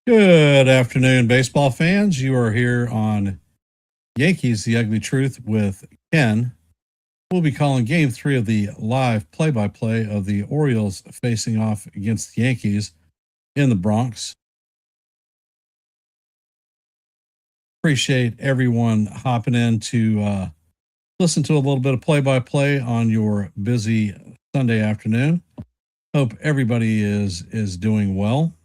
Good afternoon, baseball fans. You are here on Yankees The Ugly Truth with Ken. We'll be calling game 3 of the live play by play of the Orioles facing off against the Yankees in the Bronx. Appreciate everyone hopping in to listen to a little bit of play by play on your busy Sunday afternoon. Hope everybody is doing well.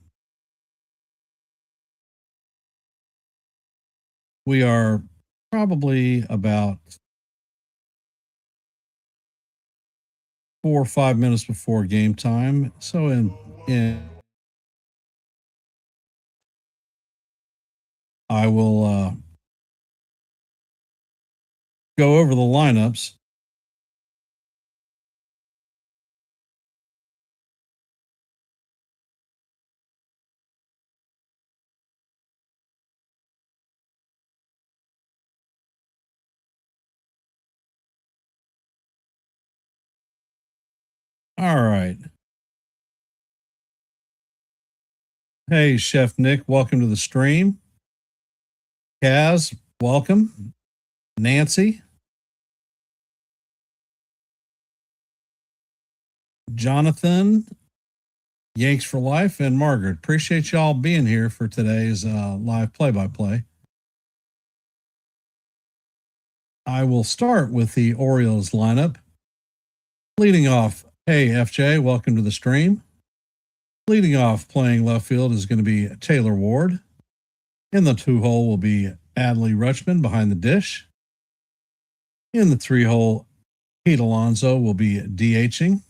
We are probably about 4 or 5 minutes before game time. So in I will go over the lineups. All right. Hey, Chef Nick, welcome to the stream. Kaz, welcome. Nancy, Jonathan, Yanks for Life, and Margaret. Appreciate y'all being here for today's live play by play. I will start with the Orioles lineup. Leading off, hey, FJ, welcome to the stream. Leading off, playing left field is going to be Taylor Ward. In the 2-hole will be Adley Rutschman behind the dish. In the 3-hole, Pete Alonso will be DHing.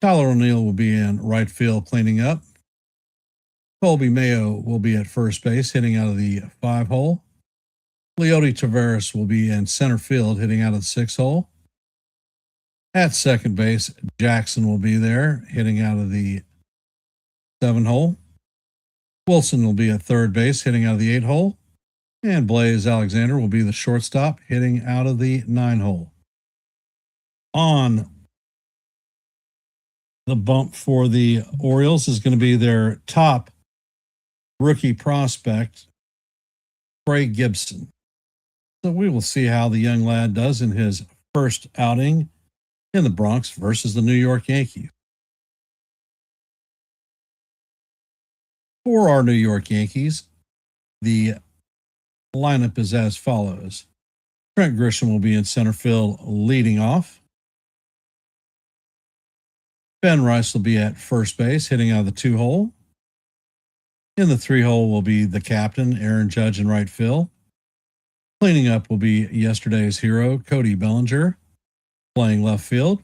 Tyler O'Neill will be in right field cleaning up. Colby Mayo will be at first base hitting out of the 5-hole. Leody Taveras will be in center field hitting out of the 6-hole. At second base, Jackson will be there hitting out of the 7-hole. Wilson will be at third base hitting out of the 8-hole. And Blaze Alexander will be the shortstop hitting out of the 9-hole. On the bump for the Orioles is going to be their top rookie prospect, Craig Gibson. So we will see how the young lad does in his first outing in the Bronx versus the New York Yankees. For our New York Yankees, the lineup is as follows. Trent Grisham will be in center field leading off. Ben Rice will be at first base hitting out of the 2-hole. In the 3-hole will be the captain, Aaron Judge, in right field. Cleaning up will be yesterday's hero, Cody Bellinger, playing left field.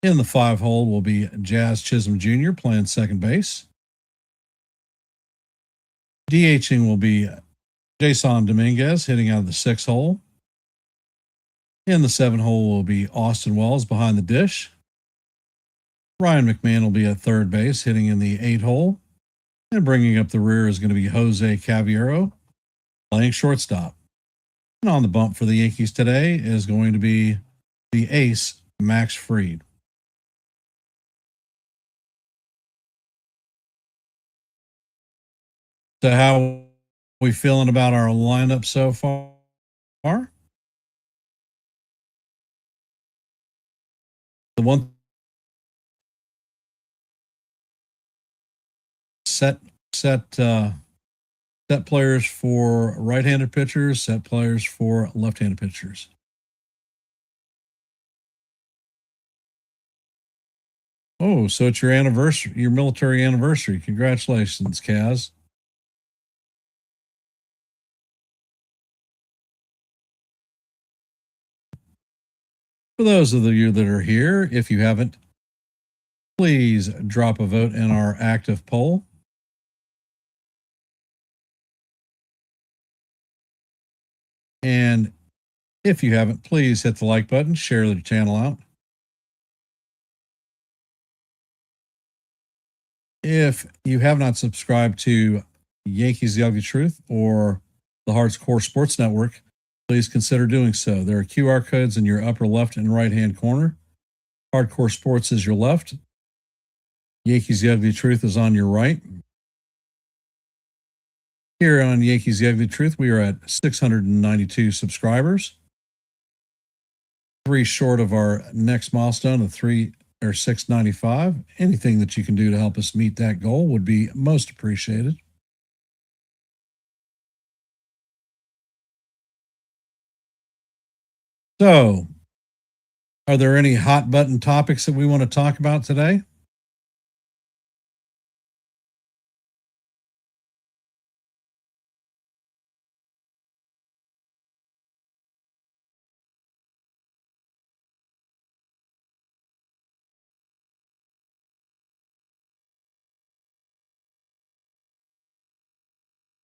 In the 5-hole will be Jazz Chisholm Jr. playing second base. DHing will be Jason Dominguez hitting out of the 6-hole. In the 7-hole will be Austin Wells behind the dish. Ryan McMahon will be at third base hitting in the 8-hole. And bringing up the rear is going to be Jose Caviero playing shortstop. And on the bump for the Yankees today is going to be the ace, Max Fried. So how are we feeling about our lineup so far? The one set players for right-handed pitchers, set players for left-handed pitchers. Oh, so it's your anniversary, your military anniversary. Congratulations, Kaz. For those of you that are here, if you haven't, please drop a vote in our active poll. And if you haven't, please hit the like button, share the channel out. If you have not subscribed to Yankees The Ugly Truth or the Hardcore Sports Network, please consider doing so. There are QR codes in your upper left and right hand corner. Hardcore Sports is your left. Yankees The Ugly Truth is on your right. Here on Yankees The Ugly Truth, we are at 692 subscribers, three short of our next milestone of 695. Anything that you can do to help us meet that goal would be most appreciated. So, are there any hot button topics that we want to talk about today?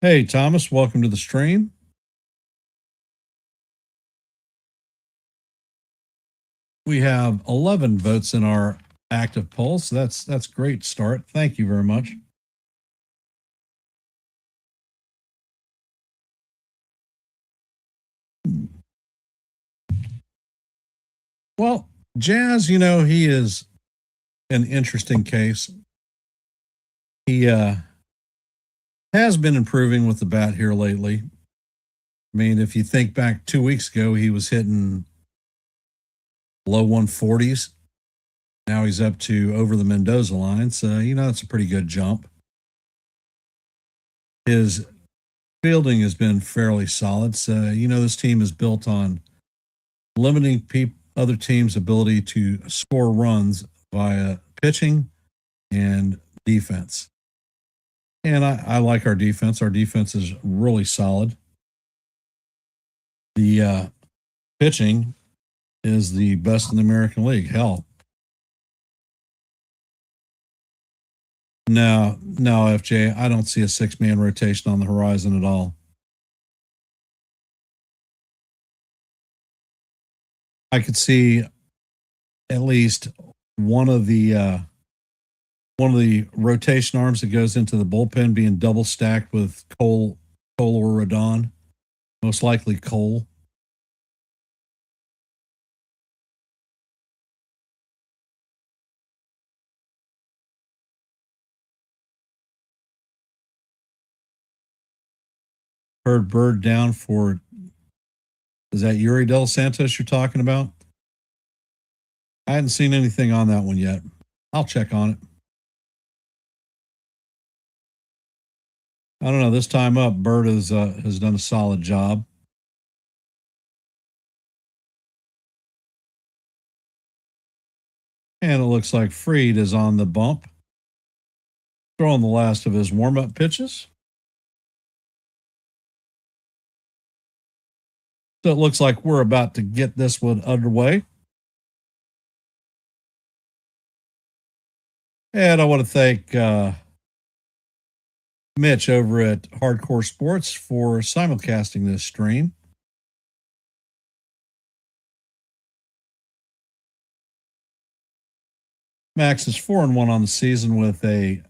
Hey, Thomas, welcome to the stream. We have 11 votes in our active poll, so that's great start. Thank you very much. Well, Jazz, he is an interesting case. He has been improving with the bat here lately. I mean, if you think back 2 weeks ago, he was hitting low 140s. Now he's up to over the Mendoza line. So, it's a pretty good jump. His fielding has been fairly solid. So, this team is built on limiting other teams' ability to score runs via pitching and defense. And I like our defense. Our defense is really solid. The pitching is the best in the American League. Hell, no, FJ. I don't see a six-man rotation on the horizon at all. I could see at least one of the rotation arms that goes into the bullpen being double stacked with Cole or Rodon. Most likely Cole. Heard Bird down for. Is that Yuri Del Santos you're talking about? I hadn't seen anything on that one yet. I'll check on it. I don't know. This time up, Bird has done a solid job. And it looks like Fried is on the bump, throwing the last of his warm-up pitches. So it looks like we're about to get this one underway. And I want to thank Mitch over at Hardcore Sports for simulcasting this stream. Max is 4-1 on the season with a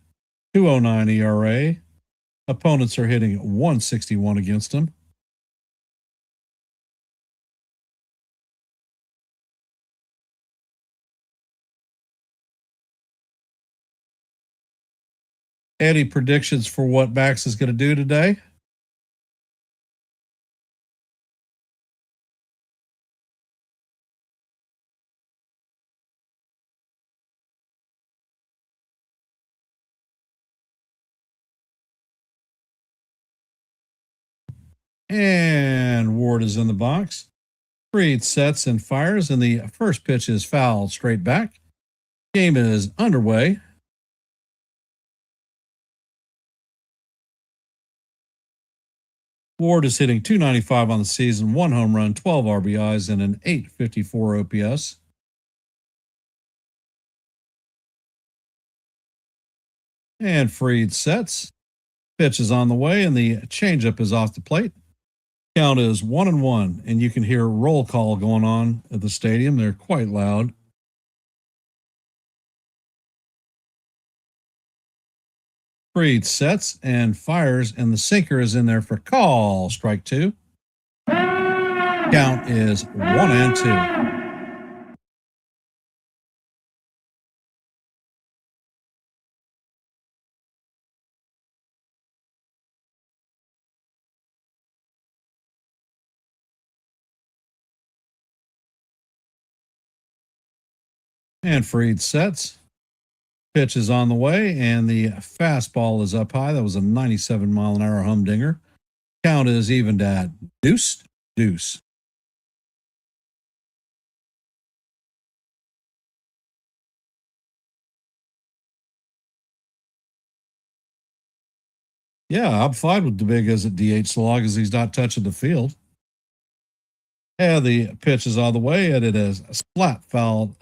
2.09 ERA. Opponents are hitting 161 against him. Any predictions for what Max is going to do today? And Ward is in the box. Fried sets and fires, and the first pitch is fouled straight back. Game is underway. Ward is hitting 295 on the season, 1 home run, 12 RBIs, and an 854 OPS. And Fried sets. Pitch is on the way, and the changeup is off the plate. Count is 1-1, and you can hear roll call going on at the stadium. They're quite loud. Fried sets and fires, and the sinker is in there for call. Strike two. Count is 1-2. And Fried sets. Pitch is on the way, and the fastball is up high. That was a 97-mile-an-hour humdinger. Count is evened at deuce, deuce. Yeah, I'm fine with Dominguez at DH so long as he's not touching the field. And the pitch is on the way, and it is splat fouled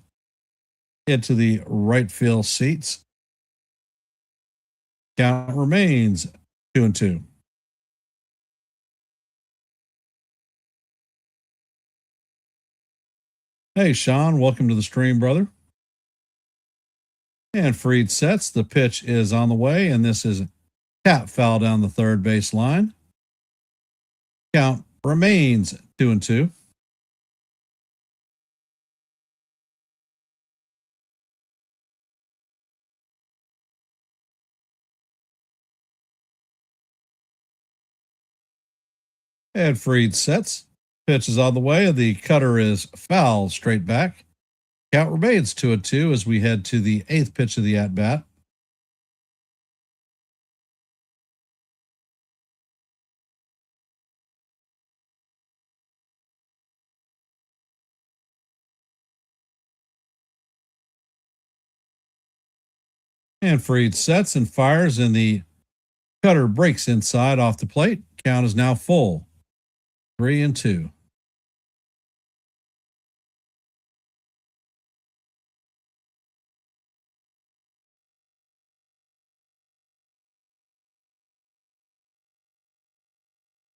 into the right field seats. Count remains 2-2. Hey, Sean, welcome to the stream, brother. And Fried sets. The pitch is on the way, and this is tap foul down the third base line. Count remains 2-2. And Fried sets. Pitch is on the way. The cutter is foul straight back. Count remains 2-2 as we head to the eighth pitch of the at bat. And Fried sets and fires, and the cutter breaks inside off the plate. Count is now full 3-2.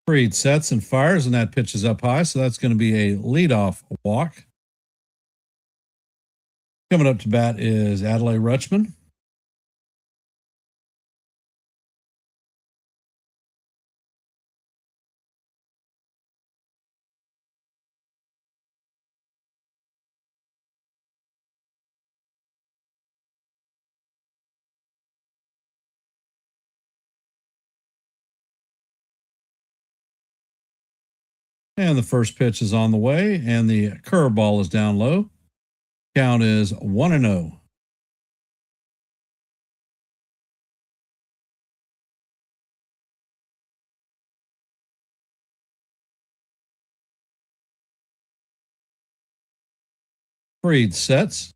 Fried sets and fires, and that pitch is up high, so that's going to be a leadoff walk. Coming up to bat is Adley Rutschman. And the first pitch is on the way, and the curveball is down low. Count is 1-0. Fried sets.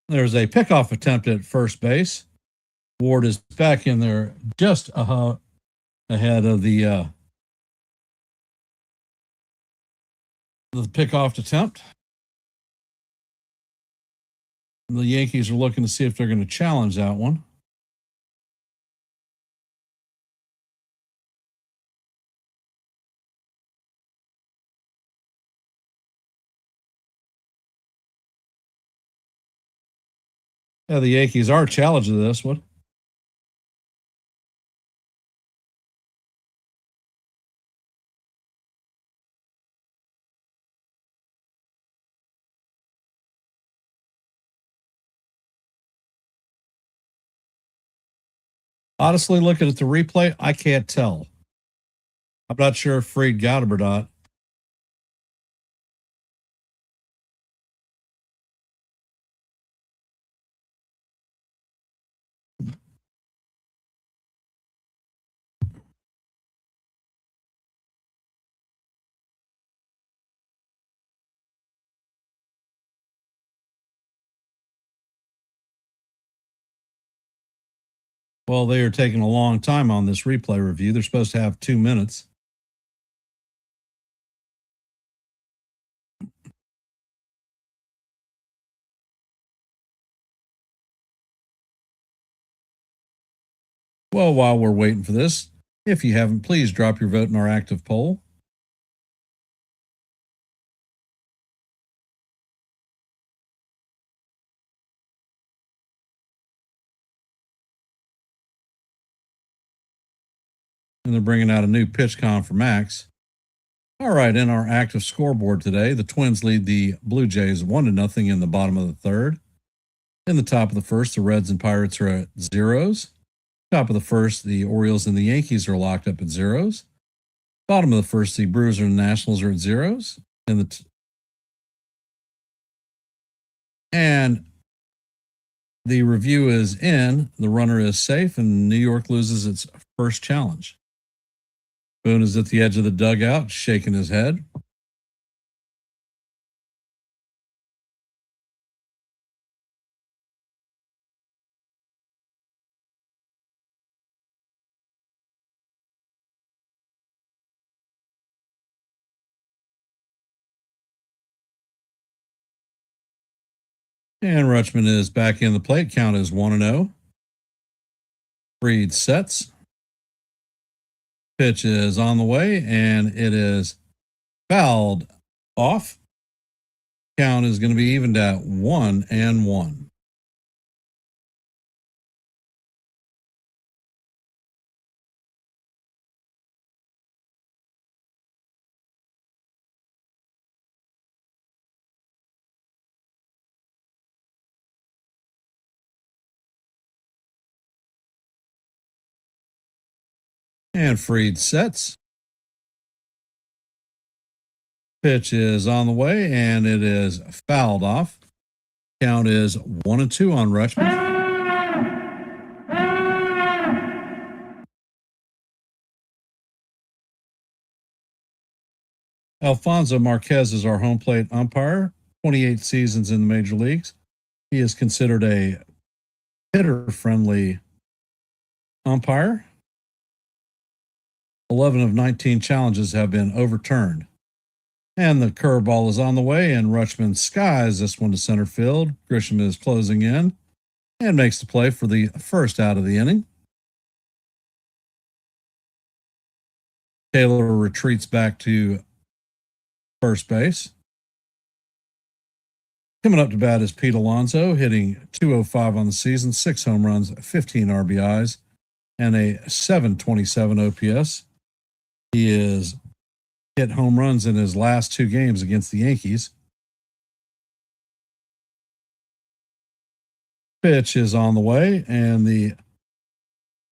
There's a pickoff attempt at first base. Ward is back in there just ahead of the pickoff attempt. The Yankees are looking to see if they're going to challenge that one. Yeah, the Yankees are challenging this one. Honestly, looking at the replay, I can't tell. I'm not sure if Fried got him or not. Well, they are taking a long time on this replay review. They're supposed to have 2 minutes. Well, while we're waiting for this, if you haven't, please drop your vote in our active poll. And they're bringing out a new pitch con for Max. All right, in our active scoreboard today, the Twins lead the Blue Jays 1-0 in the bottom of the third. In the top of the first, the Reds and Pirates are at zeros. Top of the first, the Orioles and the Yankees are locked up at zeros. Bottom of the first, the Brewers and Nationals are at zeros. And the review is in. The runner is safe, and New York loses its first challenge. Boone is at the edge of the dugout, shaking his head. And Rutschman is back in the plate. Count is 1-0. Fried sets. Pitch is on the way, and it is fouled off. Count is going to be evened at 1-1. And Fried sets. Pitch is on the way, and it is fouled off. Count is 1-2 on Rutschman. Alfonso Marquez is our home plate umpire, 28 seasons in the major leagues. He is considered a hitter-friendly umpire. 11 of 19 challenges have been overturned. And the curveball is on the way, and Rutschman skies this one to center field. Grisham is closing in and makes the play for the first out of the inning. Taylor retreats back to first base. Coming up to bat is Pete Alonso, hitting .205 on the season, 6 home runs, 15 RBIs, and a .727 OPS. He is hit home runs in his last 2 games against the Yankees. Pitch is on the way, and the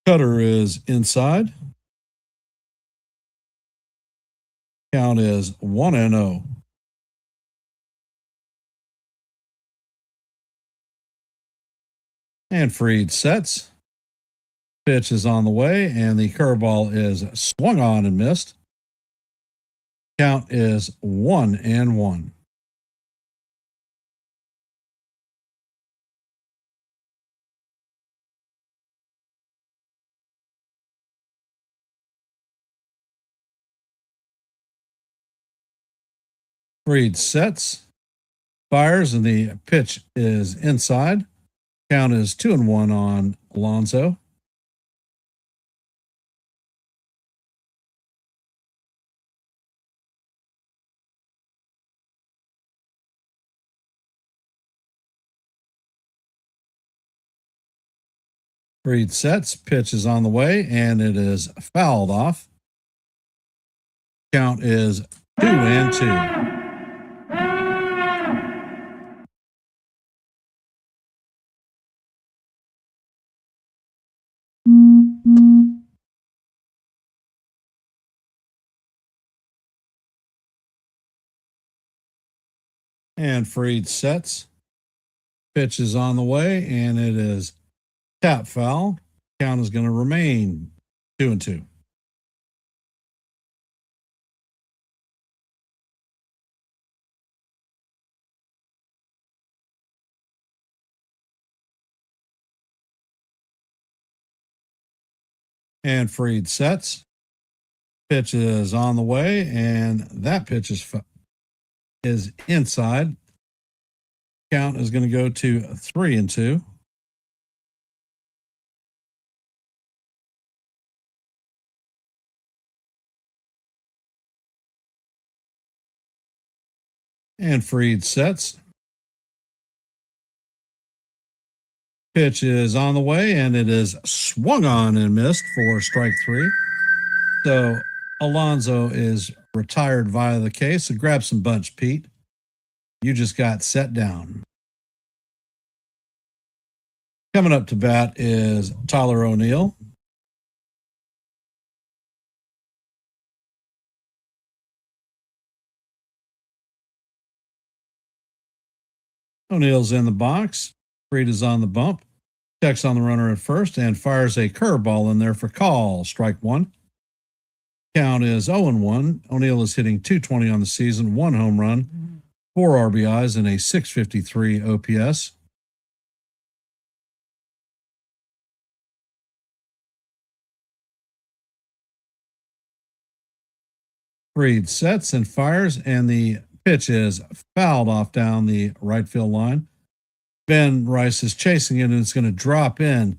cutter is inside. Count is 1-0. And Fried sets. Pitch is on the way, and the curveball is swung on and missed. Count is 1-1. Fried sets, fires, and the pitch is inside. Count is 2-1 on Alonso. Fried sets, pitch is on the way, and it is fouled off. Count is 2-2. And Fried sets. Pitch is on the way, and it is tap foul. Count is going to remain 2-2. And Fried sets. Pitch is on the way, and that pitch is inside. Count is going to go to 3-2. And Fried sets. Pitch is on the way, and it is swung on and missed for strike 3. So Alonso is retired via the case. So grab some bunch, Pete. You just got set down. Coming up to bat is Tyler O'Neill. O'Neill's in the box. Fried is on the bump. Checks on the runner at first and fires a curveball in there for call. Strike one. Count is 0-1. O'Neill is hitting .220 on the season, 1 home run, 4 RBIs, and a .653 OPS. Fried sets and fires, and the pitch is fouled off down the right field line. Ben Rice is chasing it, and it's going to drop in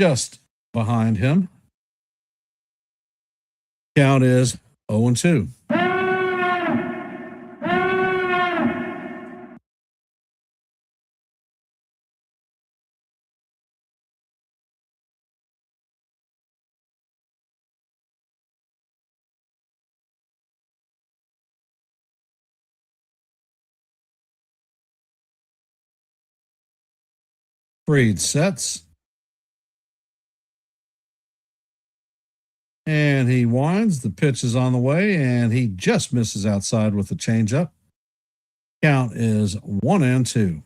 just behind him. Count is 0-2. Fried sets. And he winds. The pitch is on the way, and he just misses outside with the changeup. Count is 1-2.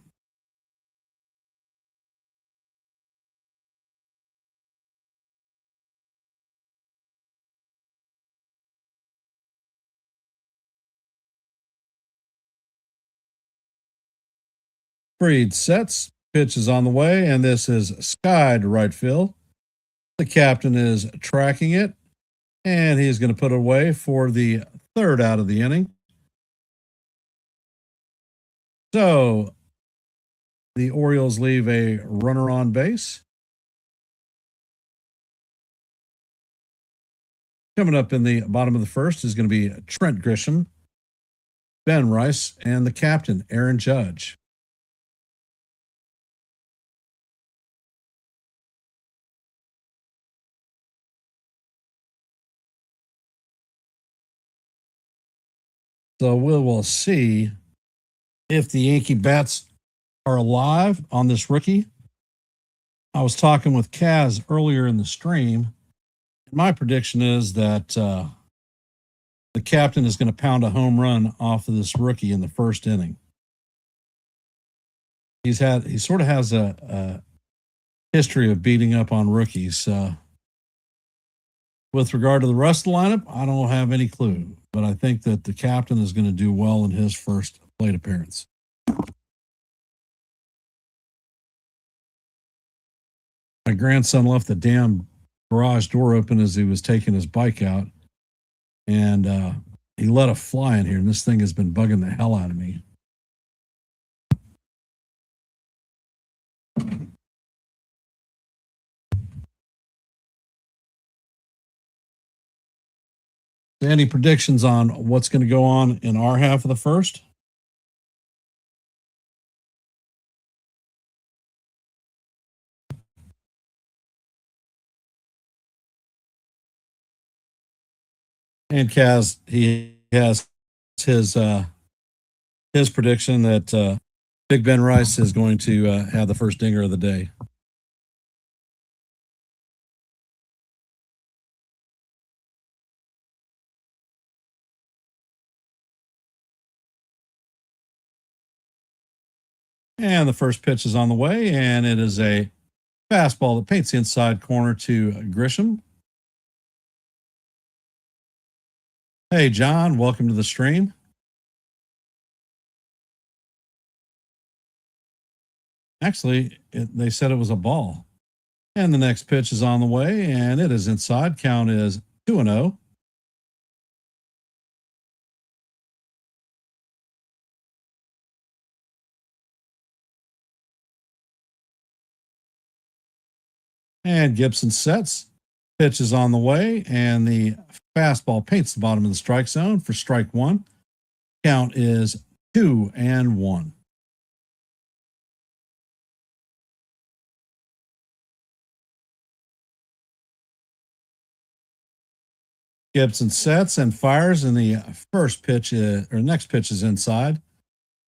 Fried sets. Pitch is on the way, and this is skied to right field. The captain is tracking it, and he's going to put it away for the third out of the inning. So the Orioles leave a runner on base. Coming up in the bottom of the first is going to be Trent Grisham, Ben Rice, and the captain, Aaron Judge. So we will see if the Yankee bats are alive on this rookie. I was talking with Kaz earlier in the stream. My prediction is that the captain is going to pound a home run off of this rookie in the first inning. He sort of has a history of beating up on rookies. With regard to the rest of the lineup, I don't have any clue, but I think that the captain is going to do well in his first plate appearance. My grandson left the damn garage door open as he was taking his bike out, and he let a fly in here, and this thing has been bugging the hell out of me. Any predictions on what's going to go on in our half of the first? And Kaz, he has his prediction that Big Ben Rice is going to have the first dinger of the day. And the first pitch is on the way, and it is a fastball that paints the inside corner to Grisham. Hey, John, welcome to the stream. Actually, they said it was a ball. And the next pitch is on the way, and it is inside. Count is 2-0. And Gibson sets. Pitch is on the way, and the fastball paints the bottom of the strike zone for strike one. Count is 2-1. Gibson sets and fires, and the first pitch or next pitch is inside.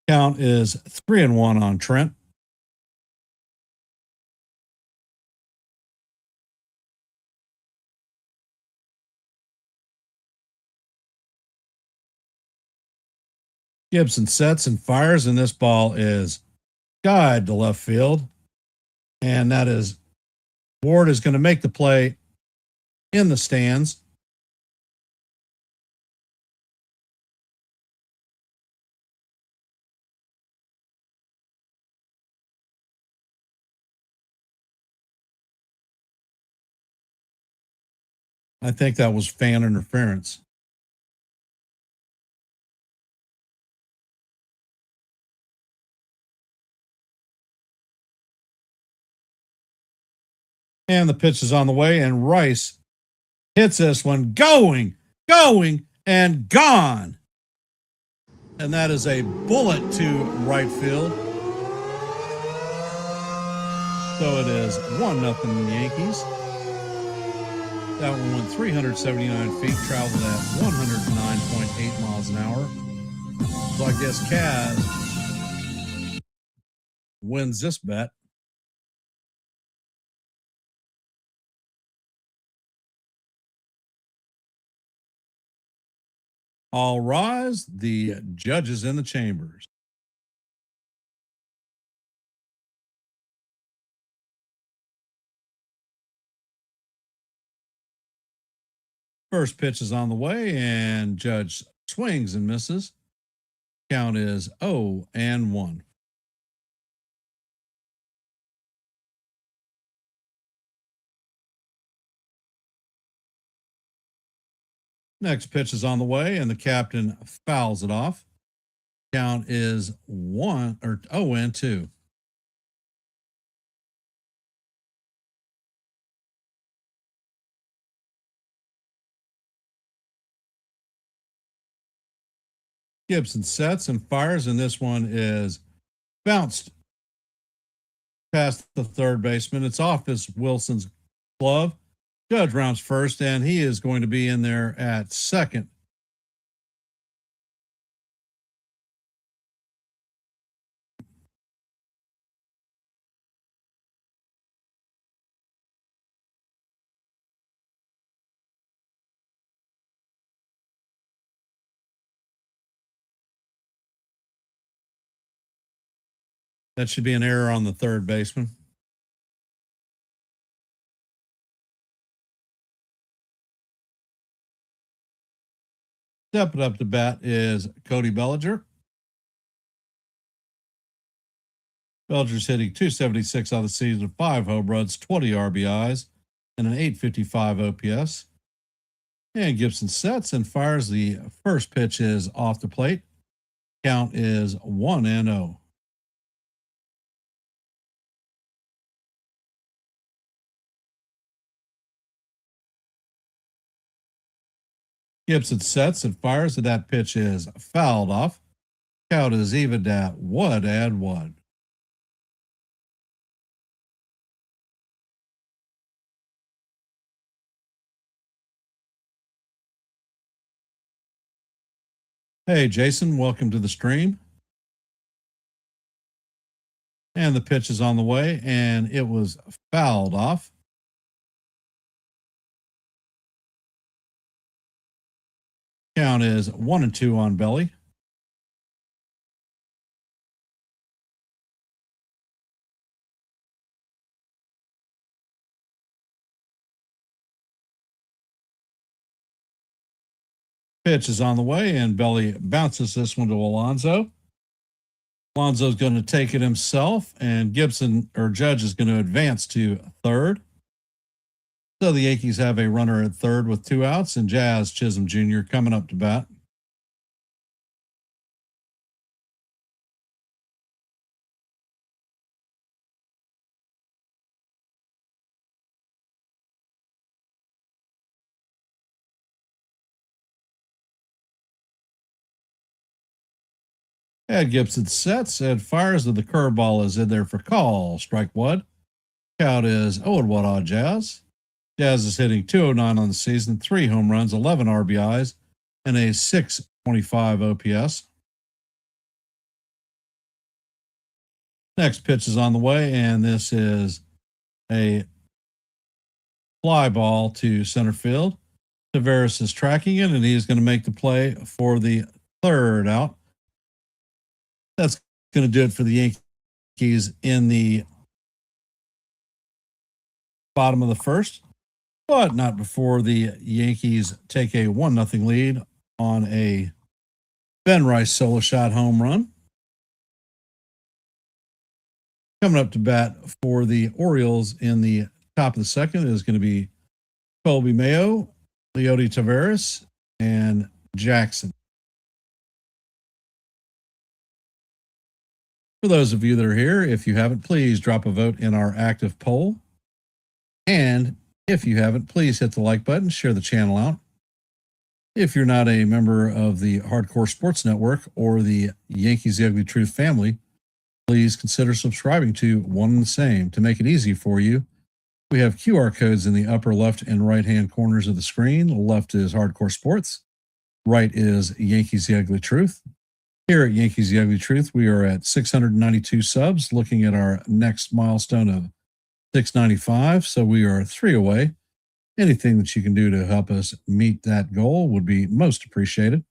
Count is 3-1 on Trent. Gibson sets and fires, and this ball is skied to left field. And that is Ward is going to make the play in the stands. I think that was fan interference. And the pitch is on the way, and Rice hits this one going, and gone. And that is a bullet to right field. So it is 1-0 Yankees. That one went 379 feet, traveled at 109.8 miles an hour. So I guess Kaz wins this bet. All rise, the judges in the chambers. First pitch is on the way, and Judge swings and misses. Count is 0-1. Next pitch is on the way, and the captain fouls it off. Count is 0-2. Gibson sets and fires, and this one is bounced past the third baseman. It's off this Wilson's glove. Judge rounds first, and he is going to be in there at second. That should be an error on the third baseman. Stepping up to bat is Cody Bellinger. Bellinger's hitting 276 on the season, 5 home runs, 20 RBIs, and an 855 OPS. And Gibson sets and fires. The first pitch is off the plate. Count is 1-0. Gibson sets and fires, and that pitch is fouled off. Count is evened at 1-1. Hey, Jason, welcome to the stream. And the pitch is on the way, and it was fouled off. Count is 1-2 on Belly. Pitch is on the way, and Belly bounces this one to Alonso. Alonso's going to take it himself, and Gibson or Judge is going to advance to third. So the Yankees have a runner at third with 2 outs, and Jazz Chisholm Jr. coming up to bat. And Gibson sets and fires, and the curveball is in there for call. Strike 1. Count is 0-1 on Jazz. Jazz is hitting 209 on the season, 3 home runs, 11 RBIs, and a 625 OPS. Next pitch is on the way, and this is a fly ball to center field. Tavares is tracking it, and he is going to make the play for the third out. That's going to do it for the Yankees in the bottom of the first, but not before the Yankees take a 1-0 lead on a Ben Rice solo shot home run. Coming up to bat for the Orioles in the top of the second is going to be Colby Mayo, Leody Taveras, and Jackson. For those of you that are here, if you haven't, please drop a vote in our active poll. And if you haven't, please hit the like button, share the channel out. If you're not a member of the Hardcore Sports Network or the Yankees The Ugly Truth family, please consider subscribing to one and the same. To make it easy for you, we have QR codes in the upper left and right hand corners of the screen. Left is Hardcore Sports, right is Yankees The Ugly Truth. Here at Yankees The Ugly Truth, we are at 692 subs, looking at our next milestone of 695. So we are 3 away. Anything that you can do to help us meet that goal would be most appreciated.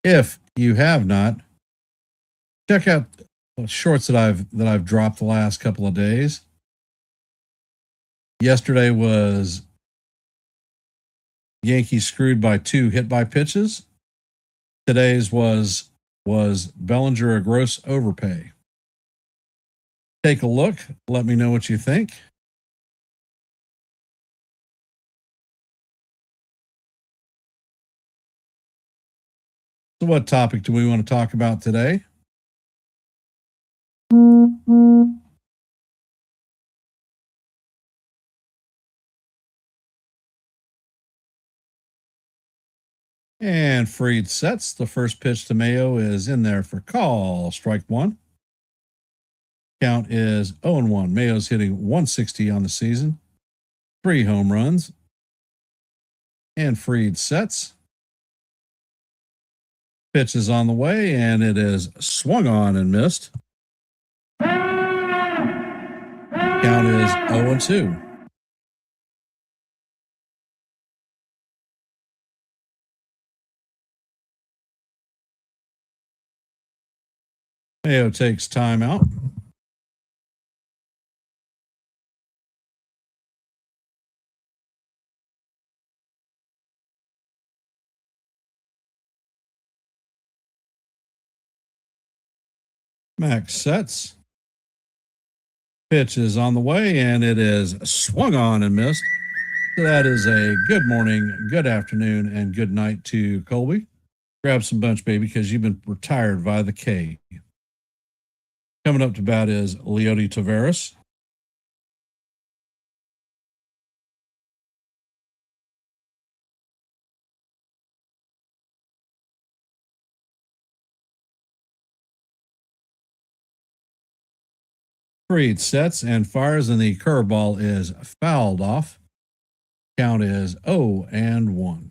If you have not, check out the shorts that I've dropped the last couple of days. Yesterday was Yankees screwed by 2 hit by pitches. Today's was Bellinger a gross overpay. Take a look. Let me know what you think. So, what topic do we want to talk about today? And Freed sets. The first pitch to Mayo is in there for call. Strike one. Count is 0-1. Mayo's hitting 160 on the season, 3 home runs. And Freed sets. Pitch is on the way, and it is swung on and missed. Count is 0-2. Mayo takes timeout. Max sets. Pitch is on the way, and it is swung on and missed. So that is a good morning, good afternoon, and good night to Colby. Grab some bunch, baby, because you've been retired via the K. Coming up to bat is Leody Taveras. Freed sets and fires, and the curveball is fouled off. Count is 0-1.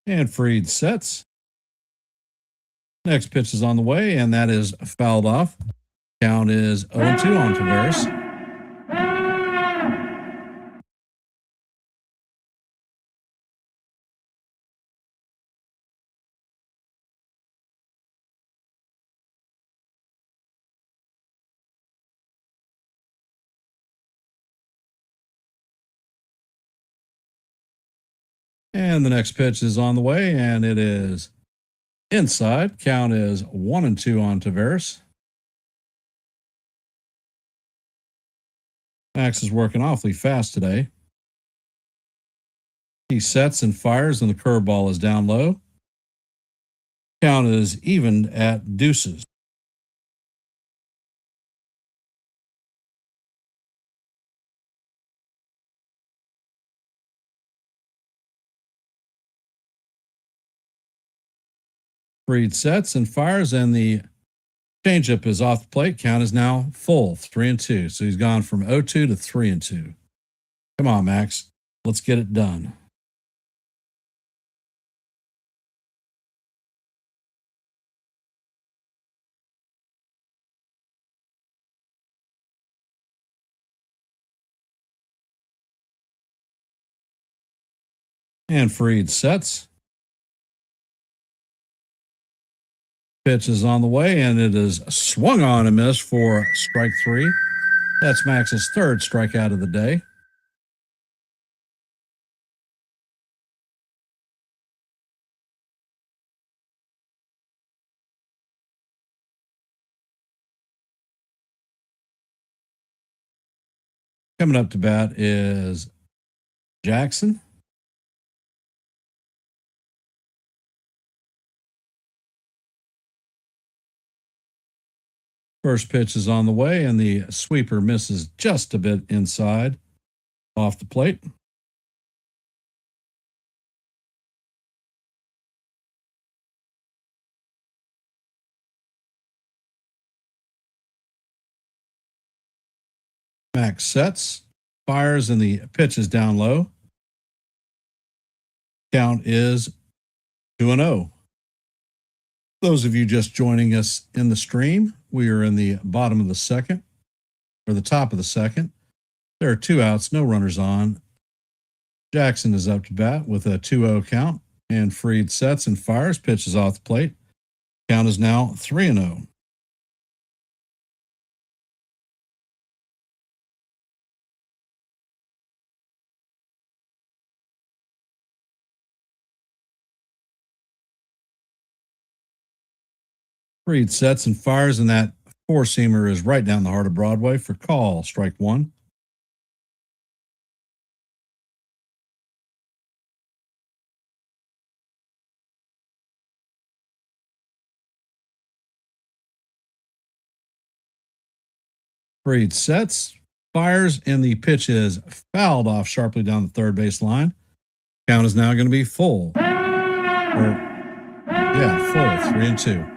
And Freed sets. Next pitch is on the way, and that is fouled off. Count is 0-2 on Taveras. And the next pitch is on the way, and it is inside. Count is 1-2 on Taveras. Max is working awfully fast today. He sets and fires, and the curveball is down low. Count is even at deuces. Freed sets and fires, and the Changeup is off the plate. Count is now full, 3-2. So he's gone from 0-2 to 3-2. Come on, Max. Let's get it done. And Fried sets. Pitch is on the way, and it is swung on and missed for strike 3. That's Max's third strikeout of the day. Coming up to bat is Jackson. First pitch is on the way, and the sweeper misses just a bit inside off the plate. Max sets, fires, and the pitch is down low. Count is 2-0. Those of you just joining us in the stream, we are in the bottom of the second, or the top of the second. There are 2 outs, no runners on. Jackson is up to bat with a 2-0 count, and Fried sets and fires, pitches off the plate. Count is now 3-0. Fried sets and fires, and that four-seamer is right down the heart of Broadway for call, strike 1. Fried sets, fires, and the pitch is fouled off sharply down the third base line. Count is now going to be full. Full, 3-2.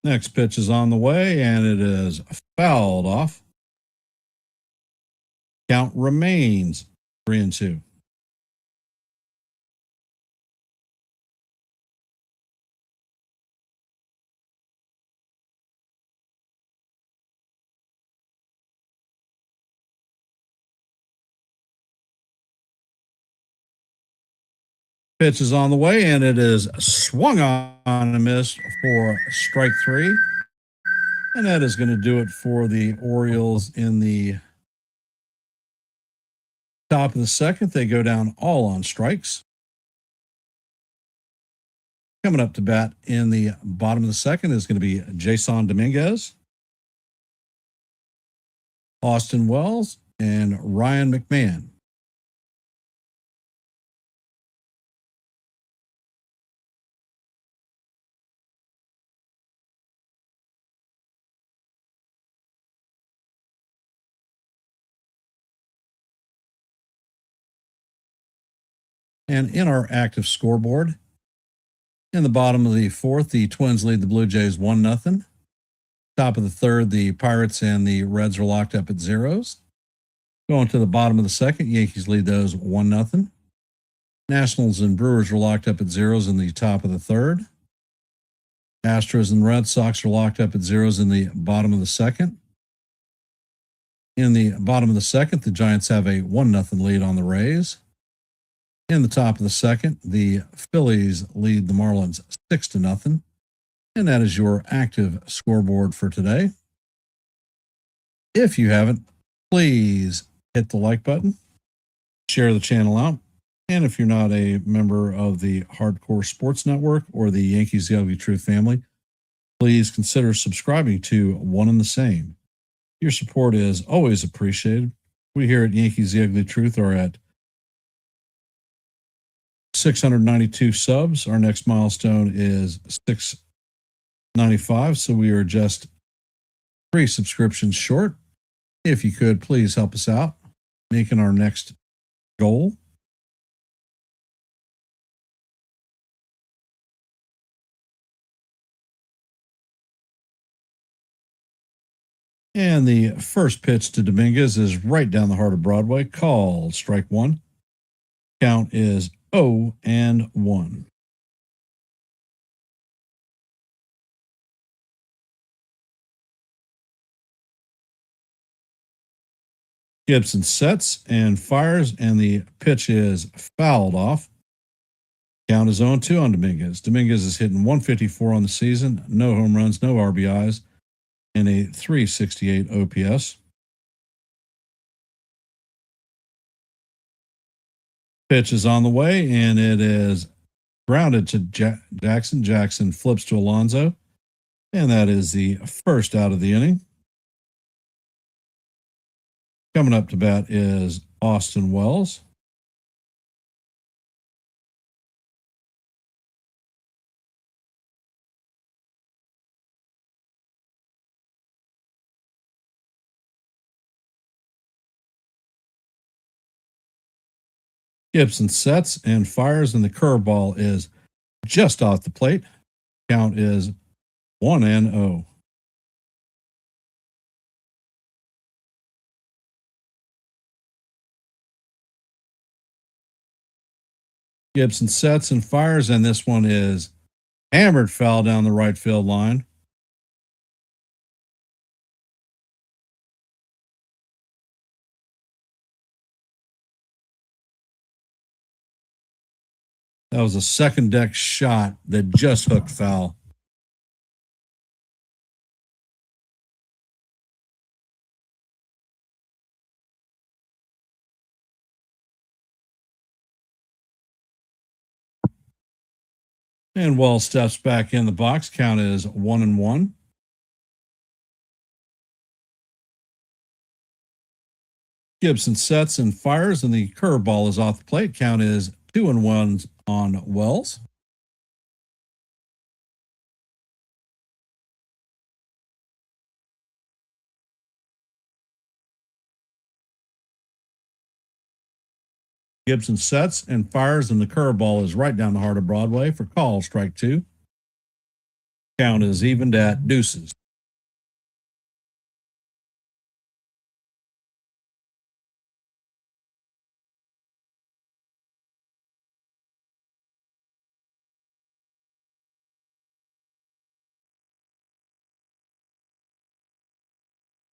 Next pitch is on the way, and it is fouled off. Count remains 3-2. Pitch is on the way, and it is swung on and missed for strike 3. And that is going to do it for the Orioles in the top of the second. They go down all on strikes. Coming up to bat in the bottom of the second is going to be Jason Dominguez, Austin Wells, and Ryan McMahon. And in our active scoreboard, in the bottom of the fourth, the Twins lead the Blue Jays 1-0. Top of the third, the Pirates and the Reds are locked up at 0s. Going to the bottom of the second, Yankees lead those 1-0. Nationals and Brewers are locked up at 0s in the top of the third. Astros and Red Sox are locked up at 0s in the bottom of the second. In the bottom of the second, the Giants have a 1-0 lead on the Rays. In the top of the second, the Phillies lead the Marlins 6-0. And that is your active scoreboard for today. If you haven't, please hit the like button, share the channel out. And if you're not a member of the Hardcore Sports Network or the Yankees The Ugly Truth family, please consider subscribing to One and the Same. Your support is always appreciated. We here at Yankees The Ugly Truth are at 692 subs. Our next milestone is 695, so we are just 3 subscriptions short. If you could, please help us out making our next goal. And the first pitch to Dominguez is right down the heart of Broadway. Called strike one. Count is 0-1. Gibson sets and fires, and the pitch is fouled off. Count is 0-2 on Dominguez. Dominguez is hitting 154 on the season, no home runs, no RBIs, and a 368 OPS. Pitch is on the way, and it is grounded to Jackson. Jackson flips to Alonso, and that is the first out of the inning. Coming up to bat is Austin Wells. Gibson sets and fires, and the curveball is just off the plate. Count is 1-0. Gibson sets and fires, and this one is hammered foul down the right field line. That was a second deck shot that just hooked foul. And Wells steps back in the box. Count is 1-1. Gibson sets and fires, and the curveball is off the plate. Count is 2-1 on Wells. Gibson sets and fires, and the curveball is right down the heart of Broadway for call strike two. Count is evened at deuces.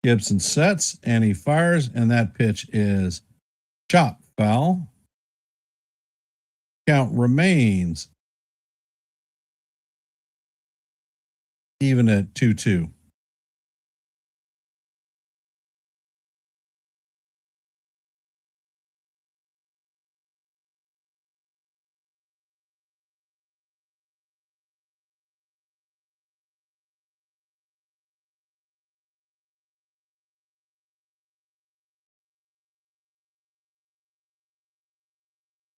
Gibson sets and he fires, and that pitch is chop foul. Count remains even at 2-2.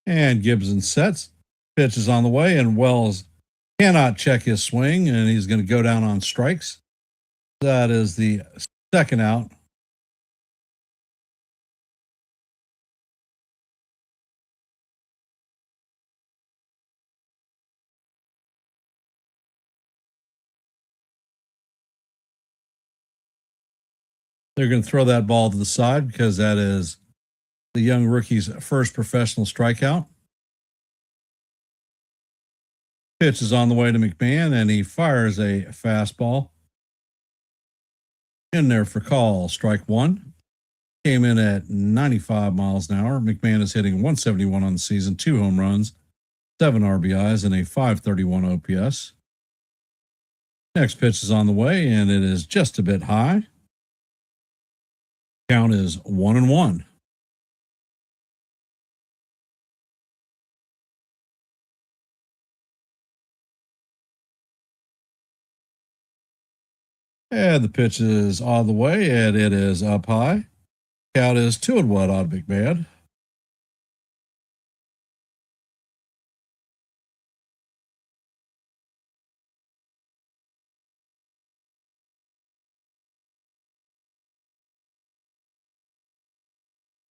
And Gibson sets. Pitch is on the way, and Wells cannot check his swing, and he's going to go down on strikes. That is the second out. They're going to throw that ball to the side because that is the young rookie's first professional strikeout. Pitch is on the way to McMahon, and he fires a fastball in there for call. Strike one. Came in at 95 miles an hour. McMahon is hitting 171 on the season, 2 home runs, 7 RBIs, and a 531 OPS. Next pitch is on the way, and it is just a bit high. Count is 1-1. And the pitch is on the way, and it is up high. Count is 2-1 on McMahon.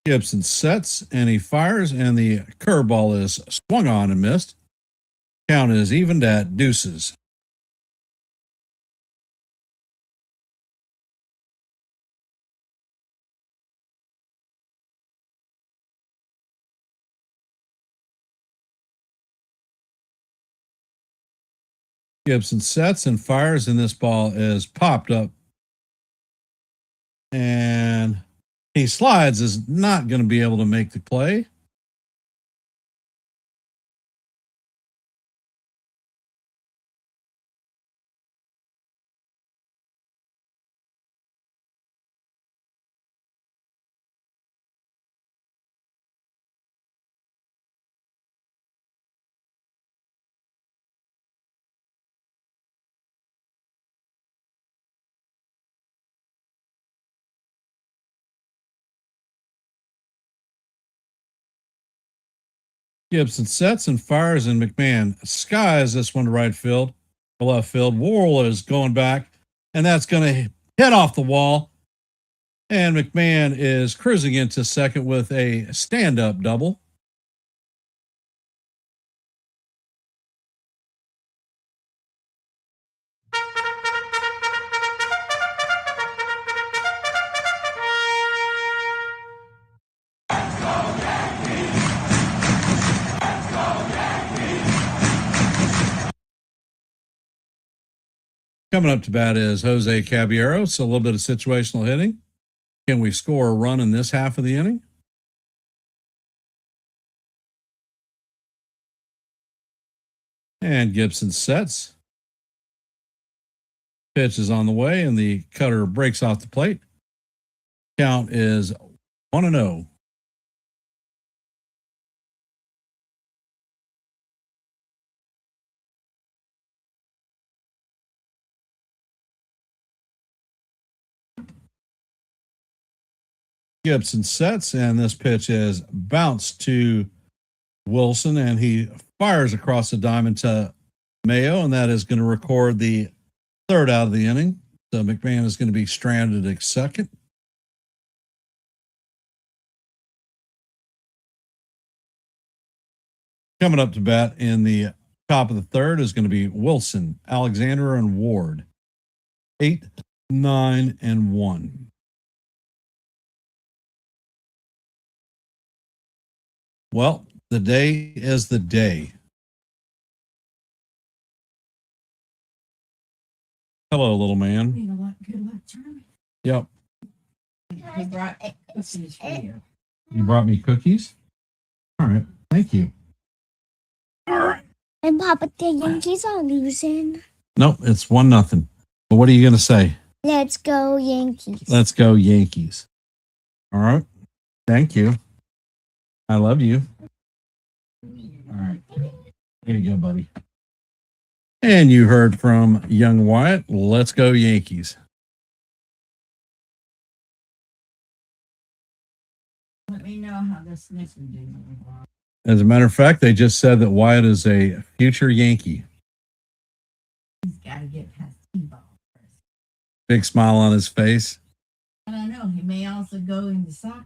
Gibson sets and he fires, and the curveball is swung on and missed. Count is evened at deuces. Gibson sets and fires, and this ball is popped up. And he slides, is not going to be able to make the play. Gibson sets and fires, and McMahon skies this one to right field, to left field. Worrell is going back, and that's going to hit off the wall. And McMahon is cruising into second with a stand-up double. Coming up to bat is Jose Caballero. So a little bit of situational hitting. Can we score a run in this half of the inning? And Gibson sets. Pitch is on the way, and the cutter breaks off the plate. Count is 1-0. Gibson sets, and this pitch is bounced to Wilson, and he fires across the diamond to Mayo, and that is going to record the third out of the inning. So McMahon is going to be stranded at second. Coming up to bat in the top of the third is going to be Wilson, Alexander, and Ward. 8, 9, and 1. Well, the day is the day. Hello, little man. Good luck, Charlie. Yep. He brought cookies for you. You brought me cookies? All right. Thank you. All right. And Papa, the Yankees are losing. Nope, it's 1-0. But what are you going to say? Let's go Yankees. Let's go Yankees. All right. Thank you. I love you. All right. Here you go, buddy. And you heard from young Wyatt. Let's go Yankees. Let me know how this next one doing. As a matter of fact, they just said that Wyatt is a future Yankee. He's got to get past T-ball first. Big smile on his face. I don't know. He may also go into soccer.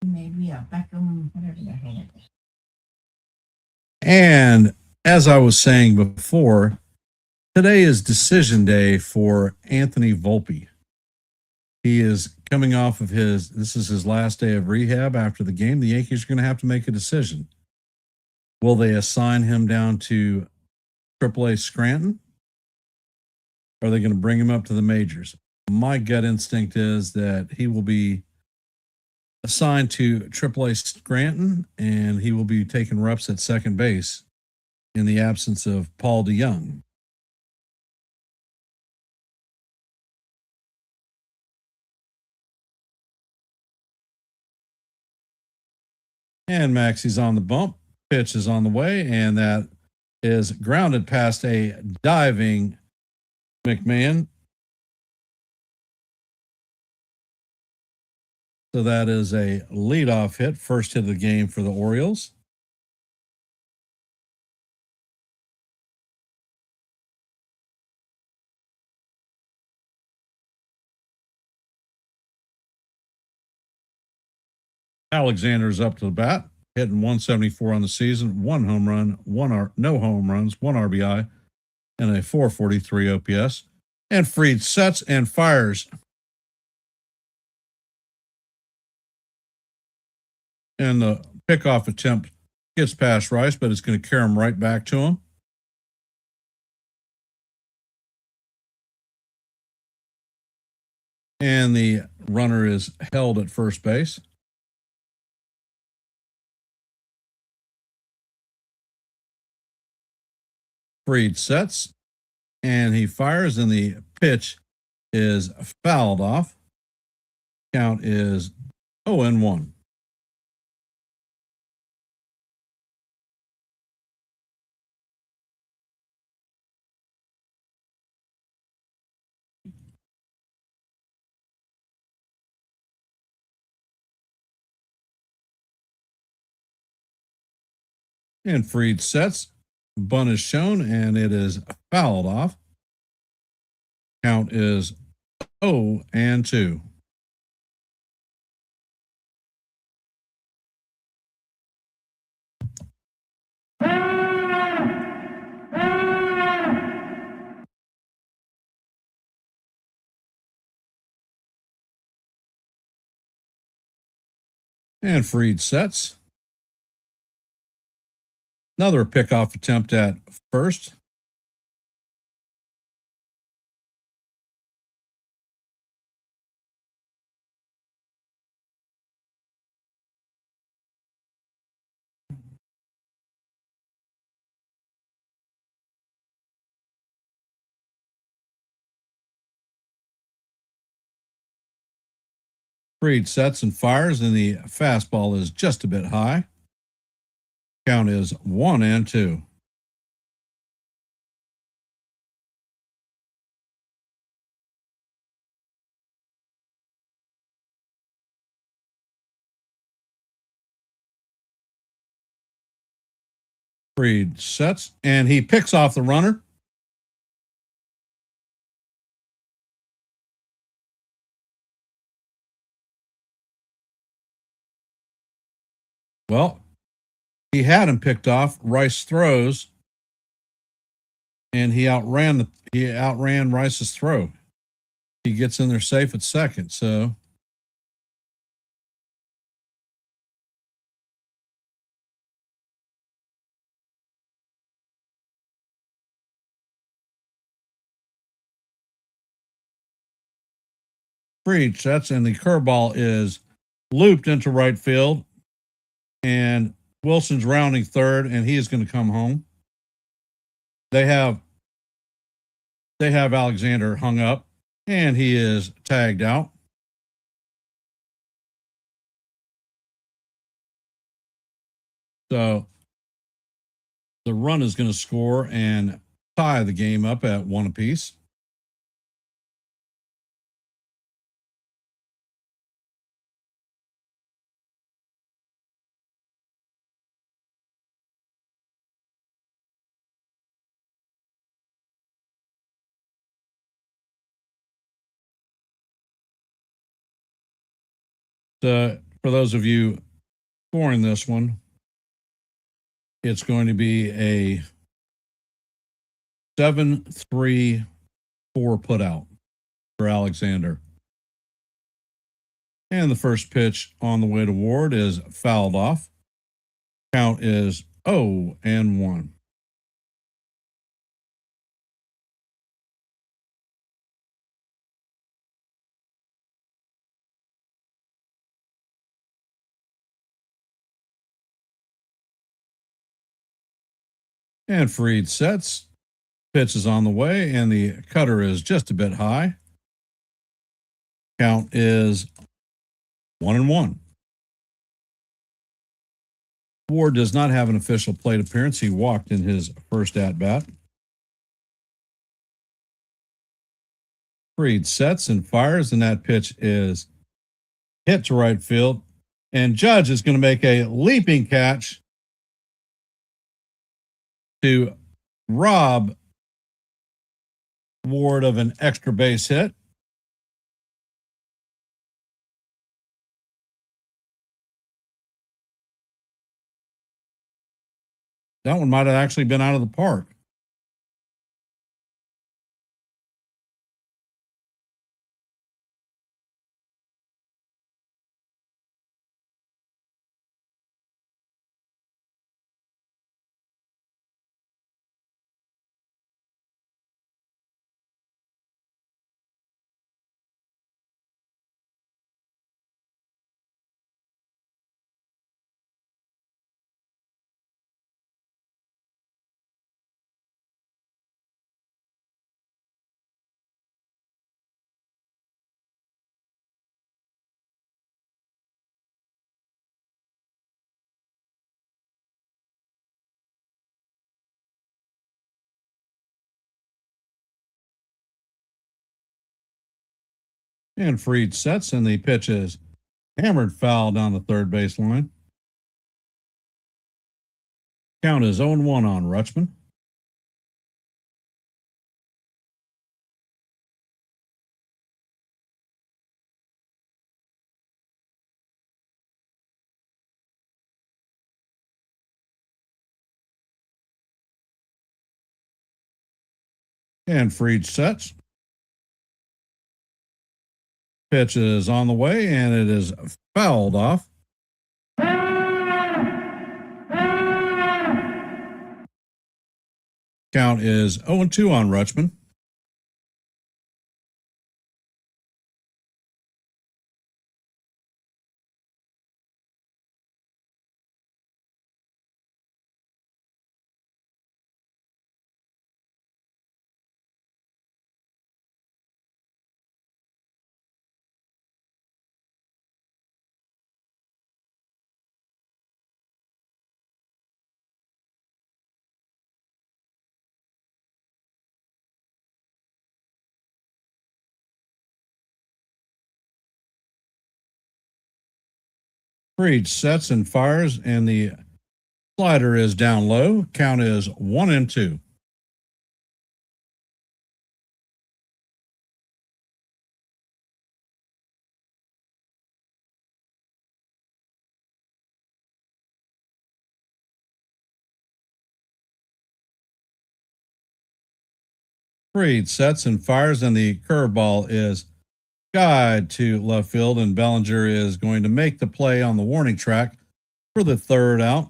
He may be a Beckham, whatever the hell it is. And as I was saying before, today is decision day for Anthony Volpe. He is coming off of this is his last day of rehab after the game. The Yankees are going to have to make a decision. Will they assign him down to AAA Scranton? Or are they going to bring him up to the majors? My gut instinct is that he will be assigned to AAA Scranton, and he will be taking reps at second base in the absence of Paul DeYoung. And Maxie's on the bump. Pitch is on the way, and that is grounded past a diving McMahon. So that is a leadoff hit, first hit of the game for the Orioles. Alexander's up to the bat, hitting 174 on the season, 1 home run, no home runs, 1 RBI, and a 443 OPS. And Fried sets and fires. And the pickoff attempt gets past Rice, but it's going to carry him right back to him. And the runner is held at first base. Fried sets, and he fires, and the pitch is fouled off. Count is 0-1. And Fried sets. Bunt is shown, and it is fouled off. Count is 0-2. And Fried sets. Another pickoff attempt at first. Fried sets and fires, and the fastball is just a bit high. Count is 1-2. Fried sets, and he picks off the runner. Well, he had him picked off. Rice throws, and he outran Rice's throw. He gets in there safe at second. So Fried sets, and the curveball is looped into right field, and Wilson's rounding third, and he is going to come home. They have Alexander hung up, and he is tagged out. So the run is going to score and tie the game up at 1 apiece. For those of you scoring this one, it's going to be a 7-3-4 putout for Alexander. And the first pitch on the way to Ward is fouled off. Count is 0-1. And Fried sets. Pitch is on the way, and the cutter is just a bit high. Count is 1-1. Ward does not have an official plate appearance. He walked in his first at-bat. Fried sets and fires, and that pitch is hit to right field. And Judge is going to make a leaping catch to rob Ward of an extra base hit. That one might have actually been out of the park. And Freed sets, and the pitch is hammered foul down the third base line. Count is 0-1 on Rutschman. And Freed sets. Pitch is on the way, and it is fouled off. Count is 0-2 on Rutschman. Freed sets and fires, and the slider is down low. Count is 1-2. Freed sets and fires, and the curveball is guide to left field, and Bellinger is going to make the play on the warning track for the third out.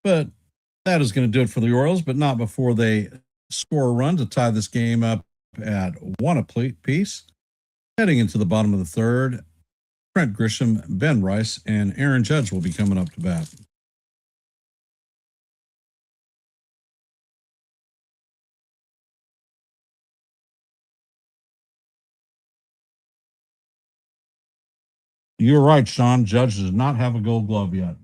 But that is going to do it for the Orioles, but not before they score a run to tie this game up at 1 apiece. Heading into the bottom of the third, Trent Grisham, Ben Rice, and Aaron Judge will be coming up to bat. You're right, Sean. Judge does not have a gold glove yet.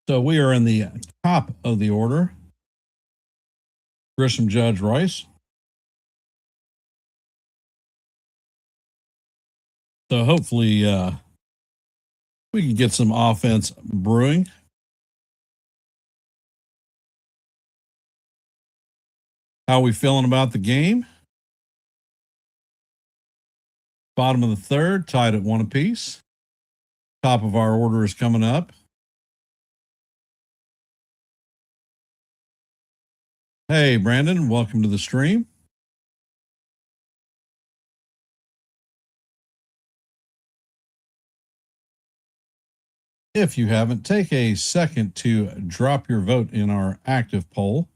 So we are in the top of the order. Grisham, Judge, Rice. So hopefully we can get some offense brewing. How are we feeling about the game? Bottom of the third, tied at 1 apiece. Top of our order is coming up. Hey, Brandon, welcome to the stream. If you haven't, take a second to drop your vote in our active poll.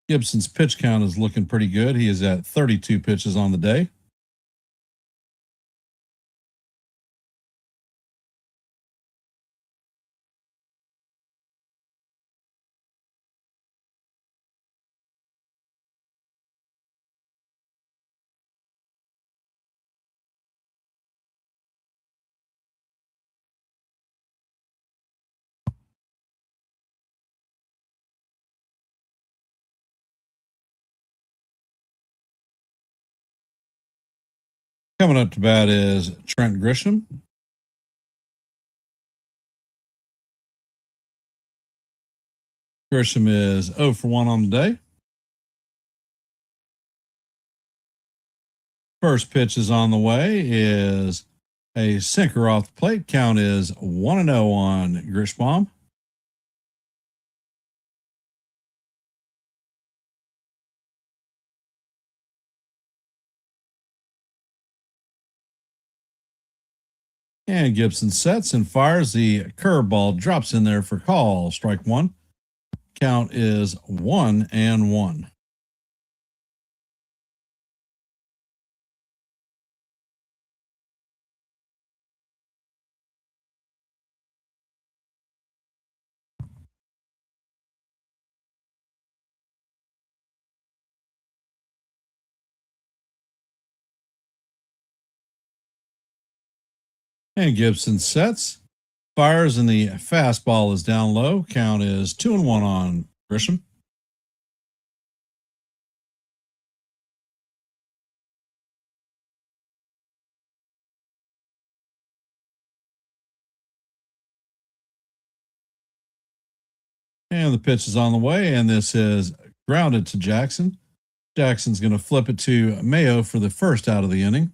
Gibson's pitch count is looking pretty good. He is at 32 pitches on the day. Coming up to bat is Trent Grisham. Grisham is 0 for 1 on the day. First pitch is on the way, is a sinker off the plate. Count is 1-0 on Grishbaum. And Gibson sets and fires. The curveball drops in there for call. Strike one. Count is 1-1. And Gibson sets, fires, and the fastball is down low. Count is 2-1 on Grisham. And the pitch is on the way, and this is grounded to Jackson. Jackson's going to flip it to Mayo for the first out of the inning.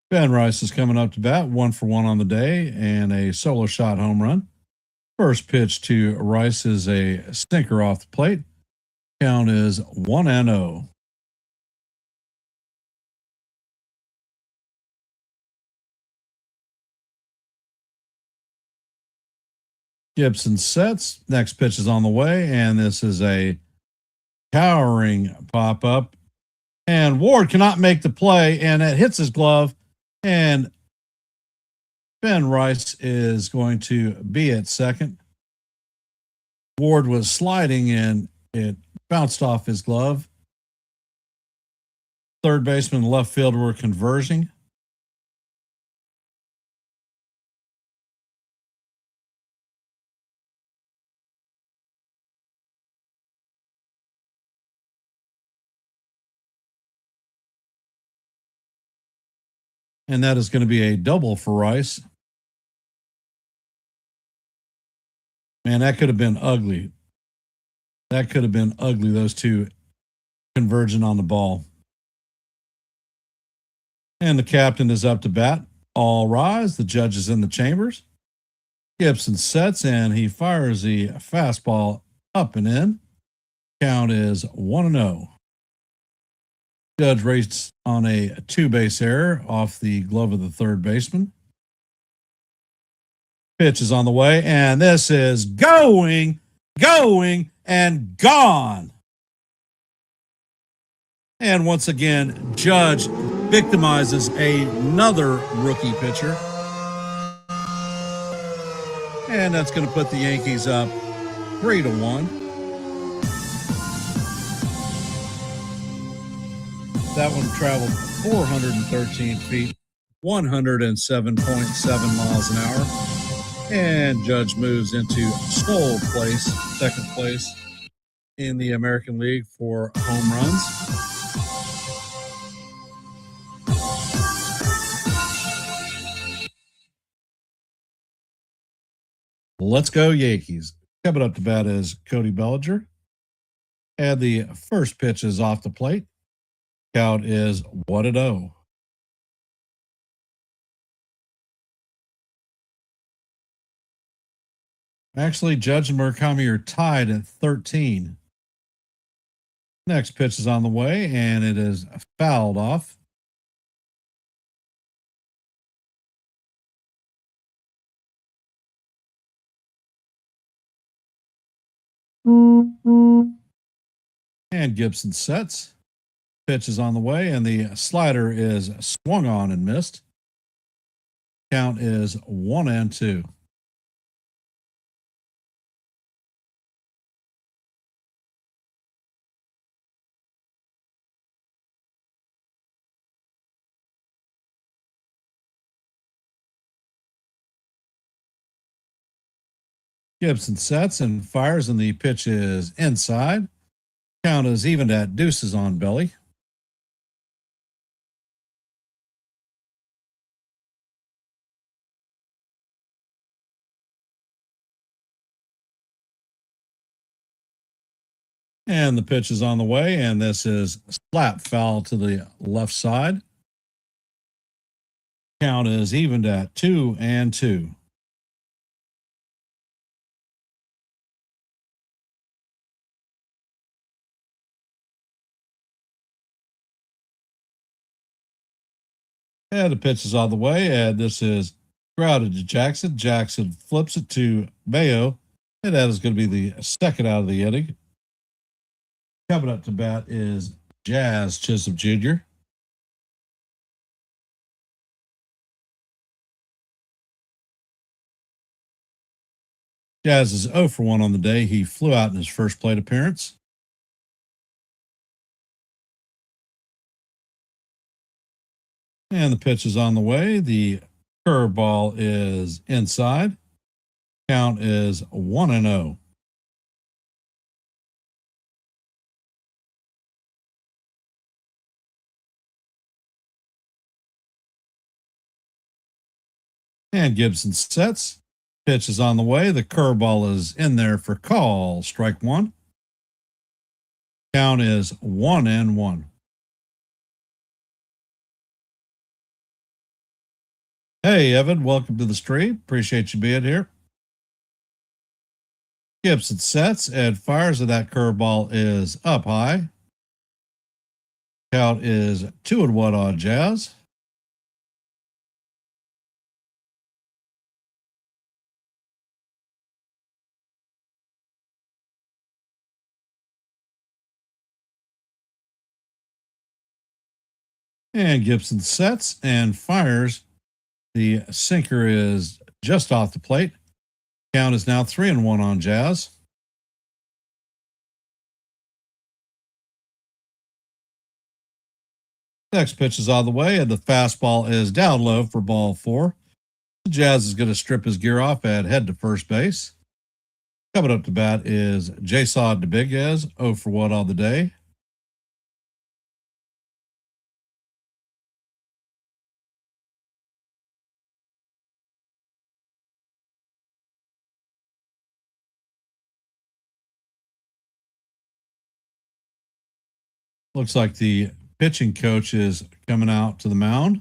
Ben Rice is coming up to bat, 1 for 1 on the day, and a solo shot home run. First pitch to Rice is a sinker off the plate. Count is 1-0. Gibson sets. Next pitch is on the way, and this is a towering pop up. And Ward cannot make the play, and it hits his glove. And Ben Rice is going to be at second. Ward was sliding, and it bounced off his glove. Third baseman and left fielder were converging. And that is going to be a double for Rice. Man, that could have been ugly. That could have been ugly, those two converging on the ball. And the captain is up to bat. All rise. The judge is in the chambers. Gibson sets, and he fires the fastball up and in. Count is 1-0. Judge raced on a two-base error off the glove of the third baseman. Pitch is on the way, and this is going, and gone. And once again, Judge victimizes another rookie pitcher. And that's going to put the Yankees up 3-1. That one traveled 413 feet, 107.7 miles an hour. And Judge moves into sole place, second place in the American League for home runs. Let's go Yankees. Coming up to bat is Cody Bellinger. And the first pitch is off the plate. Count is 1-0. Actually, Judge and Murakami are tied at 13. Next pitch is on the way, and it is fouled off. And Gibson sets. Pitch is on the way, and the slider is swung on and missed. Count is 1-2. Gibson sets and fires, and the pitch is inside. Count is evened at deuces on belly. And the pitch is on the way, and this is slap foul to the left side. Count is evened at 2-2. And the pitch is on the way, and this is grounded to Jackson. Jackson flips it to Mayo, and that is going to be the second out of the inning. Coming up to bat is Jazz Chisholm Jr. Jazz is 0 for 1 on the day. He flew out in his first plate appearance. And the pitch is on the way. The curveball is inside. Count is 1-0. And Gibson sets. Pitch is on the way. The curveball is in there for call. Strike one. Count is 1-1. Hey, Evan, welcome to the stream. Appreciate you being here. Gibson sets and fires, and that curveball is up high. Count is 2-1 on Jazz. And Gibson sets and fires. The sinker is just off the plate. Count is now 3-1 on Jazz. Next pitch is on the way, and the fastball is down low for ball 4. The Jazz is going to strip his gear off and head to first base. Coming up to bat is Jason Dominguez, 0 for 1 on the day. Looks like the pitching coach is coming out to the mound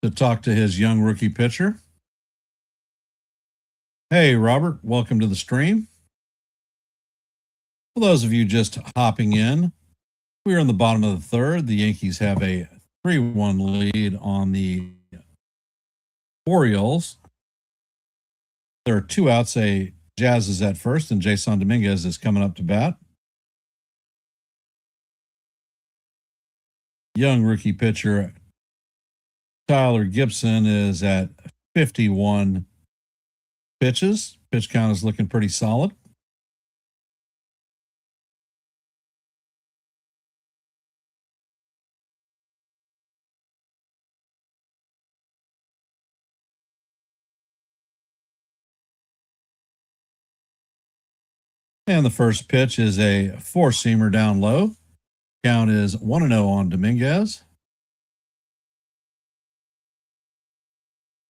to talk to his young rookie pitcher. Hey, Robert, welcome to the stream. For those of you just hopping in, we're in the bottom of the third. The Yankees have a 3-1 lead on the Orioles. There are 2 outs. Jazz is at first, and Jason Dominguez is coming up to bat. Young rookie pitcher Tyler Gibson is at 51 pitches. Pitch count is looking pretty solid. And the first pitch is a 4-seamer down low. Count is 1-0 on Dominguez.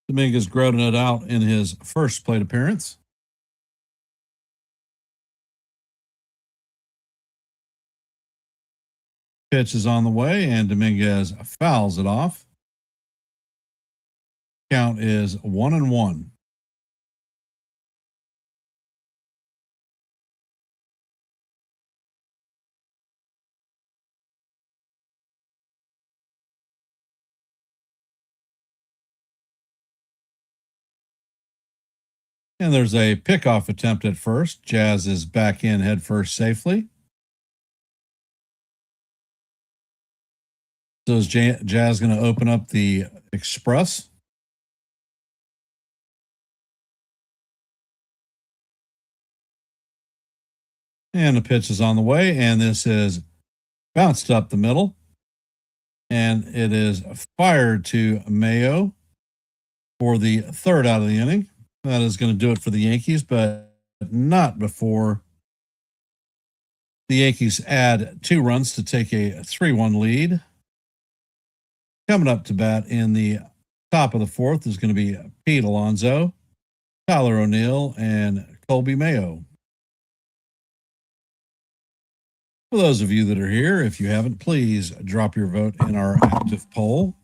Dominguez grounded it out in his first plate appearance. Pitch is on the way, and Dominguez fouls it off. Count is 1-1. And there's a pickoff attempt at first. Jazz is back in head first safely. So is Jazz going to open up the express? And the pitch is on the way, and this is bounced up the middle. And it is fired to Mayo for the third out of the inning. That is going to do it for the Yankees, but not before the Yankees add 2 runs to take a 3-1 lead. Coming up to bat in the top of the 4th is going to be Pete Alonso, Tyler O'Neill, and Colby Mayo. For those of you that are here, if you haven't, please drop your vote in our active poll.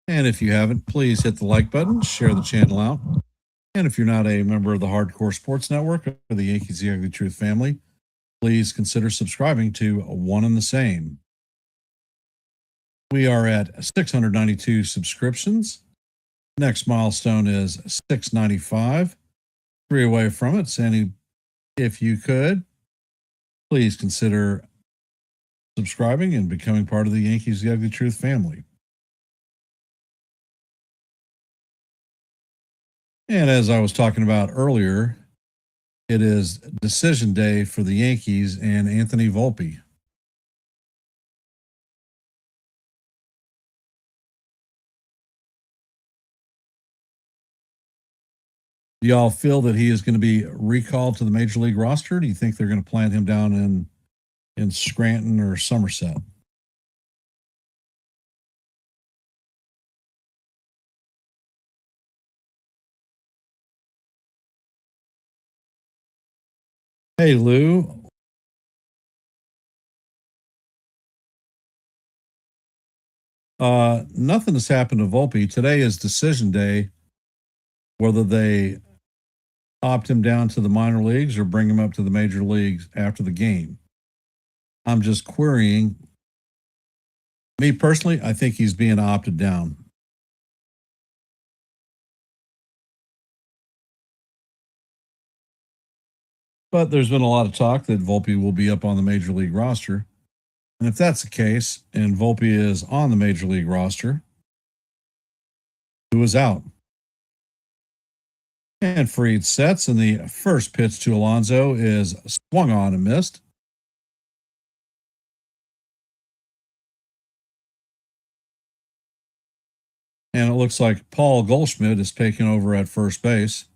And if you haven't, please hit the like button, share the channel out. And if you're not a member of the Hardcore Sports Network or the Yankees The Ugly Truth family, please consider subscribing to One and the Same. We are at 692 subscriptions. Next milestone is 695. 3 away from it. Sandy, if you could, please consider subscribing and becoming part of the Yankees The Ugly Truth family. And as I was talking about earlier, it is decision day for the Yankees and Anthony Volpe. Do y'all feel that he is going to be recalled to the major league roster? Do you think they're going to plant him down in Scranton or Somerset? Hey, Lou. Nothing has happened to Volpe. Today is decision day, whether they opt him down to the minor leagues or bring him up to the major leagues after the game. I'm just querying. Me personally, I think he's being opted down. But there's been a lot of talk that Volpe will be up on the major league roster. And if that's the case, and Volpe is on the major league roster, who is out? And Fried sets, and the first pitch to Alonso is swung on and missed. And it looks like Paul Goldschmidt is taking over at first base.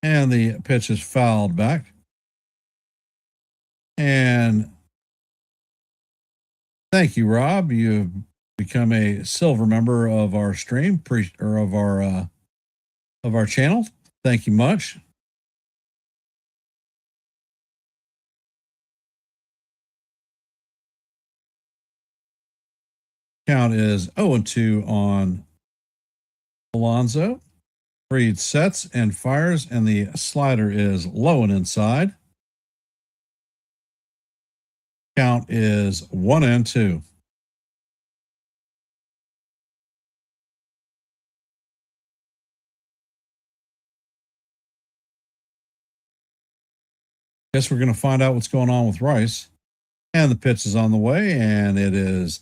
And the pitch is fouled back. And thank you, Rob. You've become a silver member of our stream or of our channel. Thank you much. Count is 0-2 on Alonso. Fried sets and fires, and the slider is low and inside. Count is 1-2. Guess we're going to find out what's going on with Rice. And the pitch is on the way, and it is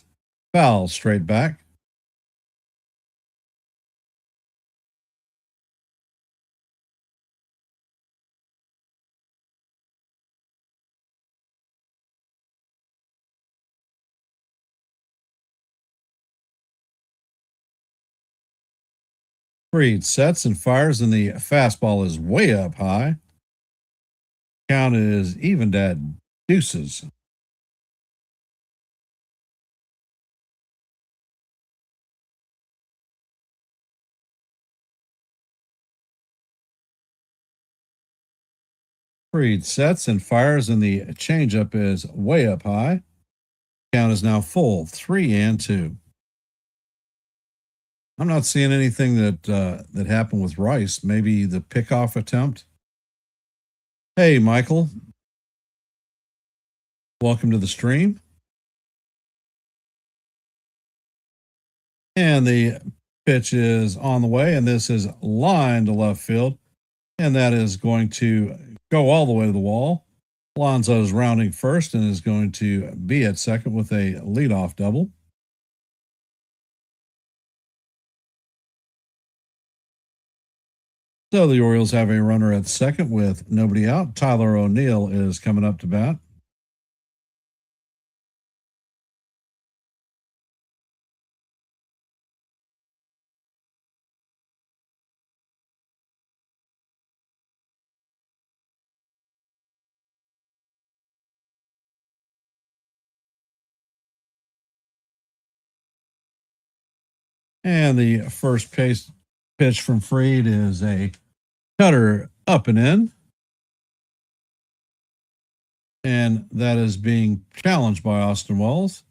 foul straight back. Fried sets and fires, and the fastball is way up high. Count is evened at deuces. Fried sets and fires, and the changeup is way up high. Count is now full, 3-2. I'm not seeing anything that happened with Rice. Maybe the pickoff attempt. Hey, Michael. Welcome to the stream. And the pitch is on the way, and this is line to left field. And that is going to go all the way to the wall. Alonso is rounding first and is going to be at second with a leadoff double. So the Orioles have a runner at second with nobody out. Tyler O'Neill is coming up to bat. And the first pitch from Fried is a cutter up and in. And that is being challenged by Austin Wells.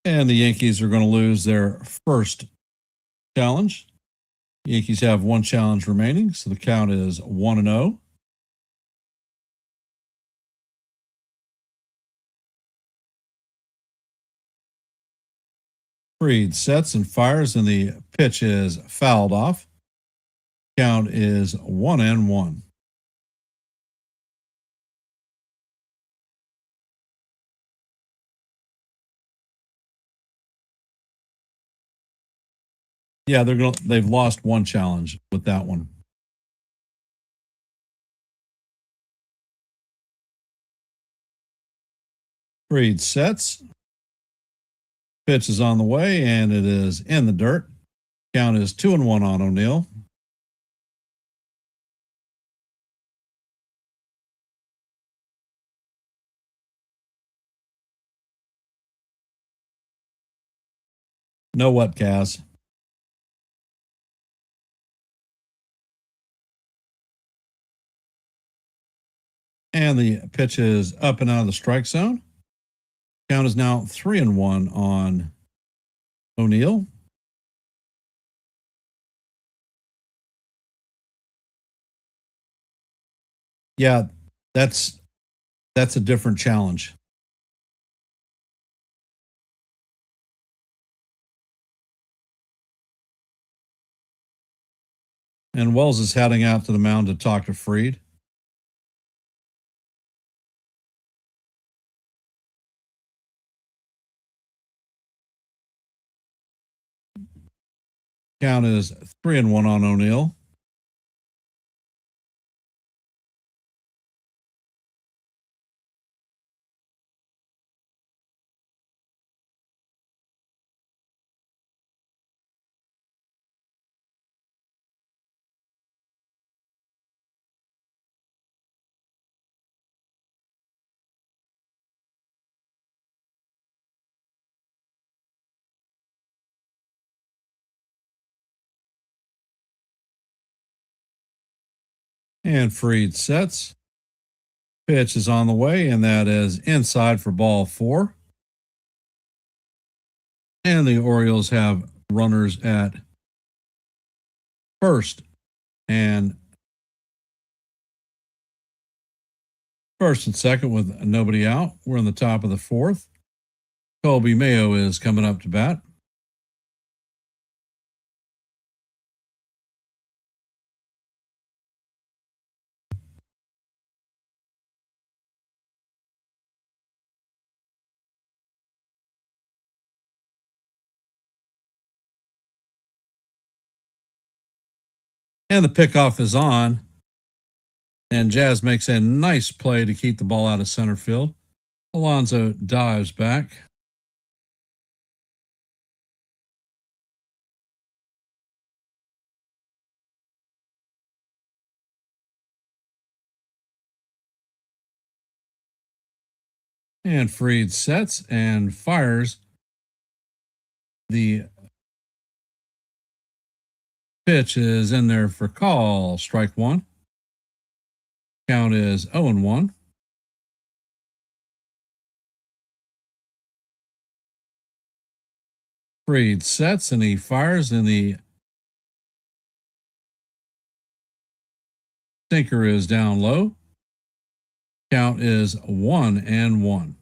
And the Yankees are going to lose their first challenge. The Yankees have one challenge remaining, so the count is 1-0. Fried sets and fires, and the pitch is fouled off. Count is 1-1. Yeah, they've lost one challenge with that one. Fried sets. Pitch is on the way, and it is in the dirt. Count is 2-1 on O'Neill. No what, Kaz? And the pitch is up and out of the strike zone. Count is now 3-1 on O'Neill. Yeah, that's a different challenge. And Wells is heading out to the mound to talk to Fried. Count is 3-1 on O'Neill. And Fried sets. Pitch is on the way, and that is inside for ball 4. And the Orioles have runners at first and second with nobody out. We're in the top of the 4th. Colby Mayo is coming up to bat. And the pickoff is on. And Jazz makes a nice play to keep the ball out of center field. Alonso dives back. And Fried sets and fires. The pitch is in there for call. Strike 1. Count is 0-1. Fried sets and he fires, and the sinker is down low. Count is 1-1.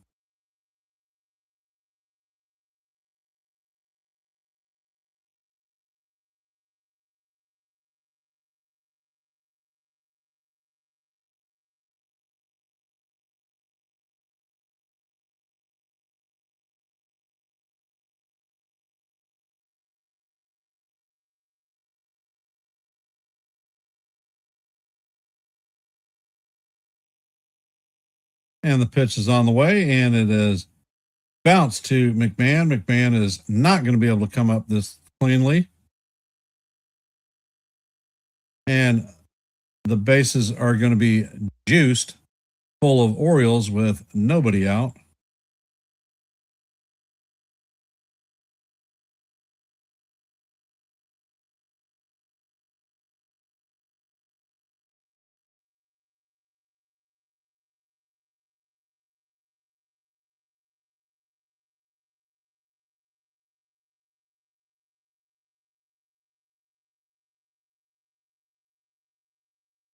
And the pitch is on the way, and it is bounced to McMahon. McMahon is not going to be able to come up this cleanly. And the bases are going to be juiced full of Orioles with nobody out.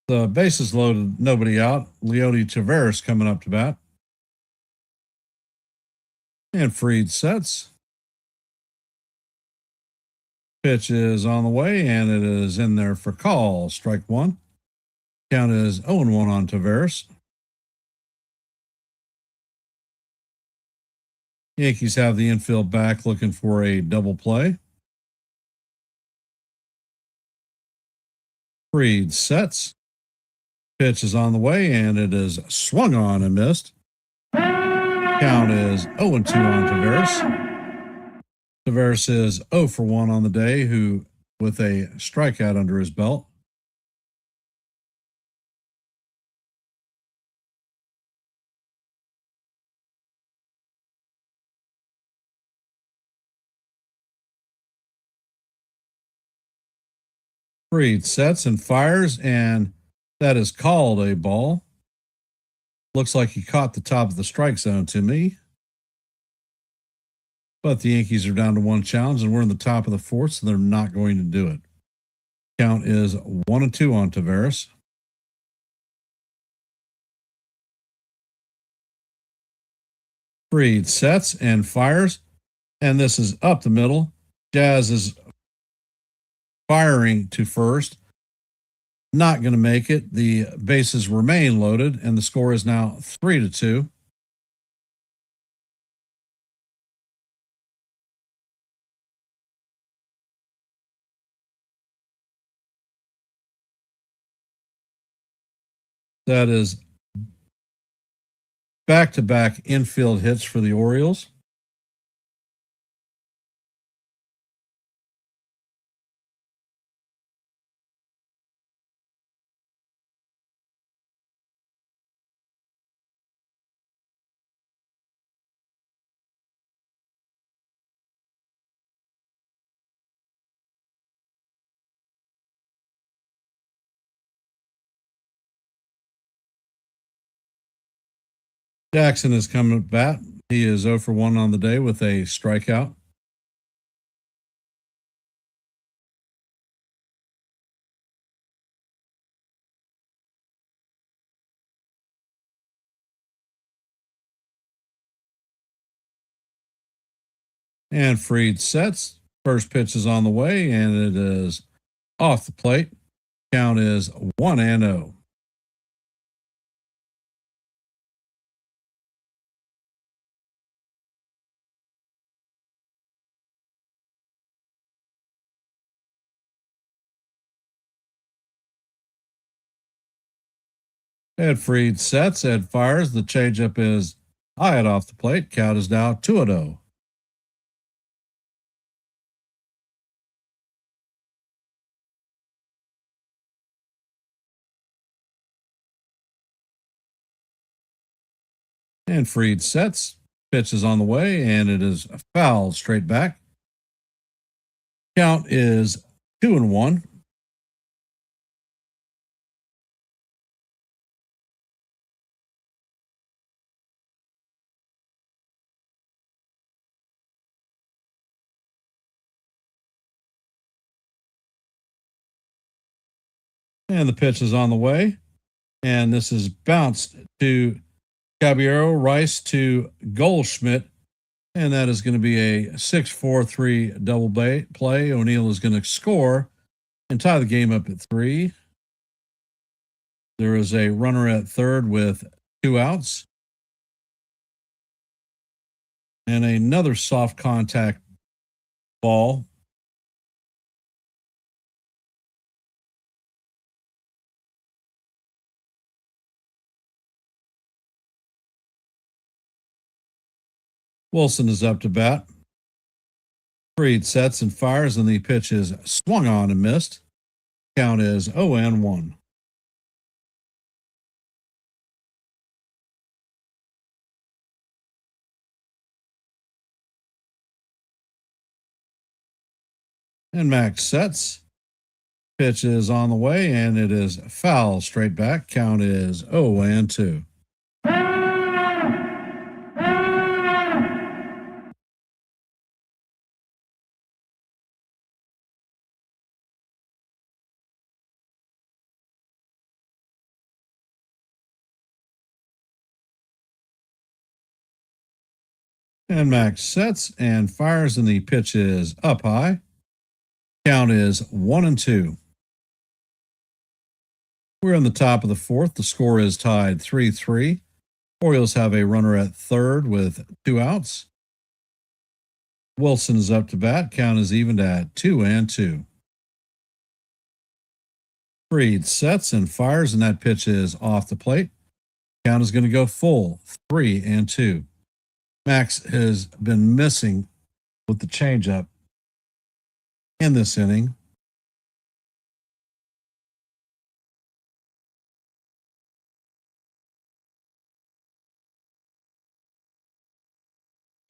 The bases loaded, nobody out. Leody Taveras coming up to bat. And Fried sets. Pitch is on the way, and it is in there for call. Strike one. Count is 0-1 on Taveras. Yankees have the infield back looking for a double play. Fried sets. Pitch is on the way, and it is swung on and missed. Count is 0-2 on Taveras. Taveras is 0 for 1 on the day, who with a strikeout under his belt. Fried sets and fires, and that is called a ball. Looks like he caught the top of the strike zone to me. But the Yankees are down to one challenge, and we're in the top of the fourth, so they're not going to do it. Count is 1-2 on Taveras. Fried sets and fires, and this is up the middle. Jazz is firing to first. Not going to make it. The bases remain loaded, and the score is now 3-2. That is back-to-back infield hits for the Orioles. Jackson is coming to bat. He is 0 for 1 on the day with a strikeout. And Fried sets. First pitch is on the way, and it is off the plate. Count is 1-0. Ed Fried sets. Ed fires. The changeup is high and off the plate. Count is now 2-0. And Fried sets. Pitch is on the way, and it is fouled straight back. Count is 2-1. And the pitch is on the way. And this is bounced to Caballero, Rice to Goldschmidt. And that is going to be a 6-4-3 double play. O'Neill is going to score and tie the game up at 3. There is a runner at third with 2 outs. And another soft contact ball. Wilson is up to bat. Fried sets and fires, and the pitch is swung on and missed. Count is 0-1. And Max sets. Pitch is on the way, and it is foul straight back. Count is 0-2. And Max sets and fires, and the pitch is up high. Count is 1-2. We're in the top of the fourth. The score is tied 3-3. Orioles have a runner at third with 2 outs. Wilson is up to bat. Count is evened at 2-2. Freed sets and fires, and that pitch is off the plate. Count is going to go full 3-2. Max has been missing with the changeup in this inning.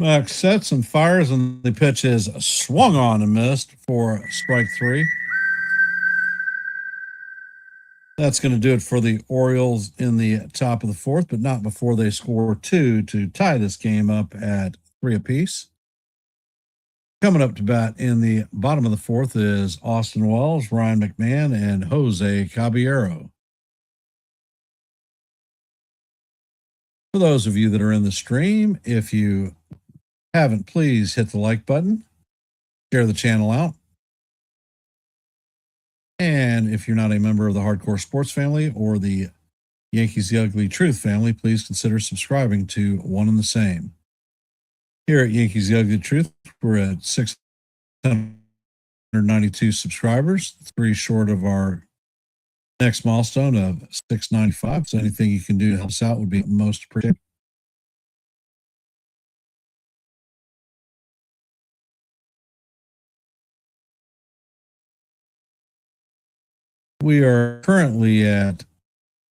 Max sets and fires, and the pitch is swung on and missed for strike 3. That's going to do it for the Orioles in the top of the fourth, but not before they score 2 to tie this game up at 3 apiece. Coming up to bat in the bottom of the fourth is Austin Wells, Ryan McMahon, and Jose Caballero. For those of you that are in the stream, if you haven't, please hit the like button, share the channel out. And if you're not a member of the Hardcore Sports family or the Yankees The Ugly Truth family, please consider subscribing to one and the same. Here at Yankees The Ugly Truth, we're at 692 subscribers, 3 short of our next milestone of 695. So anything you can do to help us out would be most appreciated. We are currently at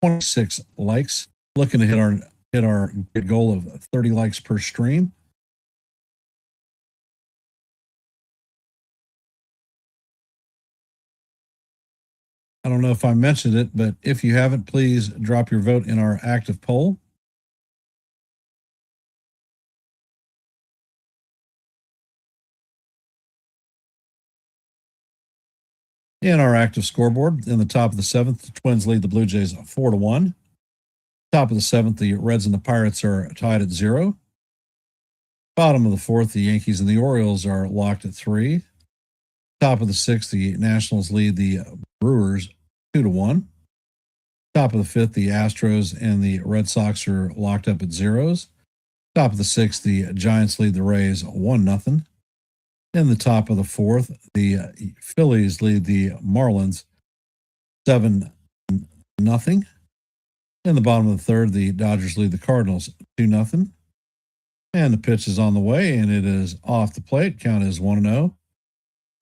26 likes, looking to hit our goal of 30 likes per stream. I don't know if I mentioned it, but if you haven't, please drop your vote in our active poll. In our active scoreboard, in the top of the seventh, the Twins lead the Blue Jays 4-1. Top of the seventh, the Reds and the Pirates are tied at 0. Bottom of the fourth, the Yankees and the Orioles are locked at 3. Top of the sixth, the Nationals lead the Brewers 2-1. Top of the fifth, the Astros and the Red Sox are locked up at 0s. Top of the sixth, the Giants lead the Rays 1-0. In the top of the fourth, the Phillies lead the Marlins 7-0. In the bottom of the third, the Dodgers lead the Cardinals 2-0. And the pitch is on the way, and it is off the plate. Count is 1-0.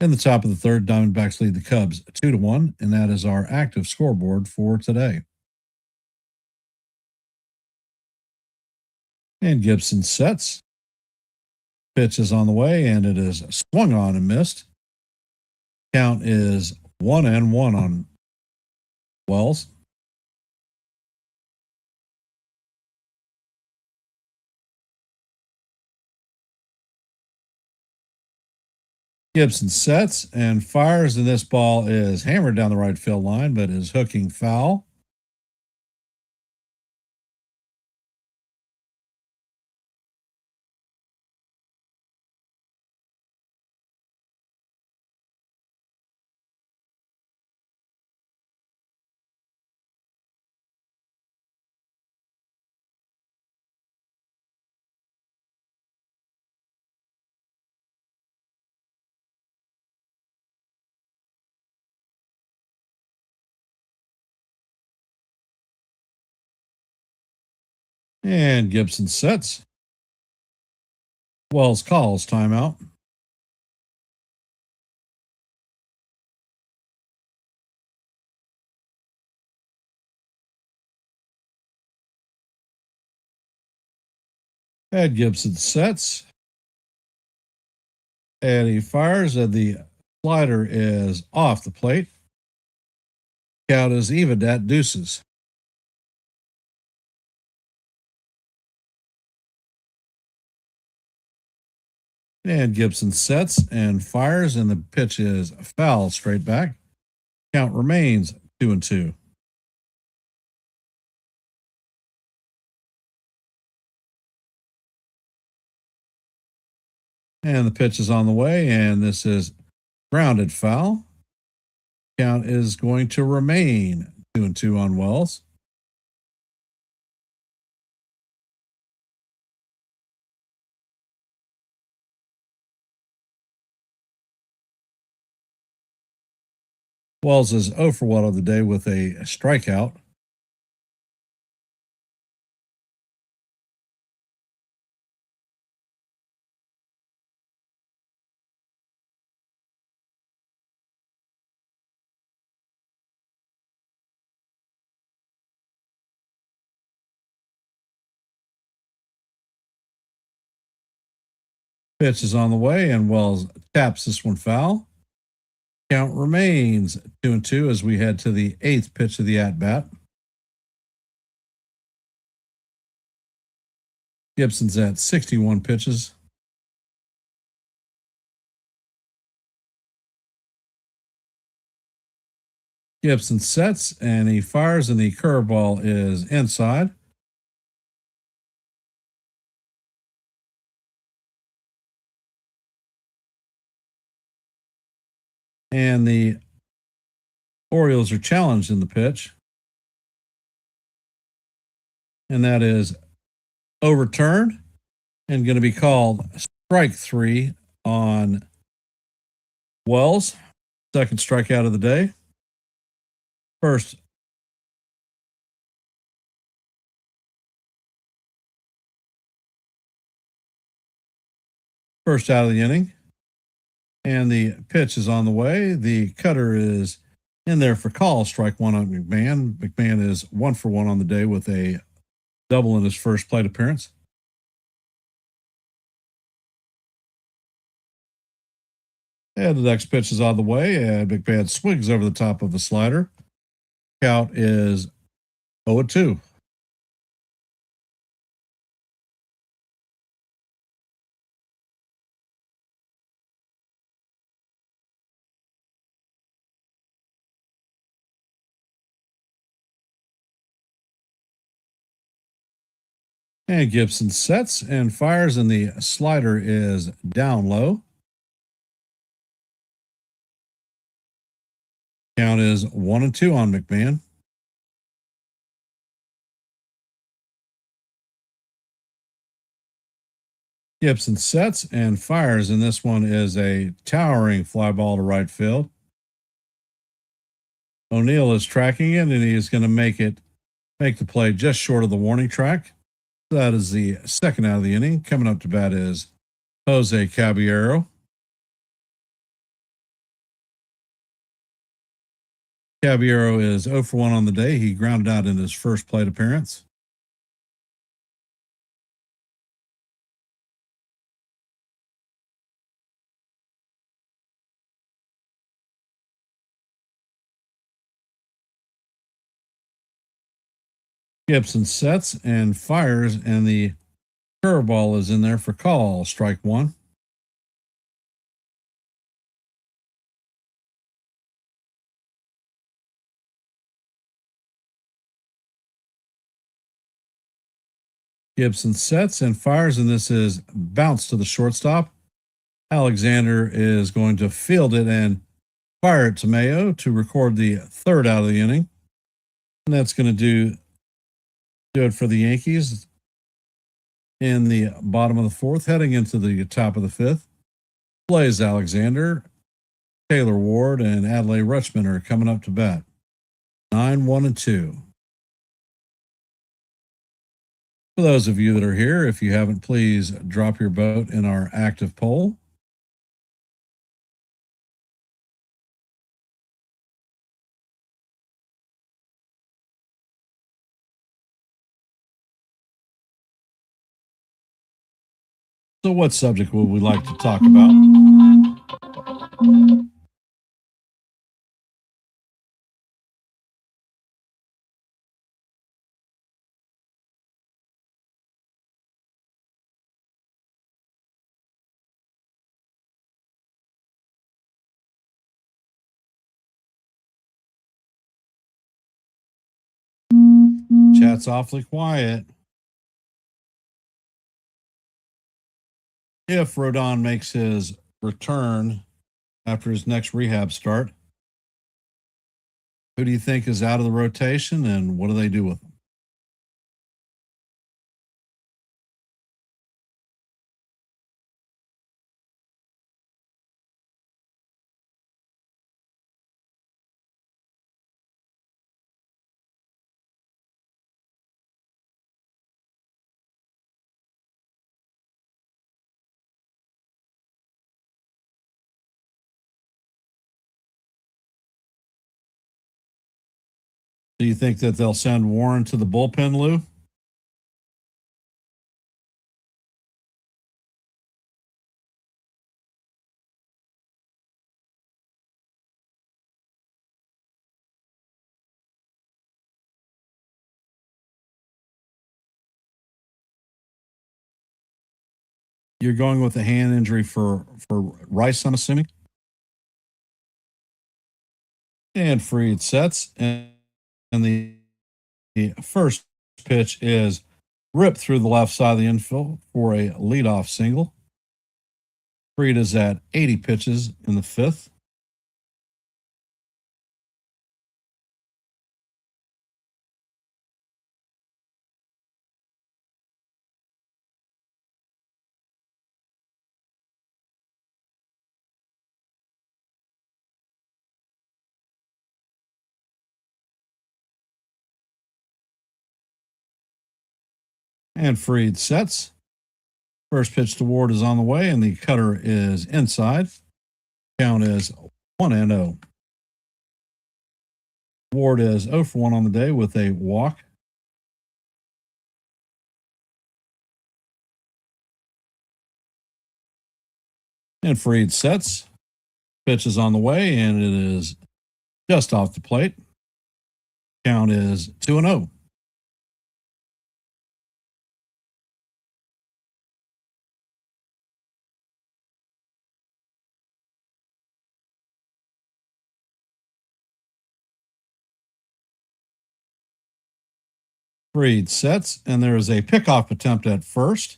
In the top of the third, Diamondbacks lead the Cubs 2-1, and that is our active scoreboard for today. And Gibson sets. Pitch is on the way, and it is swung on and missed. Count is 1-1 on Wells. Gibson sets and fires, and this ball is hammered down the right field line, but is hooking foul. And Gibson sets. Wells calls timeout. Ed Gibson sets. And he fires, and the slider is off the plate. Count is even at deuces. And Gibson sets and fires, and the pitch is foul straight back. Count remains 2-2. And the pitch is on the way, and this is grounded foul. Count is going to remain 2-2 on Wells. Wells is 0 for 1 of the day with a strikeout. Pitch is on the way, and Wells taps this one foul. Count remains 2-2 as we head to the 8th pitch of the at bat. Gibson's at 61 pitches. Gibson sets and he fires, and the curveball is inside. And the Orioles are challenged in the pitch. And that is overturned and going to be called strike 3 on Wells. Second strikeout of the day. First out of the inning. And the pitch is on the way. The cutter is in there for call. Strike 1 on McMahon. McMahon is 1 for 1 on the day with a double in his first plate appearance. And the next pitch is on the way, and McMahon swings over the top of a slider. Count is 0-2. And Gibson sets and fires, and the slider is down low. Count is 1-2 on McMahon. Gibson sets and fires, and this one is a towering fly ball to right field. O'Neill is tracking it, and he is going to make the play just short of the warning track. That is the second out of the inning. Coming up to bat is Jose Caballero. Caballero is 0 for 1 on the day. He grounded out in his first plate appearance. Gibson sets and fires, and the curveball is in there for call. Strike 1. Gibson sets and fires, and this is bounced to the shortstop. Alexander is going to field it and fire it to Mayo to record the third out of the inning. And that's going to do it for the Yankees in the bottom of the fourth, heading into the top of the fifth. Blaze Alexander, Taylor Ward, and Adlai Rutschman are coming up to bat. 9-1-2. For those of you that are here, if you haven't, please drop your vote in our active poll. So what subject would we like to talk about? Chat's awfully quiet. if Rodon makes his return after his next rehab start, who do you think is out of the rotation and what do they do with him? Do you think that they'll send Warren to the bullpen, Lou? You're going with a hand injury for Rice, I'm assuming? And Fried sets, and the first pitch is ripped through the left side of the infield for a leadoff single. Fried is at 80 pitches in the fifth. And Fried sets. First pitch to Ward is on the way, and the cutter is inside. Count is 1-0. Ward is 0 for 1 on the day with a walk. And Fried sets. Pitch is on the way, and it is just off the plate. Count is 2-0. Fried sets, and there is a pickoff attempt at first.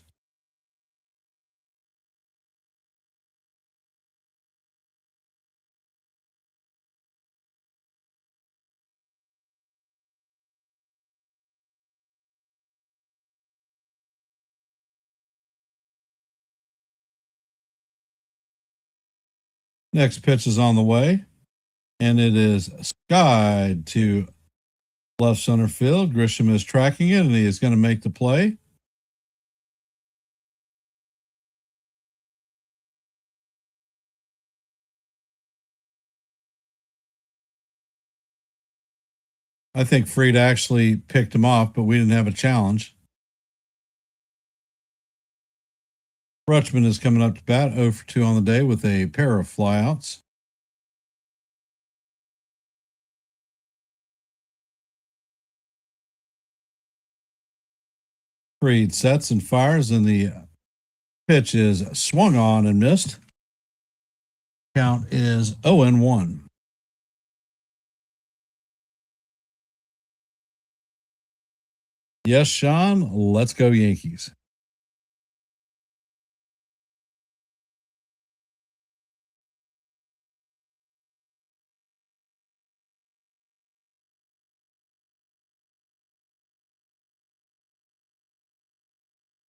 Next pitch is on the way, and it is skied to left center field. Grisham is tracking it, and he is going to make the play. I think Fried actually picked him off, but we didn't have a challenge. Rutschman is coming up to bat 0 for 2 on the day with a pair of flyouts. Fried sets and fires, and the pitch is swung on and missed. Count is 0-1. Yes, Sean, let's go Yankees.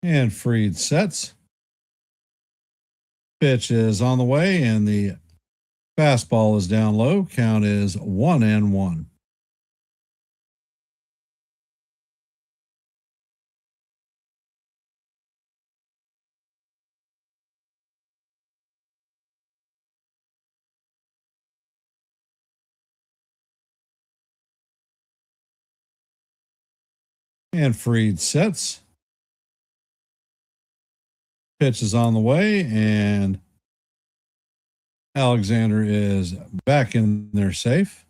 And Fried sets. Pitch is on the way, and the fastball is down low. Count is 1-1. And Fried sets. Pitch is on the way, and Alexander is back in there safe.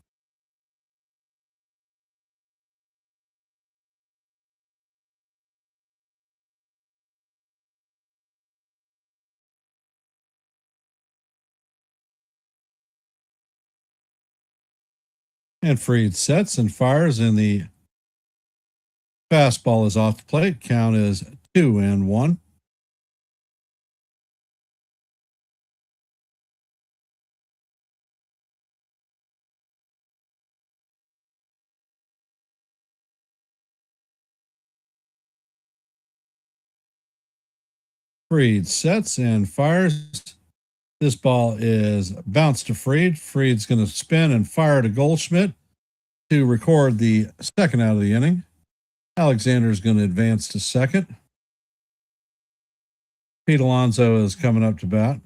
And Fried sets and fires, and the fastball is off the plate. Count is 2-1. Fried sets and fires. This ball is bounced to Fried. Fried's going to spin and fire to Goldschmidt to record the second out of the inning. Alexander's going to advance to second. Pete Alonso is coming up to bat.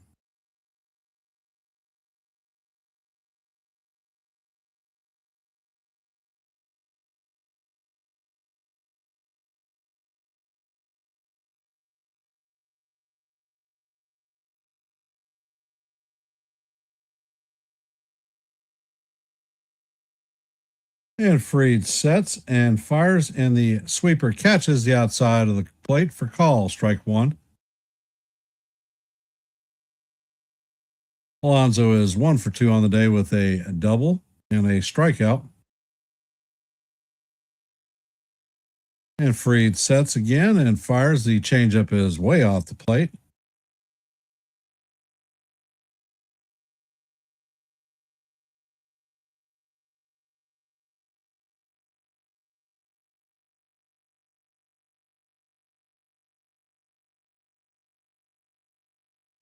And Fried sets and fires, and the sweeper catches the outside of the plate for call, strike one. Alonso is 1 for 2 on the day with a double and a strikeout. And Fried sets again and fires. The changeup is way off the plate.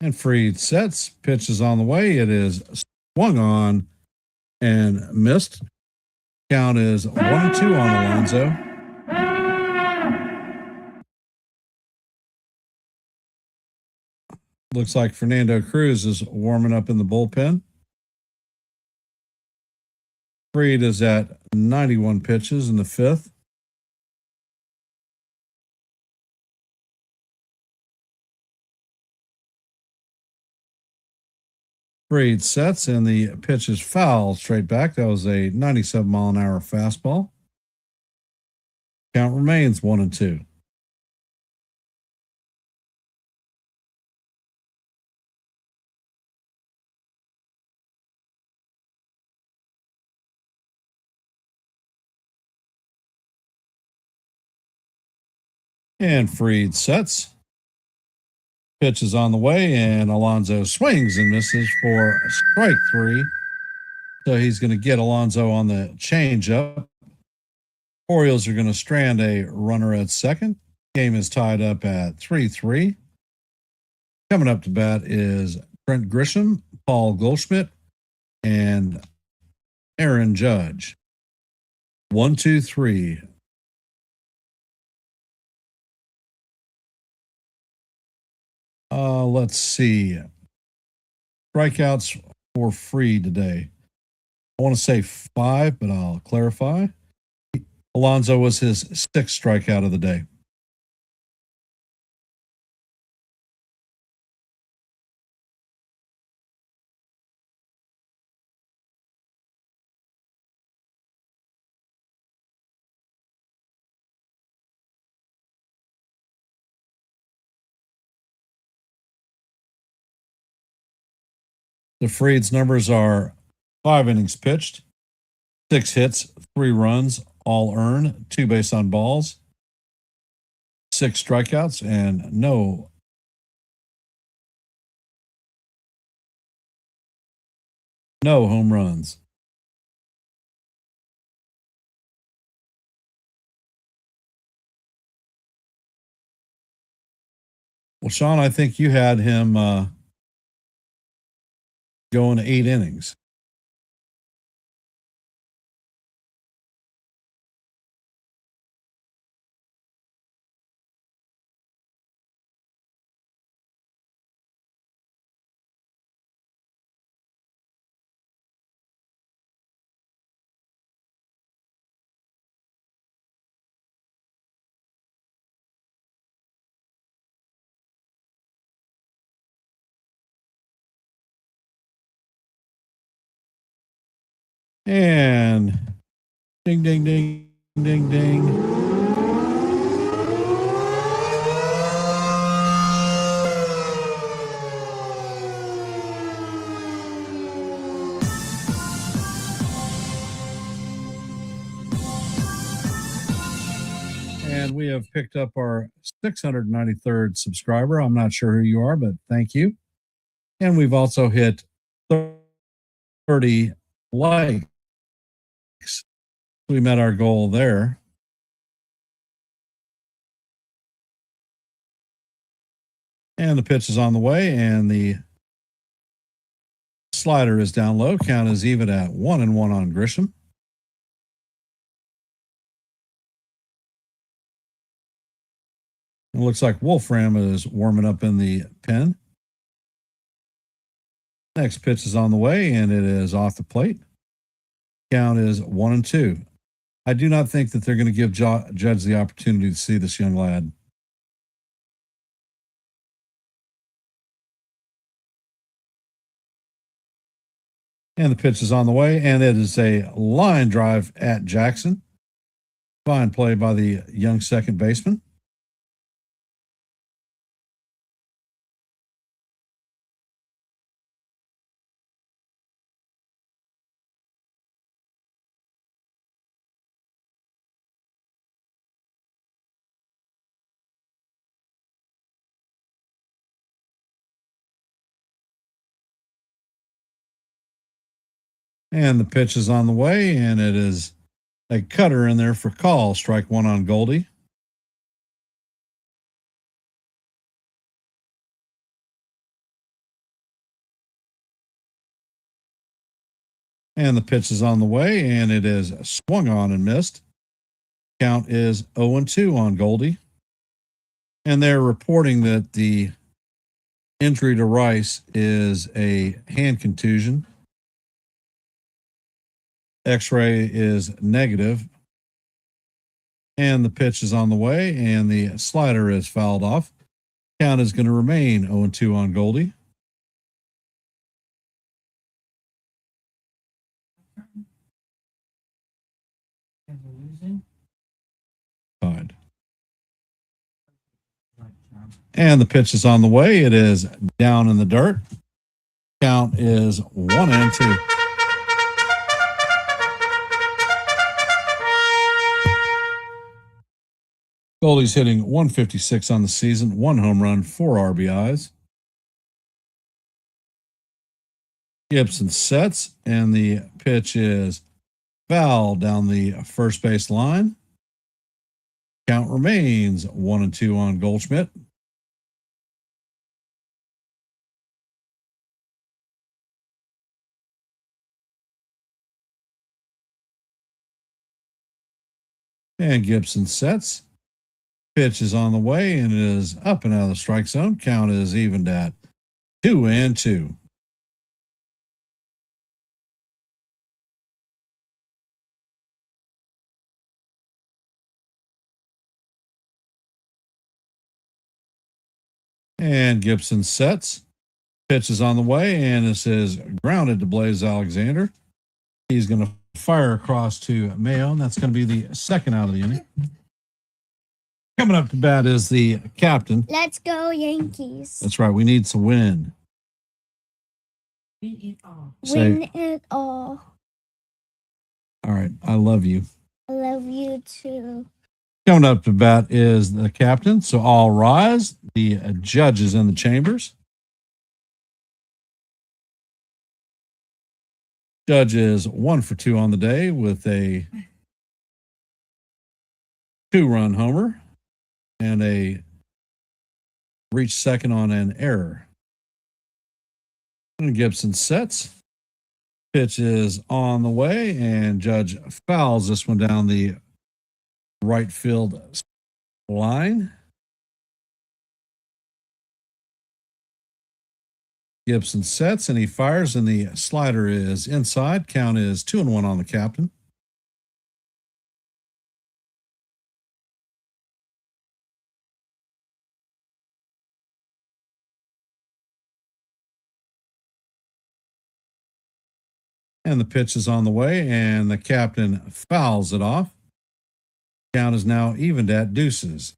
And Fried sets, pitch is on the way. It is swung on and missed. Count is 1-2 on Alonso. Looks like Fernando Cruz is warming up in the bullpen. Fried is at 91 pitches in the fifth. Fried sets and the pitch is foul straight back. That was a 97-mile-an-hour fastball. Count remains 1-2. And Fried sets. Pitch is on the way, and Alonso swings and misses for strike three. So he's going to get Alonso on the changeup. Orioles are going to strand a runner at second. Game is tied up at 3-3. Coming up to bat is Trent Grisham, Paul Goldschmidt, and Aaron Judge. 1, 2, 3. Let's see. Strikeouts for Fried today. I want to say 5, but I'll clarify. Alonso was his 6th strikeout of the day. The Fried's numbers are 5 innings pitched, 6 hits, 3 runs, all earned, 2 base on balls, 6 strikeouts, and no home runs. Well, Sean, I think you had him going 8 innings. And ding, ding, ding, ding, ding. And we have picked up our 693rd subscriber. I'm not sure who you are, but thank you. And we've also hit 30 likes. We met our goal there. And the pitch is on the way, and the slider is down low. Count is even at 1-1 on Grisham. It looks like Wolfram is warming up in the pen. Next pitch is on the way, and it is off the plate. Count is 1-2. I do not think that they're going to give Judge the opportunity to see this young lad. And the pitch is on the way, and it is a line drive at Jackson. Fine play by the young second baseman. And the pitch is on the way, and it is a cutter in there for call. Strike one on Goldie. And the pitch is on the way, and it is swung on and missed. Count is 0-2 on Goldie. And they're reporting that the injury to Rice is a hand contusion. X-ray is negative. And the pitch is on the way, and the slider is fouled off. Count is going to remain 0-2 on Goldie. Fine. And the pitch is on the way. It is down in the dirt. Count is 1-2. Goldie's hitting 156 on the season, 1 home run, 4 RBIs. Gibson sets, and the pitch is foul down the first base line. Count remains 1-2 on Goldschmidt. And Gibson sets. Pitch is on the way, and it is up and out of the strike zone. Count is evened at 2-2. And Gibson sets. Pitch is on the way, and this is grounded to Blaze Alexander. He's going to fire across to Mayo, and that's going to be the second out of the inning. Coming up to bat is the captain. Let's go, Yankees. That's right. We need to win. Win it all. Win it all. All right. I love you. I love you too. Coming up to bat is the captain. So all rise. The judge is in the chambers. Judge is 1 for 2 on the day with a 2-run homer and a reach second on an error. And Gibson sets. Pitch is on the way, and Judge fouls this one down the right field line. Gibson sets, and he fires, and the slider is inside. Count is 2-1 on the captain. And the pitch is on the way, and the captain fouls it off. Count is now evened at deuces.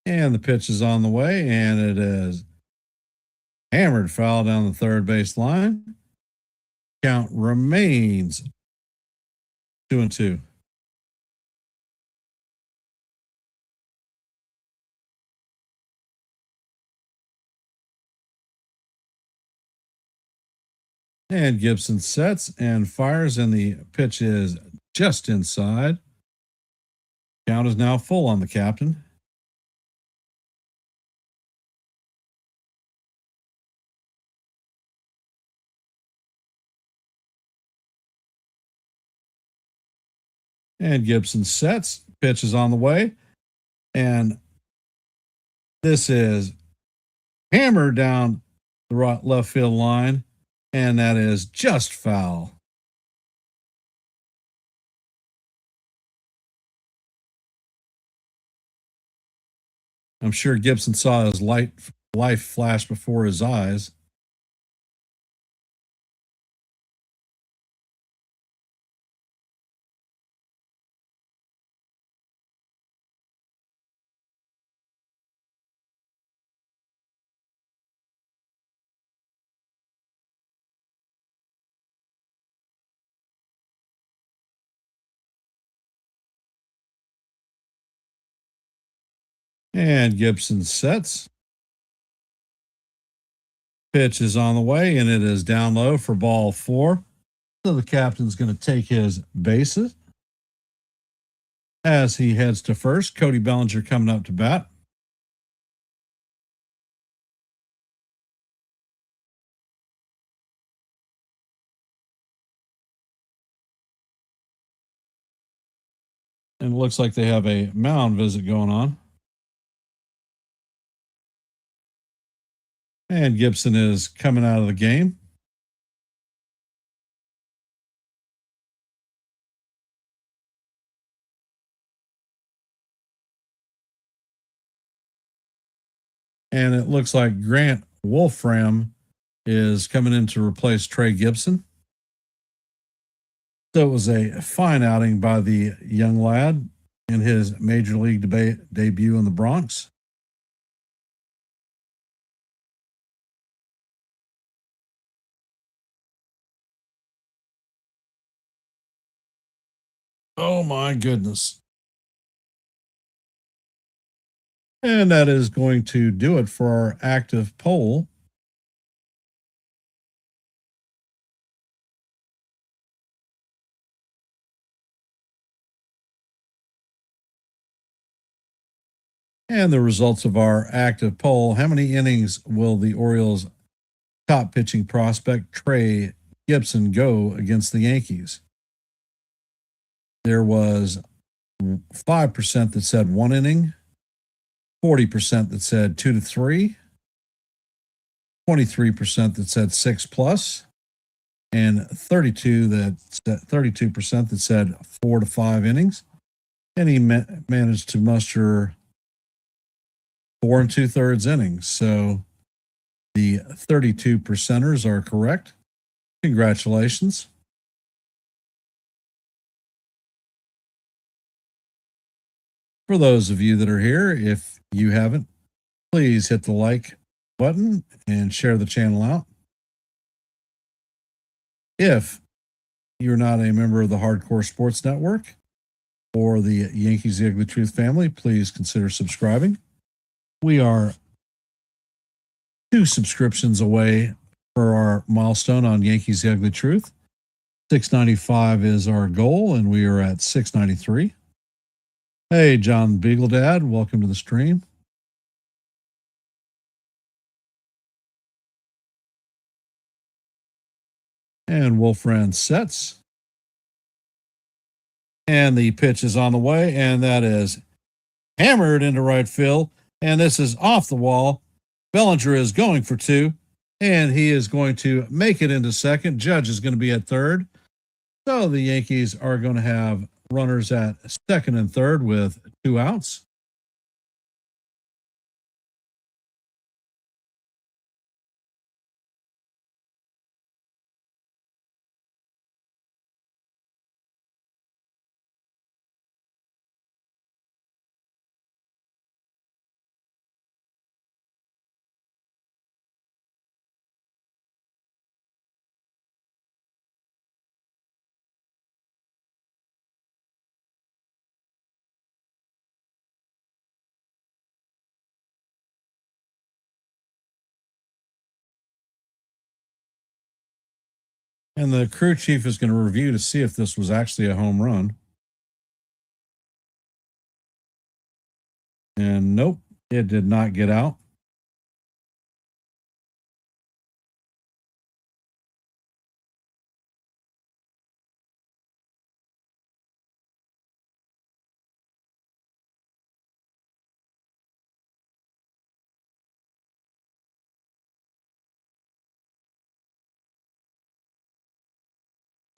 And the pitch is on the way, and it is hammered foul down the third base line. Count remains 2-2. And Gibson sets and fires, and the pitch is just inside. Count is now full on the captain. And Gibson sets, pitch is on the way, and this is hammered down the right left field line, and that is just foul. I'm sure Gibson saw his life flash before his eyes. And Gibson sets. Pitch is on the way, and it is down low for ball 4. So the captain's going to take his bases as he heads to first. Cody Bellinger coming up to bat. And it looks like they have a mound visit going on. And Gibson is coming out of the game. And it looks like Grant Wolfram is coming in to replace Trey Gibson. So it was a fine outing by the young lad in his major league debut in the Bronx. Oh my goodness. And that is going to do it for our active poll. And the results of our active poll. How many innings will the Orioles' top pitching prospect, Trey Gibson, go against the Yankees? There was 5% that said 1 inning, 40% that said 2 to 3, 23% that said 6 plus, and 32% that said 4 to 5 innings. And he managed to muster 4 2/3 innings. So the 32 percenters are correct. Congratulations. For those of you that are here, if you haven't, please hit the like button and share the channel out. If you're not a member of the Hardcore Sports Network or the Yankees The Ugly Truth family, please consider subscribing. We are 2 subscriptions away for our milestone on Yankees The Ugly Truth. 695 is our goal, and we are at 693. Hey, John Beagle Dad, welcome to the stream. And Wolfran sets. And the pitch is on the way, and that is hammered into right field. And this is off the wall. Bellinger is going for 2, and he is going to make it into second. Judge is going to be at third. So the Yankees are going to have runners at second and third with 2 outs. And the crew chief is going to review to see if this was actually a home run. And nope, it did not get out.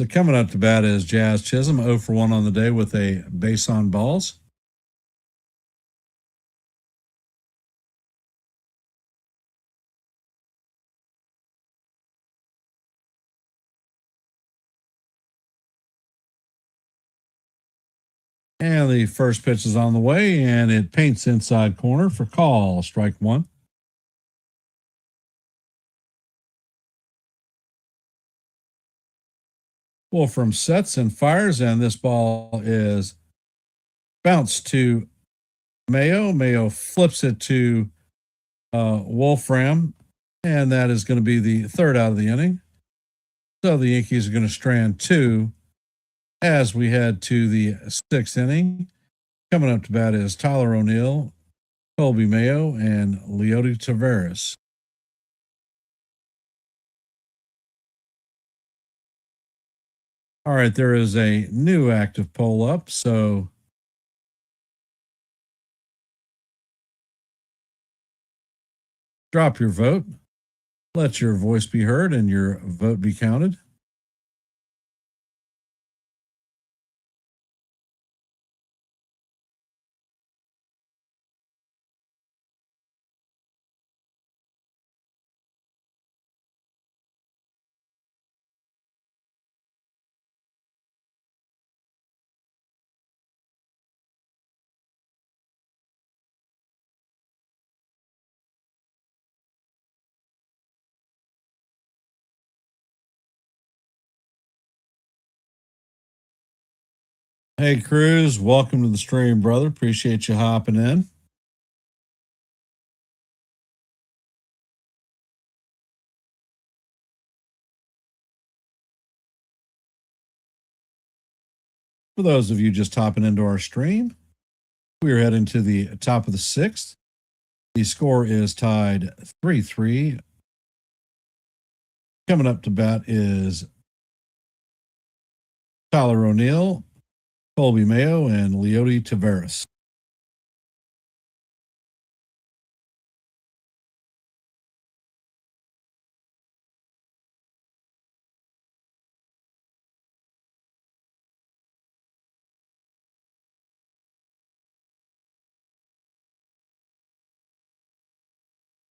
So coming up to bat is Jazz Chisholm, 0 for 1 on the day with a base on balls. And the first pitch is on the way, and it paints inside corner for call, strike one. Wolfram sets and fires, and this ball is bounced to Mayo. Mayo flips it to Wolfram, and that is going to be the third out of the inning. So the Yankees are going to strand two as we head to the sixth inning. Coming up to bat is Tyler O'Neill, Colby Mayo, and Leody Taveras. All right, there is a new active poll up, so drop your vote. Let your voice be heard and your vote be counted. Hey, Cruz, welcome to the stream, brother. Appreciate you hopping in. For those of you just hopping into our stream, we are heading to the top of the sixth. The score is tied 3-3. Coming up to bat is Tyler O'Neill, Colby Mayo, and Leody Taveras.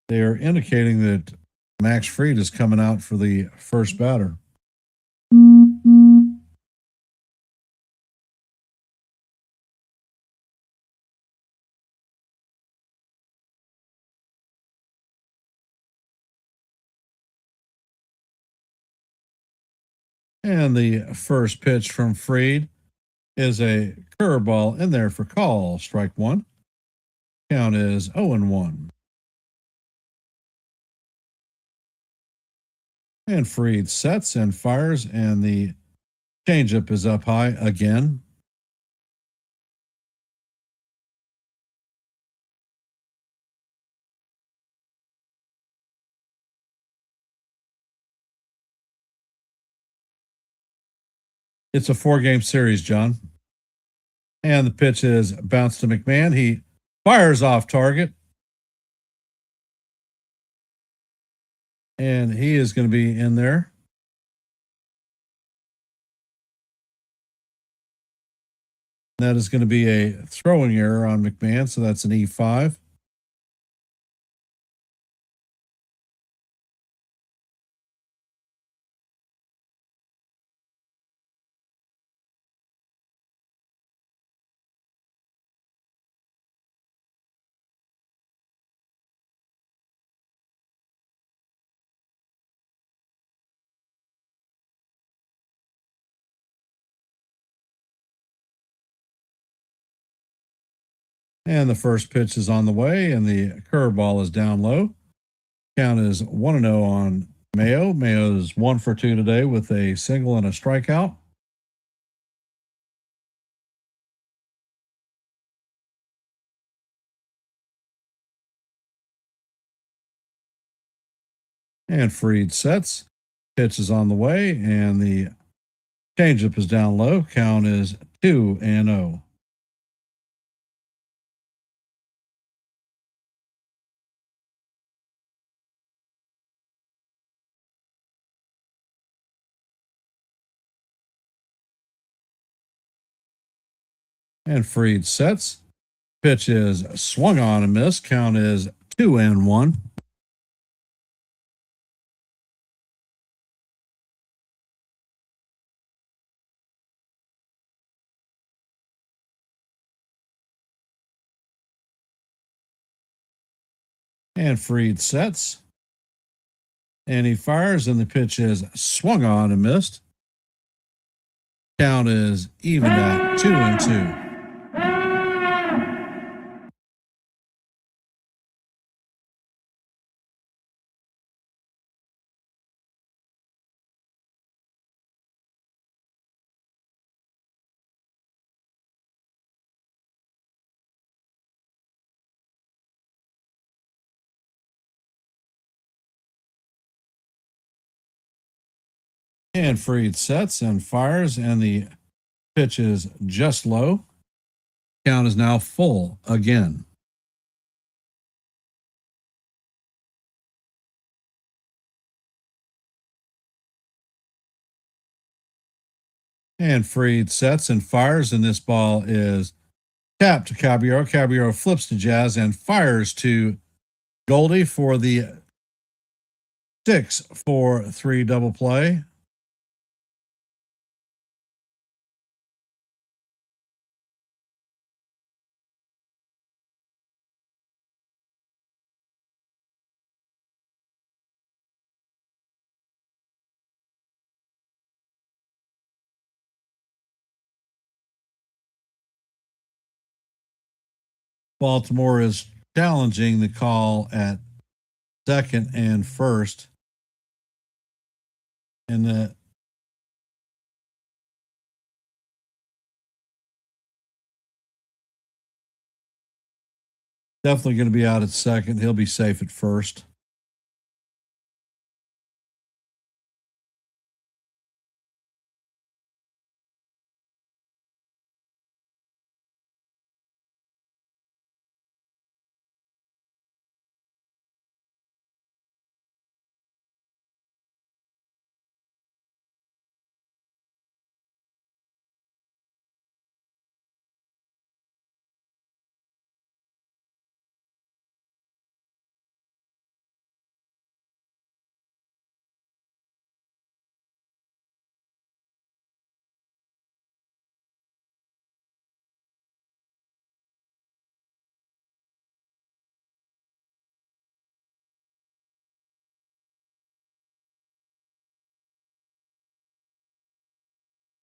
They are indicating that Max Fried is coming out for the first batter. And the first pitch from Fried is a curveball in there for call, strike one. Count is 0-1. And Fried sets and fires, and the changeup is up high again. It's a 4-game series, John. And the pitch is bounced to McMahon. He fires off target. And he is going to be in there. That is going to be a throwing error on McMahon, so that's an E5. And the first pitch is on the way, and the curveball is down low. Count is 1-0 on Mayo. Mayo's 1 for 2 today with a single and a strikeout. And Freed sets. Pitch is on the way, and the changeup is down low. Count is 2-0. And Freed sets. Pitch is swung on and missed. Count is 2-1. And Freed sets. And he fires, and the pitch is swung on and missed. Count is even at 2-2. And Freed sets and fires, and the pitch is just low. Count is now full again. And Freed sets and fires, and this ball is tapped to Caballero. Caballero flips to Jazz and fires to Goldie for the 6-4-3 double play. Baltimore is challenging the call at second and first. And definitely going to be out at second. He'll be safe at first.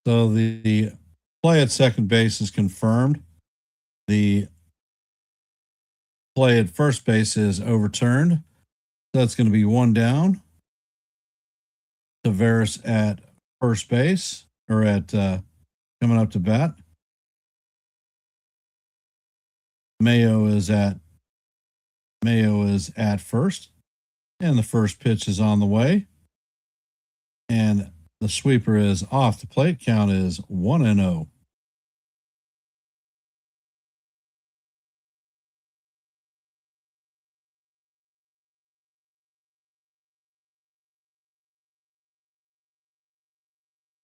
So the play at second base is confirmed. The play at first base is overturned. That's going to be 1 down. Tavares at first base, or at coming up to bat. Mayo is at first, and the first pitch is on the way. And the sweeper is off the plate. Count is 1-0.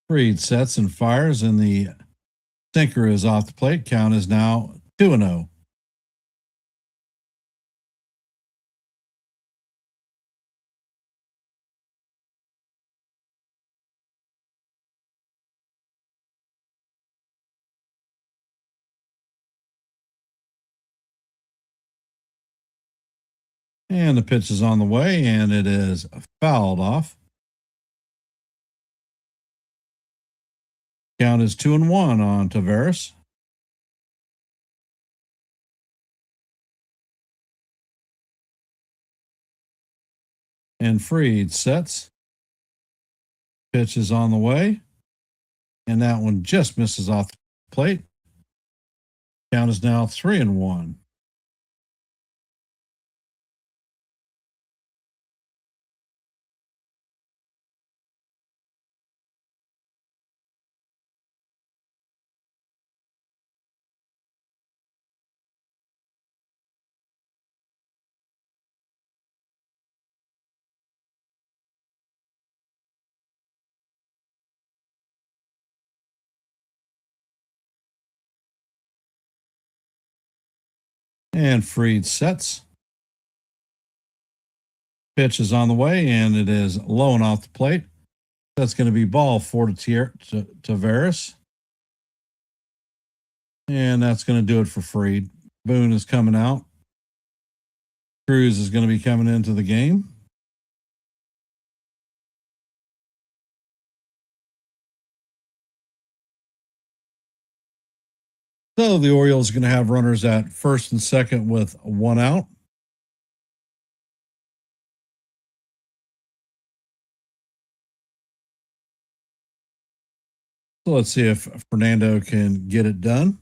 Freed sets and fires, and the sinker is off the plate. Count is now 2-0. And the pitch is on the way, and it is fouled off. Count is 2-1 on Tavares. And Freed sets Pitch is on the way. And that one just misses off the plate. Count is now 3-1. And Fried sets. Pitch is on the way, and it is low and off the plate. That's going to be ball 4 to Tavares. And that's going to do it for Fried. Boone is coming out. Cruz is going to be coming into the game. So the Orioles are going to have runners at first and second with one out. So let's see if Fernando can get it done.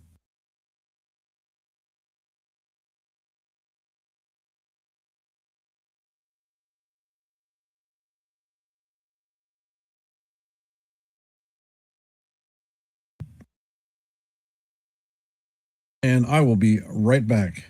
And I will be right back.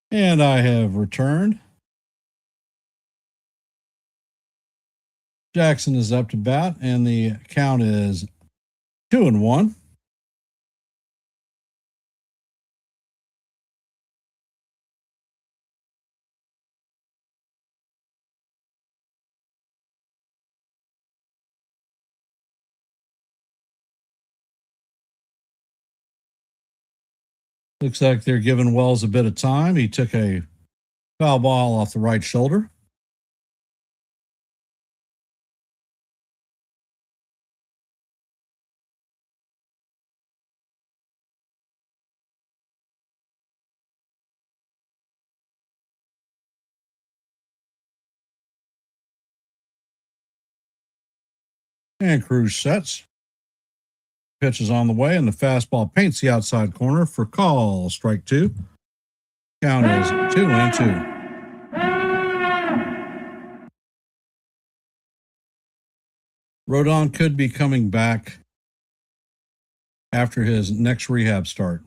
And I have returned. Jackson is up to bat, and the count is 2-1. Looks like they're giving Wells a bit of time. He took a foul ball off the right shoulder. And Cruz sets. Pitch is on the way, and the fastball paints the outside corner for call. Strike two. Count is 2-2. Rodon could be coming back after his next rehab start.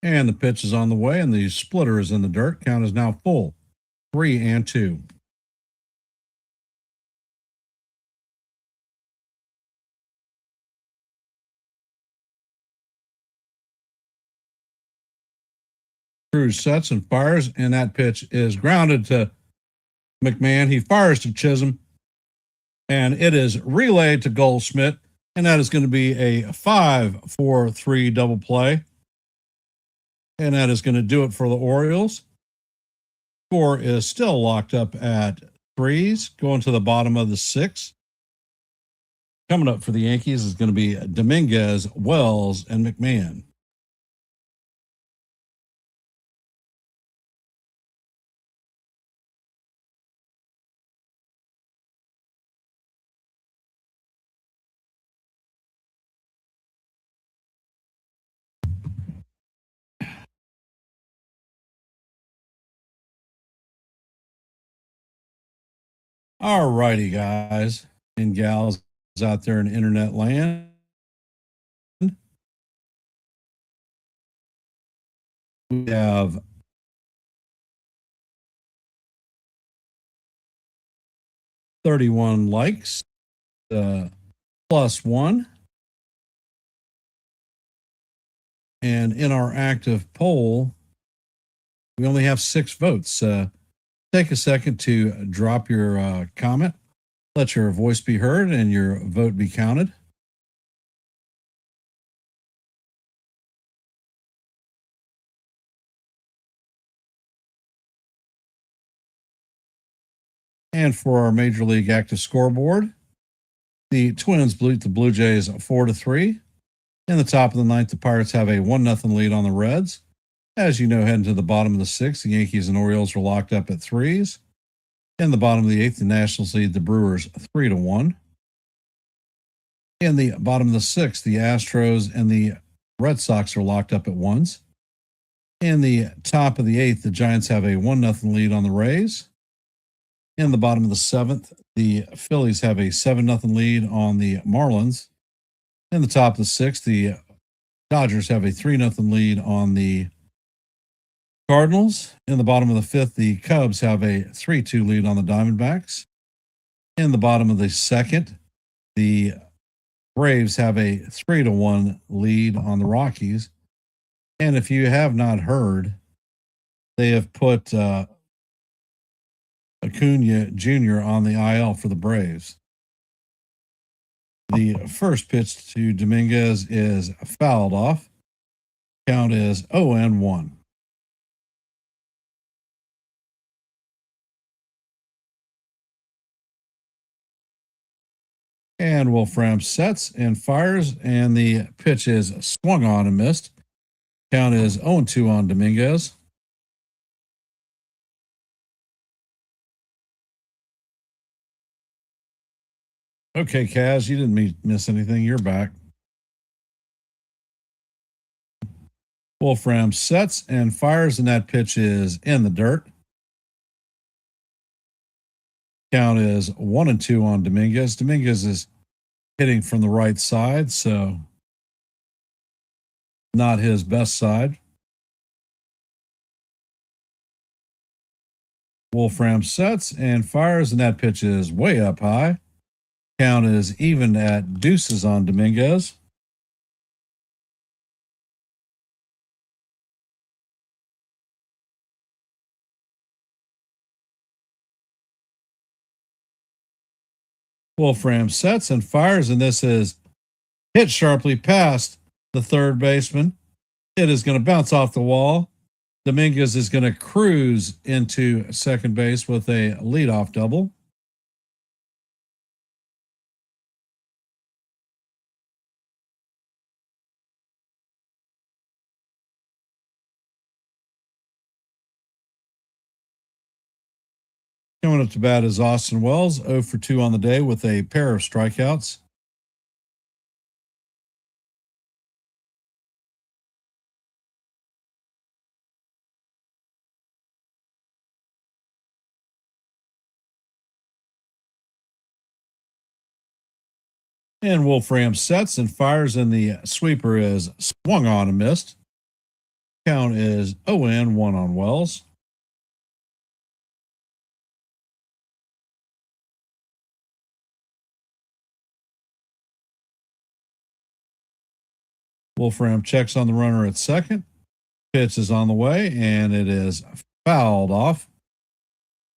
And the pitch is on the way, and the splitter is in the dirt. Count is now full. 3-2. Cruz sets and fires, and that pitch is grounded to McMahon. He fires to Chisholm, and it is relayed to Goldschmidt, and that is going to be a 5-4-3 double play. And that is going to do it for the Orioles. Score is still locked up at 3s, going to the bottom of the 6. Coming up for the Yankees is going to be Dominguez, Wells, and McMahon. All righty, guys and gals out there in internet land. We have +31 likes, +1. And in our active poll, we only have 6 votes. Take a second to drop your comment. Let your voice be heard and your vote be counted. And for our Major League active scoreboard, the Twins beat the Blue Jays 4-3. In the top of the 9th, the Pirates have a 1-0 lead on the Reds. As you know, heading to the bottom of the 6th, the Yankees and Orioles are locked up at 3s. In the bottom of the 8th, the Nationals lead the Brewers 3-1. In the bottom of the 6th, the Astros and the Red Sox are locked up at 1s. In the top of the 8th, the Giants have a 1-0 lead on the Rays. In the bottom of the 7th, the Phillies have a 7-0 lead on the Marlins. In the top of the 6th, the Dodgers have a 3-0 lead on the Cardinals. In the bottom of the 5th, the Cubs have a 3-2 lead on the Diamondbacks. In the bottom of the 2nd, the Braves have a 3-1 lead on the Rockies. And if you have not heard, they have put Acuna Jr. on the IL for the Braves. The first pitch to Dominguez is fouled off. Count is 0-1. And Wolfram sets and fires, and the pitch is swung on and missed. Count is 0-2 on Dominguez. Okay, Kaz, you didn't miss anything. You're back. Wolfram sets and fires, and that pitch is in the dirt. Count is 1-2 on Dominguez. Dominguez is hitting from the right side, so not his best side. Wolfram sets and fires, and that pitch is way up high. Count is even at deuces on Dominguez. Wolfram sets and fires, and this is hit sharply past the third baseman. It is going to bounce off the wall. Dominguez is going to cruise into second base with a leadoff double. Coming up to bat is Austin Wells, 0 for 2 on the day with a pair of strikeouts. And Wolfram sets and fires, and the sweeper is swung on and missed. Count is 0-1 on Wells. Wolfram checks on the runner at second. Pitch is on the way, and it is fouled off.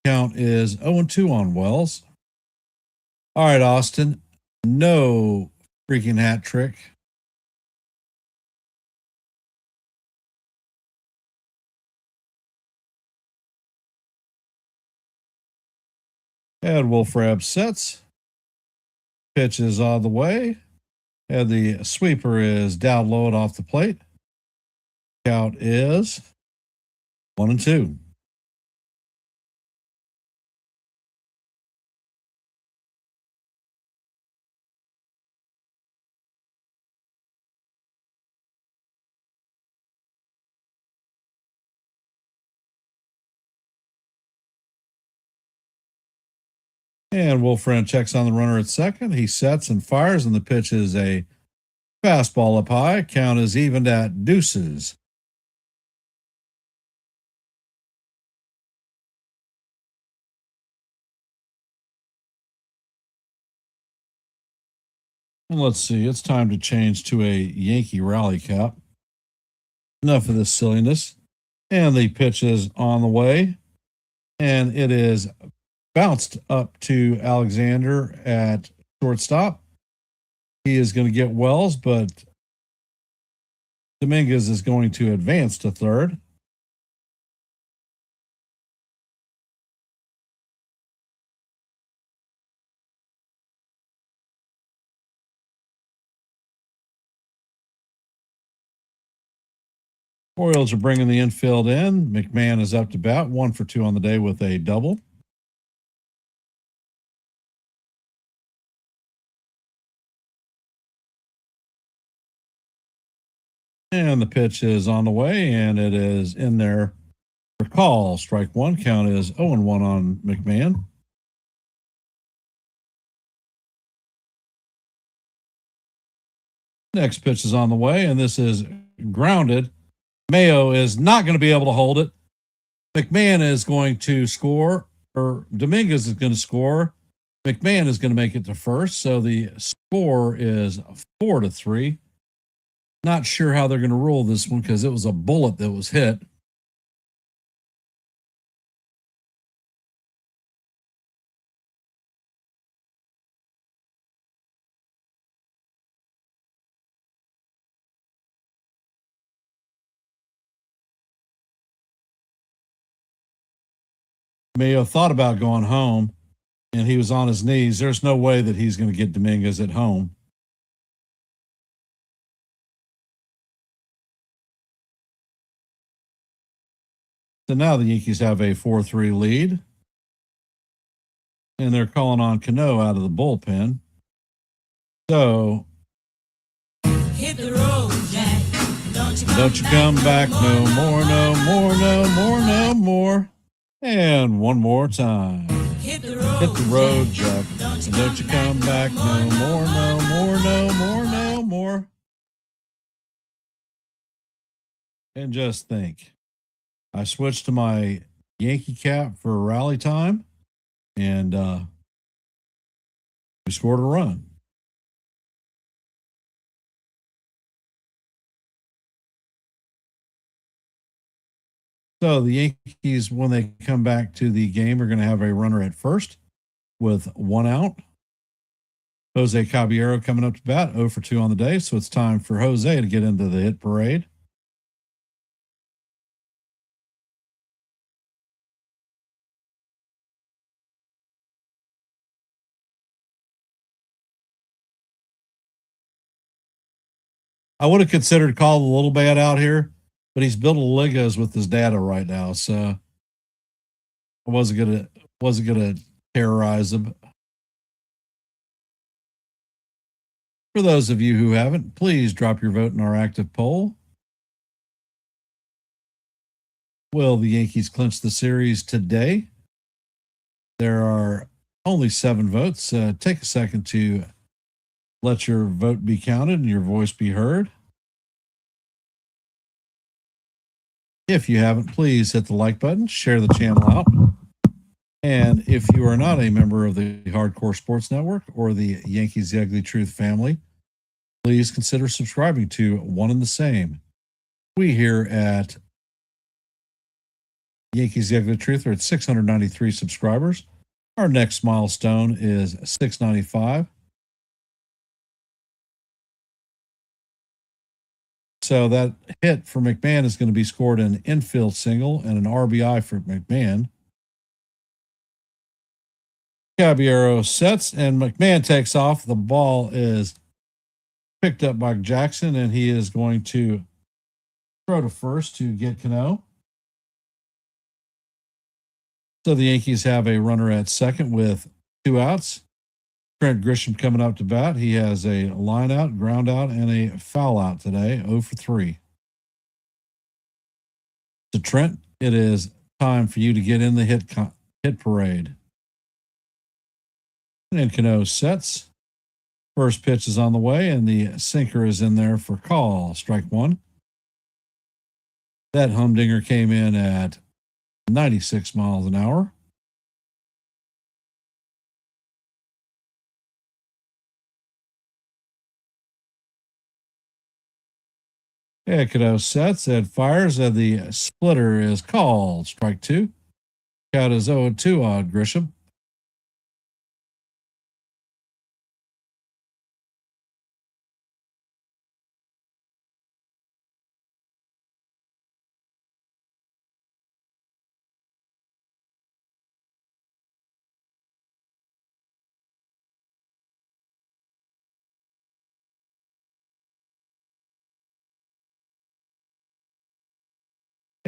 Count is 0-2 on Wells. All right, Austin. No freaking hat trick. And Wolfram sets. Pitch is on the way. And the sweeper is down low and off the plate. Count is 1-2. And Wolfram checks on the runner at second. He sets and fires, and the pitch is a fastball up high. Count is evened at deuces. And let's see, it's time to change to a Yankee rally cap. Enough of this silliness. And the pitch is on the way. And it is bounced up to Alexander at shortstop. He is going to get Wells, but Dominguez is going to advance to third. Orioles are bringing the infield in. McMahon is up to bat, 1 for 2 on the day with a double. And the pitch is on the way, and it is in there for call. Strike one. Count is 0-1 on McMahon. Next pitch is on the way, and this is grounded. Mayo is not going to be able to hold it. McMahon is going to score, or Dominguez is going to score. McMahon is going to make it to first. So the score is 4-3. Not sure how they're going to rule this one because it was a bullet that was hit. Mayo thought about going home, and he was on his knees. There's no way that he's going to get Dominguez at home. So now the Yankees have a 4-3 lead. And they're calling on Cano out of the bullpen. So hit the road, Jack. Don't you come back no more, no more, no more, no more. And one more time. Hit the road, Jack. And don't you come back no more, no more, no more, no more. And just think, I switched to my Yankee cap for rally time, and we scored a run. So the Yankees, when they come back to the game, are going to have a runner at first with 1 out. Jose Caballero coming up to bat, 0 for 2 on the day. So it's time for Jose to get into the hit parade. I would have considered calling a little bad out here, but he's building Legos with his data right now. So I wasn't going to wasn't going to terrorize them. For those of you who haven't, please drop your vote in our active poll. Will the Yankees clinch the series today? There are only 7 votes. Take a second to let your vote be counted and your voice be heard. If you haven't, please hit the like button, share the channel out. And if you are not a member of the Hardcore Sports Network or the Yankees The Ugly Truth family, please consider subscribing to one and the same. We here at Yankees The Ugly Truth are at 693 subscribers. Our next milestone is 695. So that hit for McMahon is going to be scored an infield single and an RBI for McMahon. Caballero sets and McMahon takes off. The ball is picked up by Jackson and he is going to throw to first to get Cano. So the Yankees have a runner at second with 2 outs. Trent Grisham coming up to bat. He has a line out, ground out, and a foul out today, 0 for 3. So Trent, it is time for you to get in the hit parade. And Cano sets. First pitch is on the way, and the sinker is in there for call. Strike 1. That humdinger came in at 96 miles an hour. Cano sets and fires, and the splitter is called. Strike 2. Count is 0-2 on Grisham.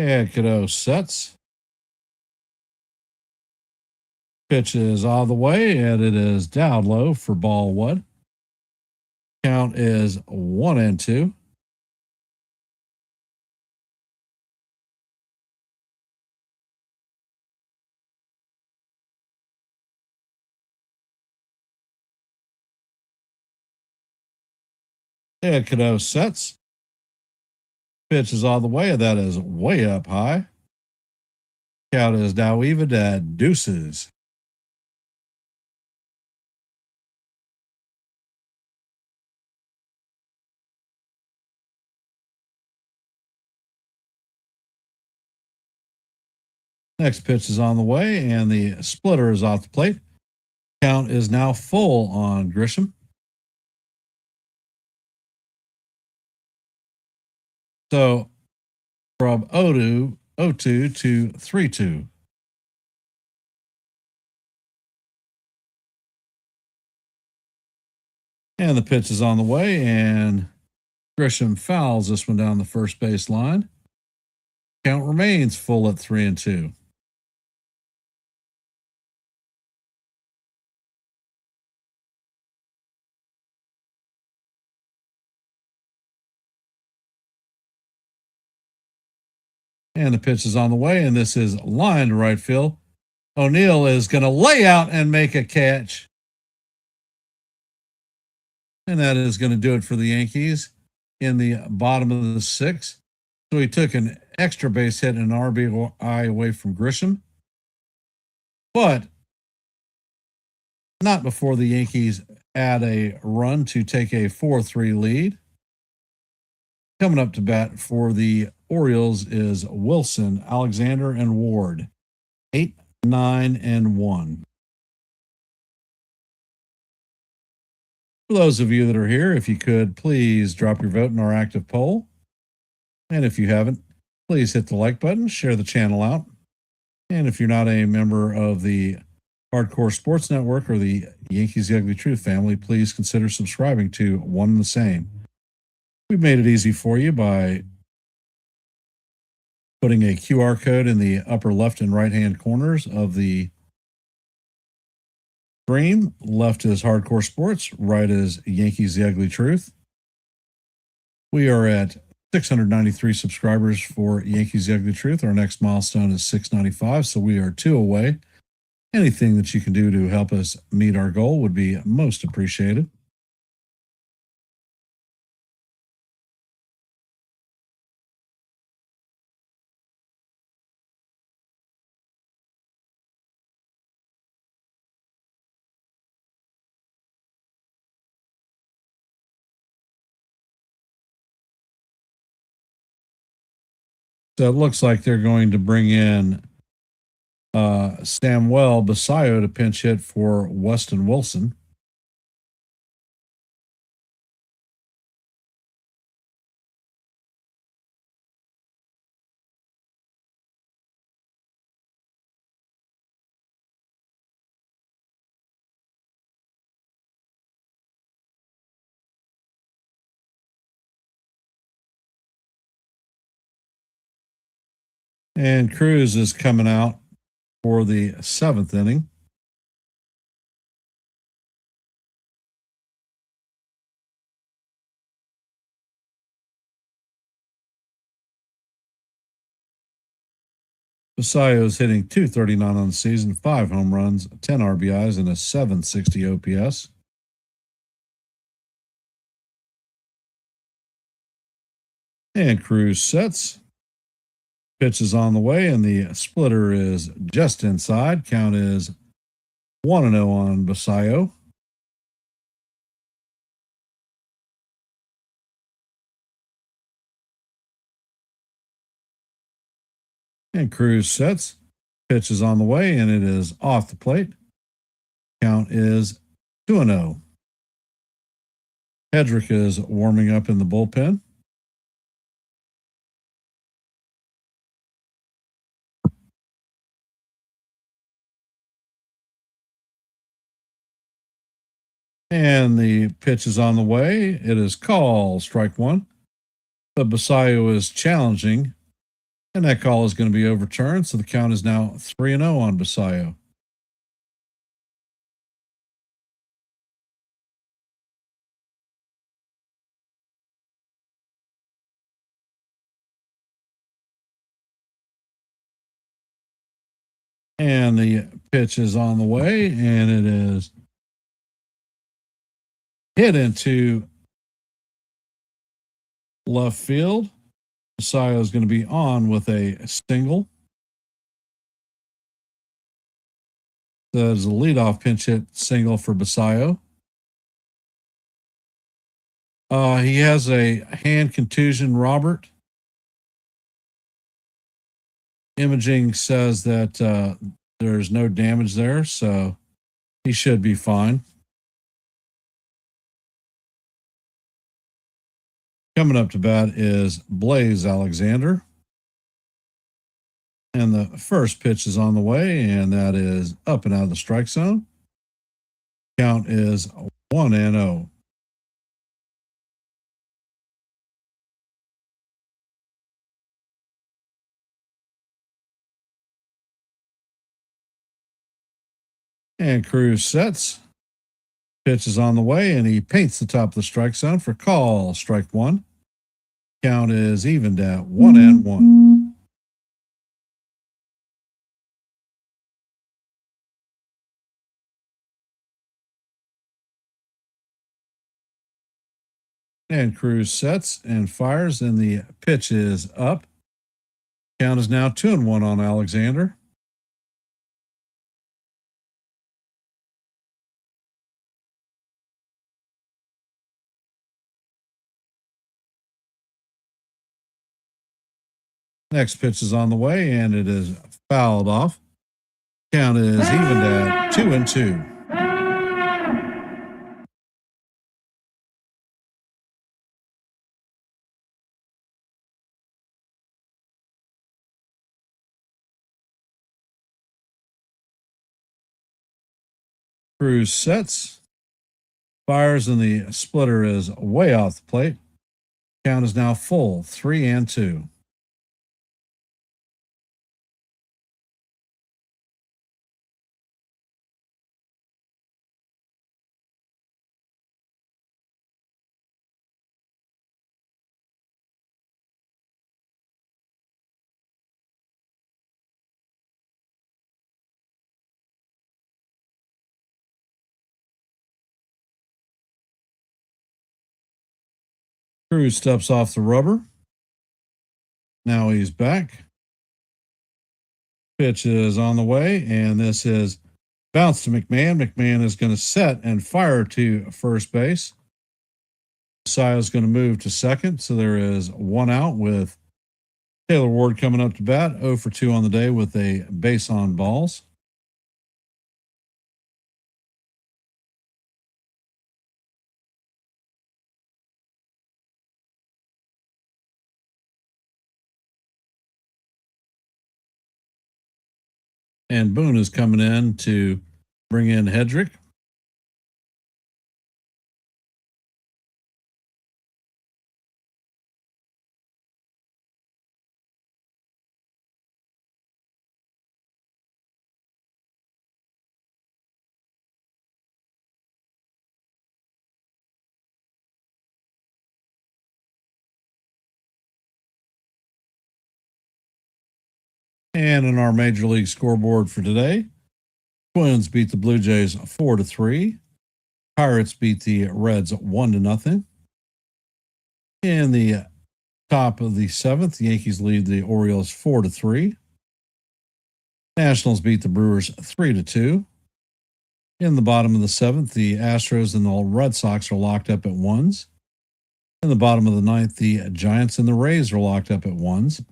And Cano sets. Pitch is all the way, and it is down low for ball 1. Count is 1-2. And Cano sets. Pitch is all the way, and that is way up high. Count is now even at deuces. Next pitch is on the way, and the splitter is off the plate. Count is now full on Grisham. So from 0-2 to 3-2. And the pitch is on the way, and Grisham fouls this one down the first base line. Count remains full at 3-2. And the pitch is on the way, and this is line to right field. O'Neill is going to lay out and make a catch. And that is going to do it for the Yankees in the bottom of the 6th. So he took an extra base hit and an RBI away from Grisham. But not before the Yankees add a run to take a 4-3 lead. Coming up to bat for the Orioles is Wilson, Alexander, and Ward. 8, 9, and 1. For those of you that are here, if you could, please drop your vote in our active poll. And if you haven't, please hit the like button, share the channel out. And if you're not a member of the Hardcore Sports Network or the Yankees The Ugly Truth family, please consider subscribing to one and the same. We've made it easy for you by putting a QR code in the upper left and right hand corners of the Stream. Left is Hardcore Sports. Right is Yankees The Ugly Truth. We are at 693 subscribers for Yankees The Ugly Truth. Our next milestone is 695, so we are 2 away. Anything that you can do to help us meet our goal would be most appreciated. So it looks like they're going to bring in Samuel Basayo to pinch hit for Weston Wilson. And Cruz is coming out for the 7th inning. Basayo is hitting .239 on the season, 5 home runs, 10 RBIs, and a .760 OPS. And Cruz sets. Pitch is on the way, and the splitter is just inside. Count is 1-0 on Basayo. And Cruz sets. Pitch is on the way, and it is off the plate. Count is 2-0. Hedrick is warming up in the bullpen. And the pitch is on the way. It is called strike one. But Basayo is challenging, and that call is going to be overturned. So the count is now 3-0 on Basayo. And the pitch is on the way, and it is hit into left field. Basayo is going to be on with a single. That is a leadoff pinch hit single for Basayo. He has a hand contusion, Robert. Imaging says that there's no damage there, so he should be fine. Coming up to bat is Blaze Alexander. And the first pitch is on the way, and that is up and out of the strike zone. Count is 1-0. And Cruz sets. Pitch is on the way, and he paints the top of the strike zone for call. Strike one. Count is evened at 1-1. And Cruz sets and fires, and the pitch is up. Count is now 2-1 on Alexander. Next pitch is on the way, and it is fouled off. Count is evened at 2-2. Cruz sets, fires, and the splitter is way off the plate. Count is now full, 3-2. Cruz steps off the rubber. Now he's back. Pitch is on the way, and this is bounce to McMahon. McMahon is going to set and fire to first base. Sia is going to move to second, so there is one out with Taylor Ward coming up to bat, 0 for 2 on the day with a base on balls. And Boone is coming in to bring in Hedrick. And in our Major League scoreboard for today, Twins beat the Blue Jays 4-3. Pirates beat the Reds 1-0. In the top of the seventh, the Yankees lead the Orioles 4-3. Nationals beat the Brewers 3-2. In the bottom of the seventh, the Astros and the Red Sox are locked up at ones. In the bottom of the ninth, the Giants and the Rays are locked up at ones.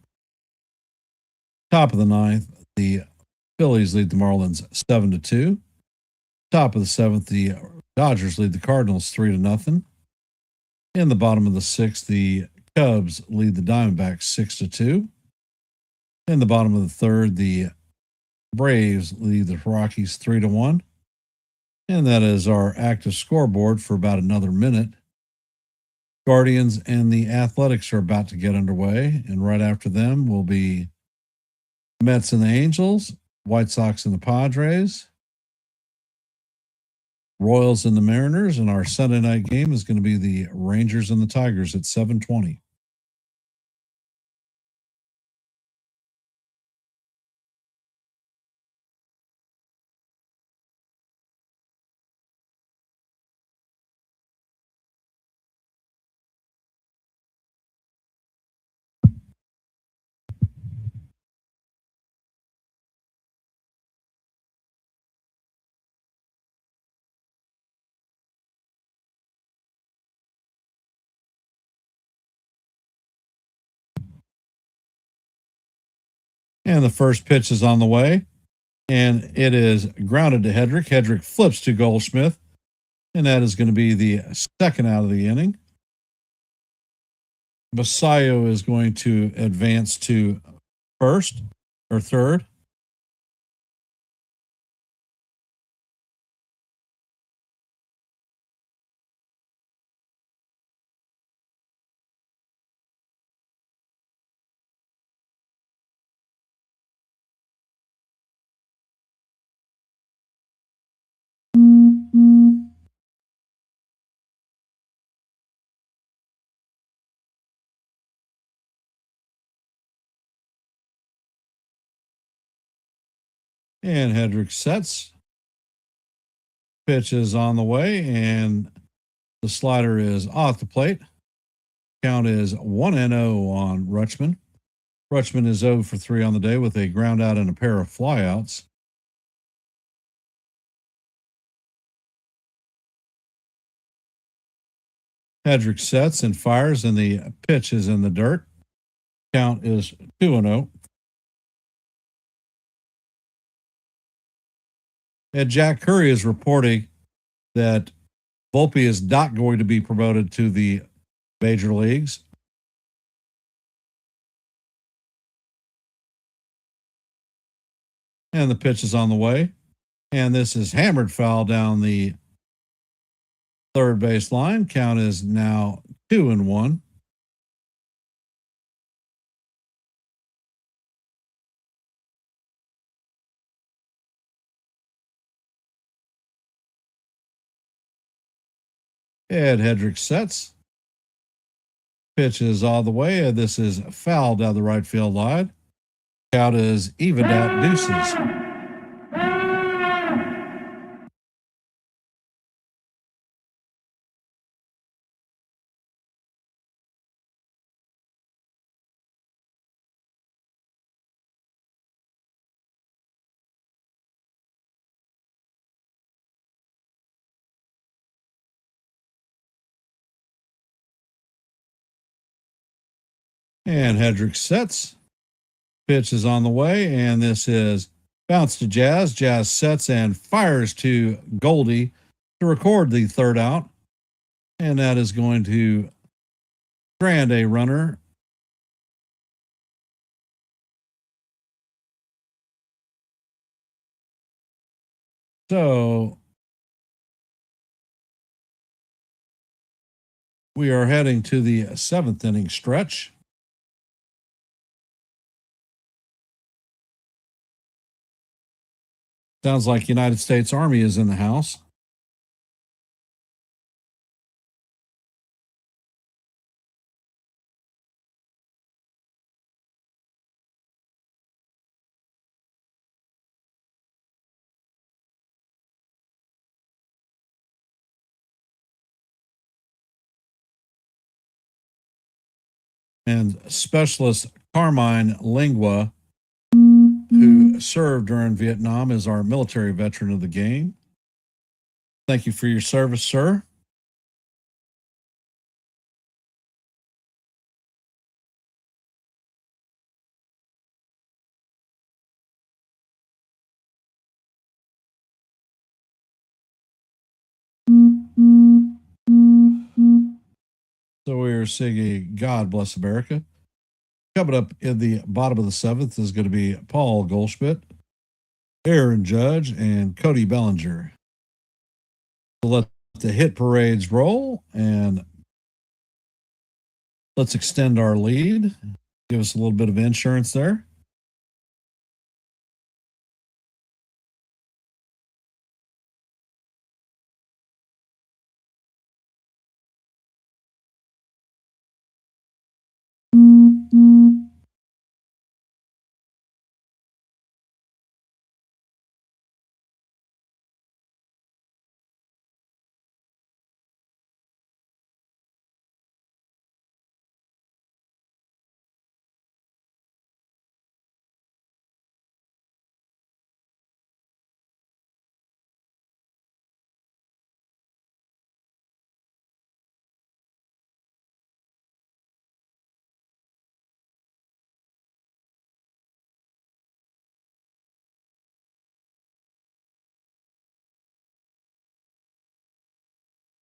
Top of the ninth, the Phillies lead the Marlins 7-2. Top of the seventh, the Dodgers lead the Cardinals 3-0. In the bottom of the sixth, the Cubs lead the Diamondbacks 6-2. In the bottom of the third, the Braves lead the Rockies 3-1. And that is our active scoreboard for about another minute. Guardians and the Athletics are about to get underway, and right after them will be Mets and the Angels, White Sox and the Padres, Royals and the Mariners, and our Sunday night game is going to be the Rangers and the Tigers at 7:20. And the first pitch is on the way, and it is grounded to Hedrick. Hedrick flips to Goldschmidt, and that is going to be the second out of the inning. Basayo is going to advance to first or third. And Hedrick sets. Pitch is on the way, and the slider is off the plate. Count is 1-0 on Rutschman. Rutschman is 0 for 3 on the day with a ground out and a pair of flyouts. Hedrick sets and fires, and the pitch is in the dirt. Count is 2-0. And Jack Curry is reporting that Volpe is not going to be promoted to the major leagues. And the pitch is on the way. And this is hammered foul down the third base line. Count is now 2-1. Ed Hedrick sets. Pitch is all the way. This is foul down the right field line. Count is even at deuces. And Hedrick sets. Pitch is on the way, and this is bounce to Jazz. Jazz sets and fires to Goldie to record the third out. And that is going to strand a runner. So we are heading to the seventh inning stretch. Sounds like United States Army is in the house. And Specialist Carmine Lingua, who served during Vietnam, is our military veteran of the game. Thank you for your service, sir. So we are singing God Bless America. Coming up in the bottom of the seventh is going to be Paul Goldschmidt, Aaron Judge, and Cody Bellinger. So let the hit parades roll, and let's extend our lead. Give us a little bit of insurance there.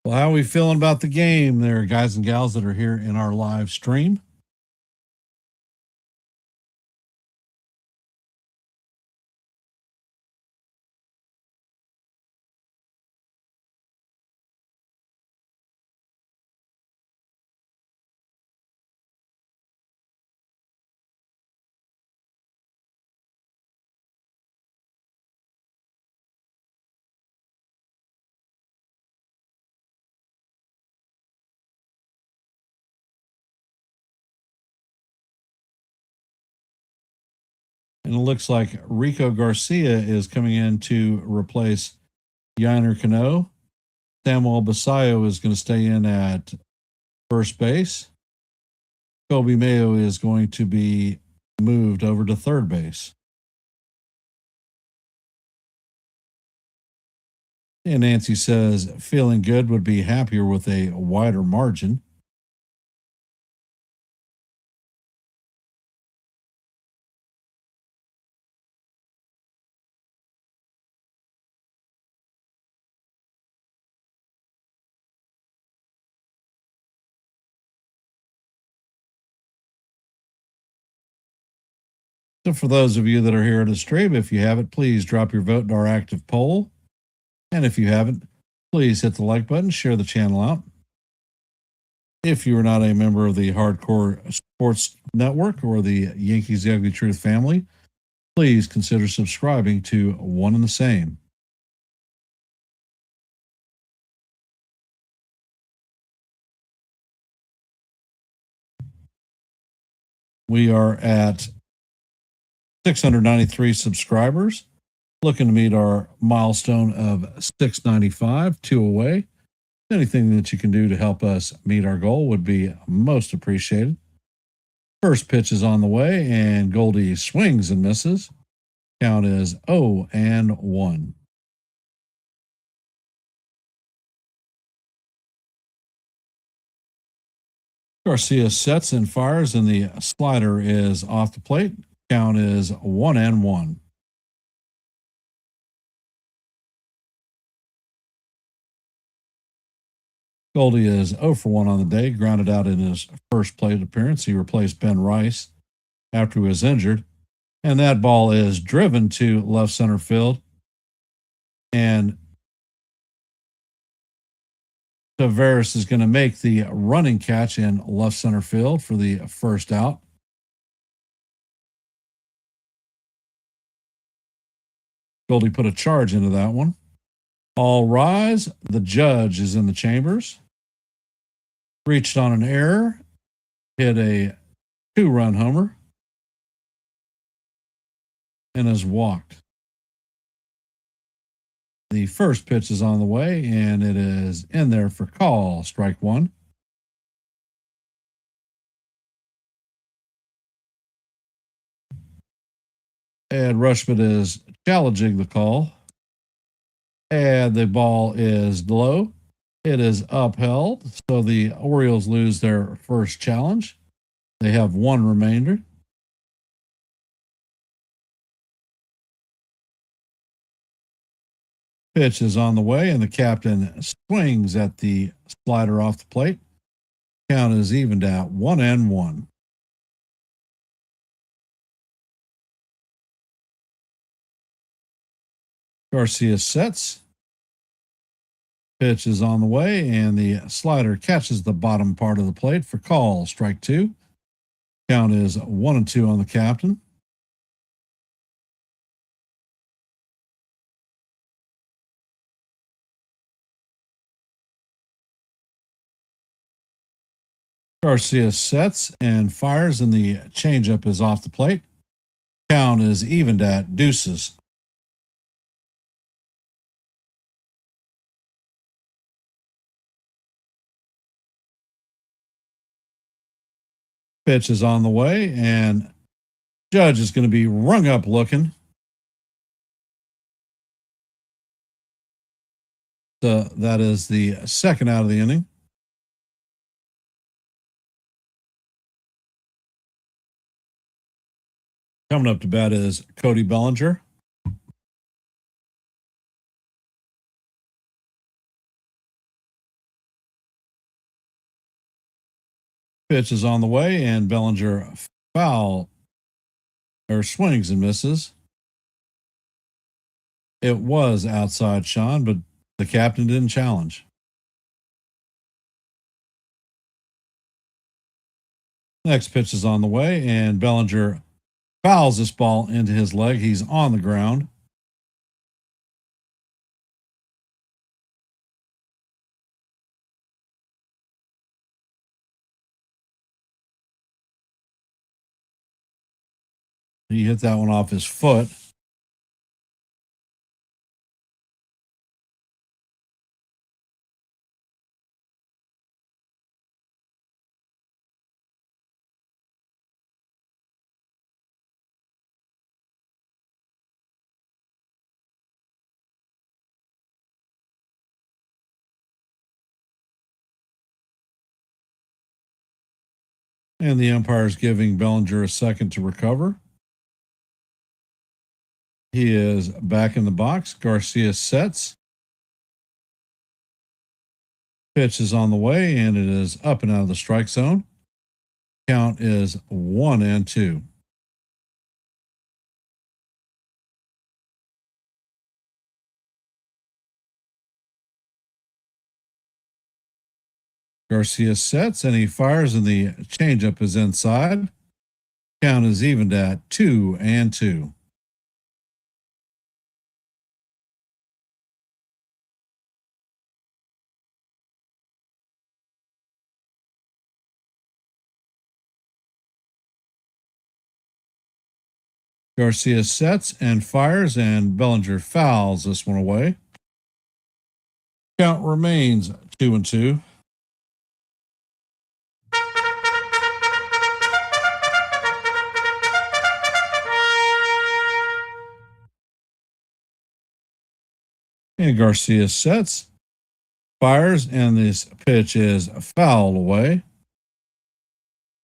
Well, how are we feeling about the game there, guys and gals that are here in our live stream? And it looks like Rico Garcia is coming in to replace Yiner Cano. Samuel Basayo is going to stay in at first base. Kobe Mayo is going to be moved over to third base. And Nancy says, feeling good, would be happier with a wider margin. So for those of you that are here on the stream, if you haven't, please drop your vote in our active poll. And if you haven't, please hit the like button, share the channel out. If you are not a member of the Hardcore Sports Network or the Yankees The Ugly Truth family, please consider subscribing to One and the Same. We are at 693 subscribers, looking to meet our milestone of 695, 2 away. Anything that you can do to help us meet our goal would be most appreciated. First pitch is on the way, and Goldie swings and misses. Count is 0-1. Garcia sets and fires, and the slider is off the plate. Count is 1-1. Goldie is 0 for 1 on the day, grounded out in his first plate appearance. He replaced Ben Rice after he was injured. And that ball is driven to left center field. And Tavares is going to make the running catch in left center field for the first out. Goldie put a charge into that one. All rise. The judge is in the chambers. Reached on an error. Hit a 2-run homer. And has walked. The first pitch is on the way, and it is in there for call. Strike one. And Rushman is challenging the call. And the ball is low. It is upheld. So the Orioles lose their first challenge. They have one remainder. Pitch is on the way, and the captain swings at the slider off the plate. Count is evened at 1-1. Garcia sets. Pitch is on the way, and the slider catches the bottom part of the plate for call. Strike two. Count is 1-2 on the captain. Garcia sets and fires, and the changeup is off the plate. Count is evened at deuces. Pitch is on the way, and Judge is going to be rung up looking. So that is the second out of the inning. Coming up to bat is Cody Bellinger. Pitch is on the way, and Bellinger swings and misses. It was outside Sean, but the captain didn't challenge. Next pitch is on the way, and Bellinger fouls this ball into his leg. He's on the ground. He hit that one off his foot. And the umpire is giving Bellinger a second to recover. He is back in the box. Garcia sets. Pitch is on the way, and it is up and out of the strike zone. Count is 1-2. Garcia sets, and he fires, and the changeup is inside. Count is evened at 2-2. Garcia sets and fires, and Bellinger fouls this one away. Count remains 2-2. And Garcia sets, fires, and this pitch is fouled away.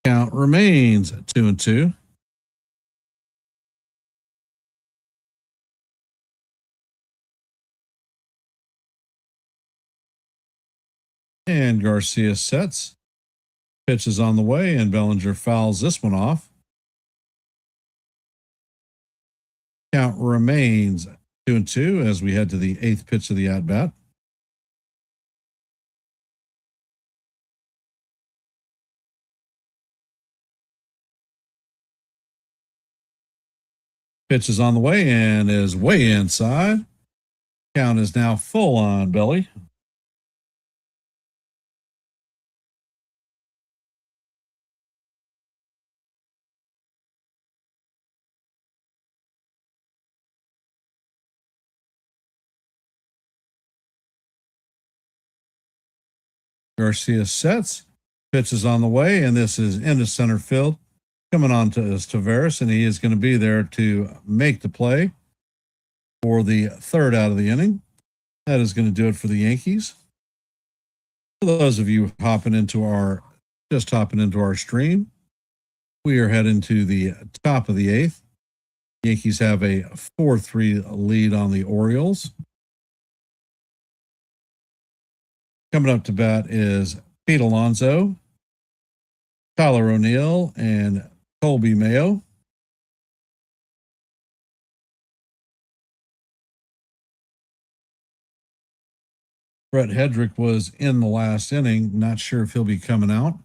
Count remains 2-2. And Garcia sets. Pitch is on the way, and Bellinger fouls this one off. Count remains 2-2 as we head to the 8th pitch of the at-bat. Pitch is on the way and is way inside. Count is now full on Belly. Garcia sets. Pitch is on the way, and this is into center field. Coming on to Taveras, and he is going to be there to make the play for the 3rd out of the inning. That is going to do it for the Yankees. For those of you hopping into our stream, we are heading to the top of the 8th. Yankees have a 4-3 lead on the Orioles. Coming up to bat is Pete Alonso, Tyler O'Neill, and Colby Mayo. Brett Hedrick was in the last inning. Not sure if he'll be coming out.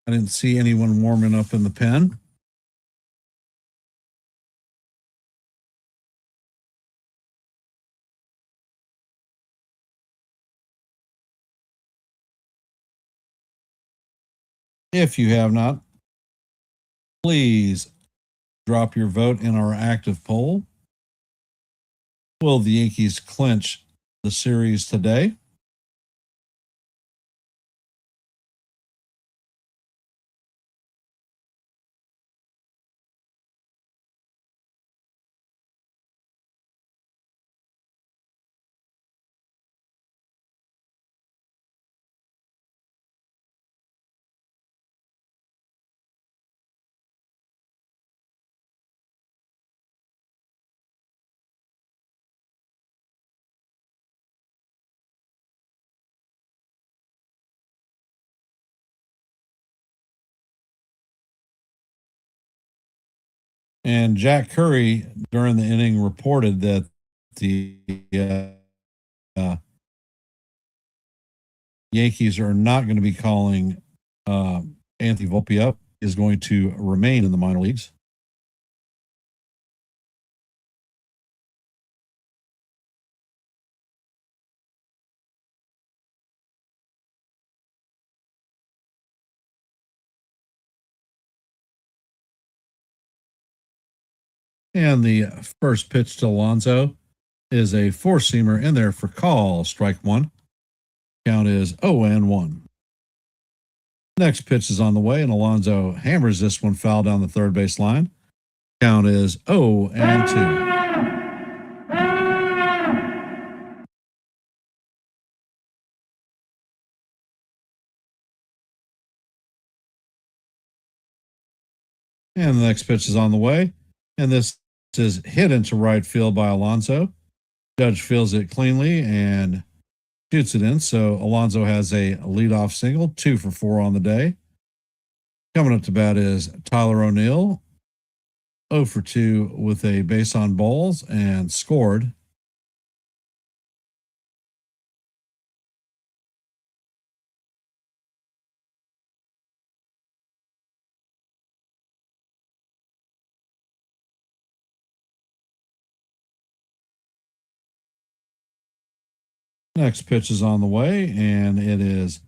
I didn't see anyone warming up in the pen. If you have not, please drop your vote in our active poll. Will the Yankees clinch the series today? And Jack Curry during the inning reported that the Yankees are not going to be calling Anthony Volpe up, is going to remain in the minor leagues. And the first pitch to Alonso is a four-seamer in there for call, strike one. Count is 0-1. Next pitch is on the way, and Alonso hammers this one foul down the third base line. Count is 0-2. And the next pitch is on the way, and this is hit into right field by Alonso. Judge feels it cleanly and shoots it in. So Alonso has a leadoff single, 2 for 4 on the day. Coming up to bat is Tyler O'Neill, 0 for 2 with a base on balls and scored. Next pitch is on the way, and it is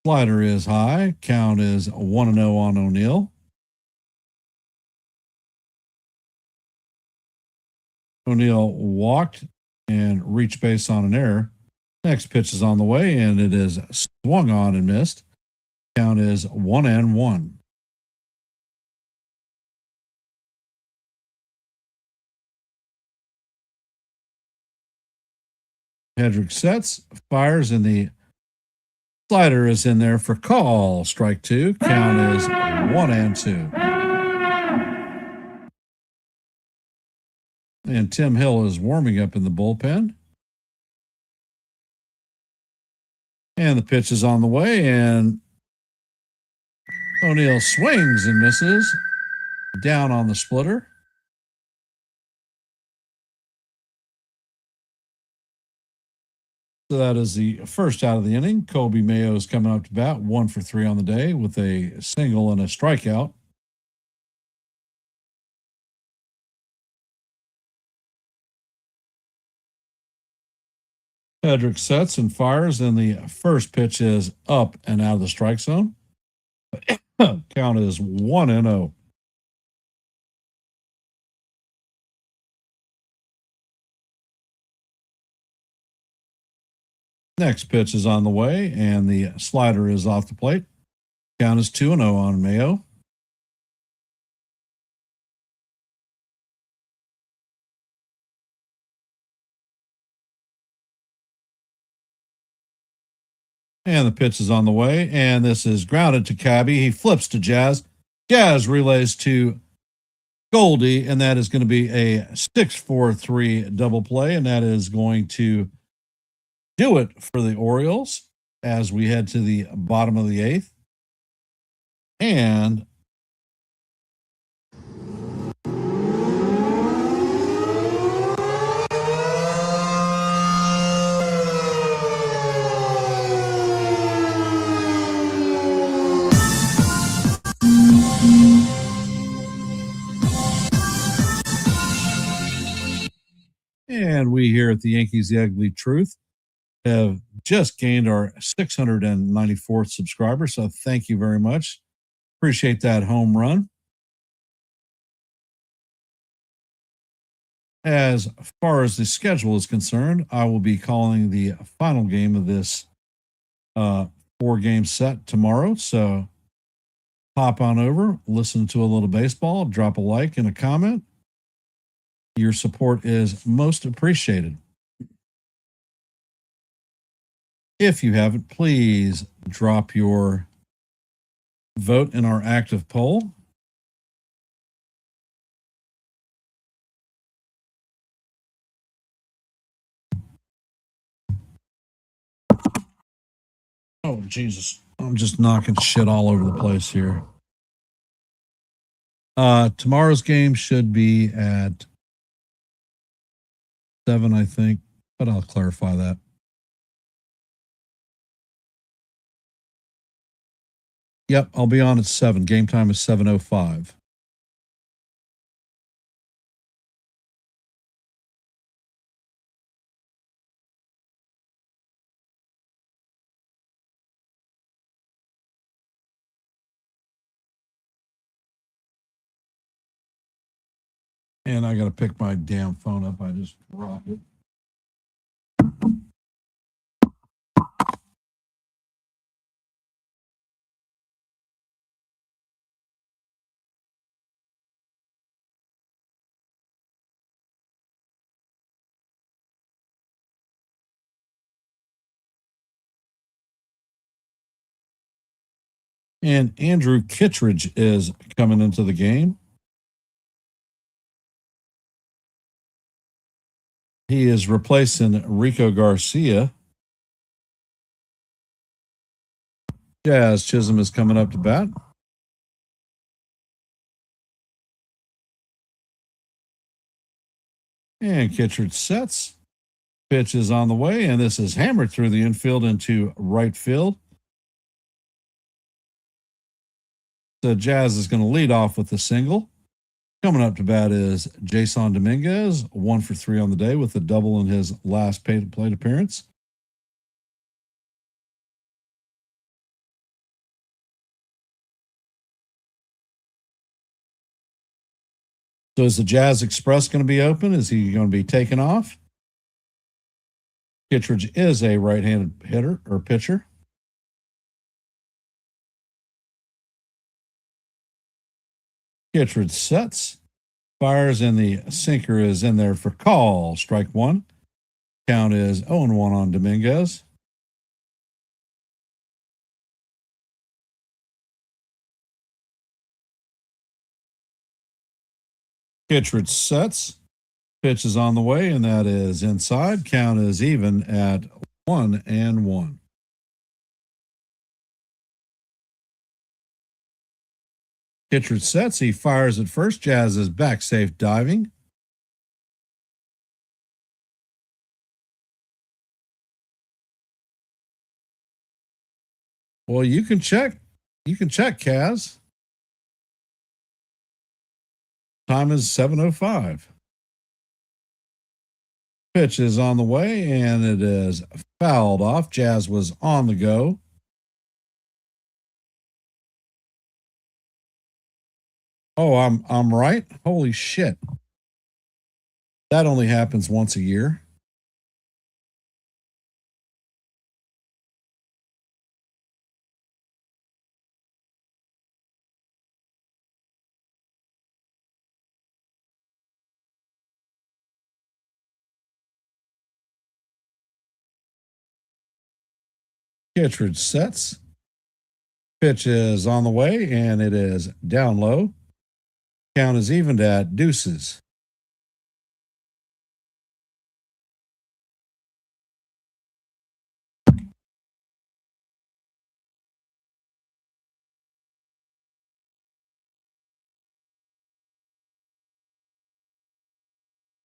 slider is high. Count is 1-0 on O'Neill. O'Neill walked and reached base on an error. Next pitch is on the way, and it is swung on and missed. Count is 1-1. Hedrick sets, fires in the Slider is in there for call. Strike two. Count is 1-2. And Tim Hill is warming up in the bullpen. And the pitch is on the way, and O'Neill swings and misses. Down on the splitter. So that is the first out of the inning. Kobe Mayo is coming up to bat, 1 for 3 on the day with a single and a strikeout. Hedrick sets and fires, and the first pitch is up and out of the strike zone. Count is 1-0. Next pitch is on the way, and the slider is off the plate. Count is 2-0 on Mayo. And the pitch is on the way, and this is grounded to Cabby. He flips to Jazz. Jazz relays to Goldie, and that is going to be a 6-4-3 double play, and that is going to do it for the Orioles as we head to the bottom of the eighth. And we here at the Yankees The Ugly Truth have just gained our 694th subscriber. So thank you very much. Appreciate that home run. As far as the schedule is concerned, I will be calling the final game of this 4-game set tomorrow. So hop on over, listen to a little baseball, drop a like and a comment. Your support is most appreciated. If you haven't, please drop your vote in our active poll. Oh, Jesus. I'm just knocking shit all over the place here. Tomorrow's game should be at 7, I think, but I'll clarify that. Yep, I'll be on at 7. Game time is 7:05. And I got to pick my damn phone up. I just dropped it. And Andrew Kittredge is coming into the game. He is replacing Rico Garcia. Jazz Chisholm is coming up to bat. And Kittredge sets. Pitch is on the way, and this is hammered through the infield into right field. The Jazz is going to lead off with a single. Coming up to bat is Jason Dominguez, 1 for 3 on the day with a double in his last plate appearance. So is the Jazz Express going to be open? Is he going to be taken off? Kittredge is a right-handed hitter or pitcher. Kittredge sets, fires, and the sinker is in there for call. Strike 1. Count is 0-1 on Dominguez. Kittredge sets. Pitch is on the way, and that is inside. Count is even at 1-1. Kittredge sets. He fires at first. Jazz is back safe diving. Well, you can check. You can check, Kaz. Time is 7:05. Pitch is on the way, and it is fouled off. Jazz was on the go. Oh, I'm right. Holy shit. That only happens once a year. Kittredge sets. Pitch is on the way, and it is down low. Count is evened at deuces.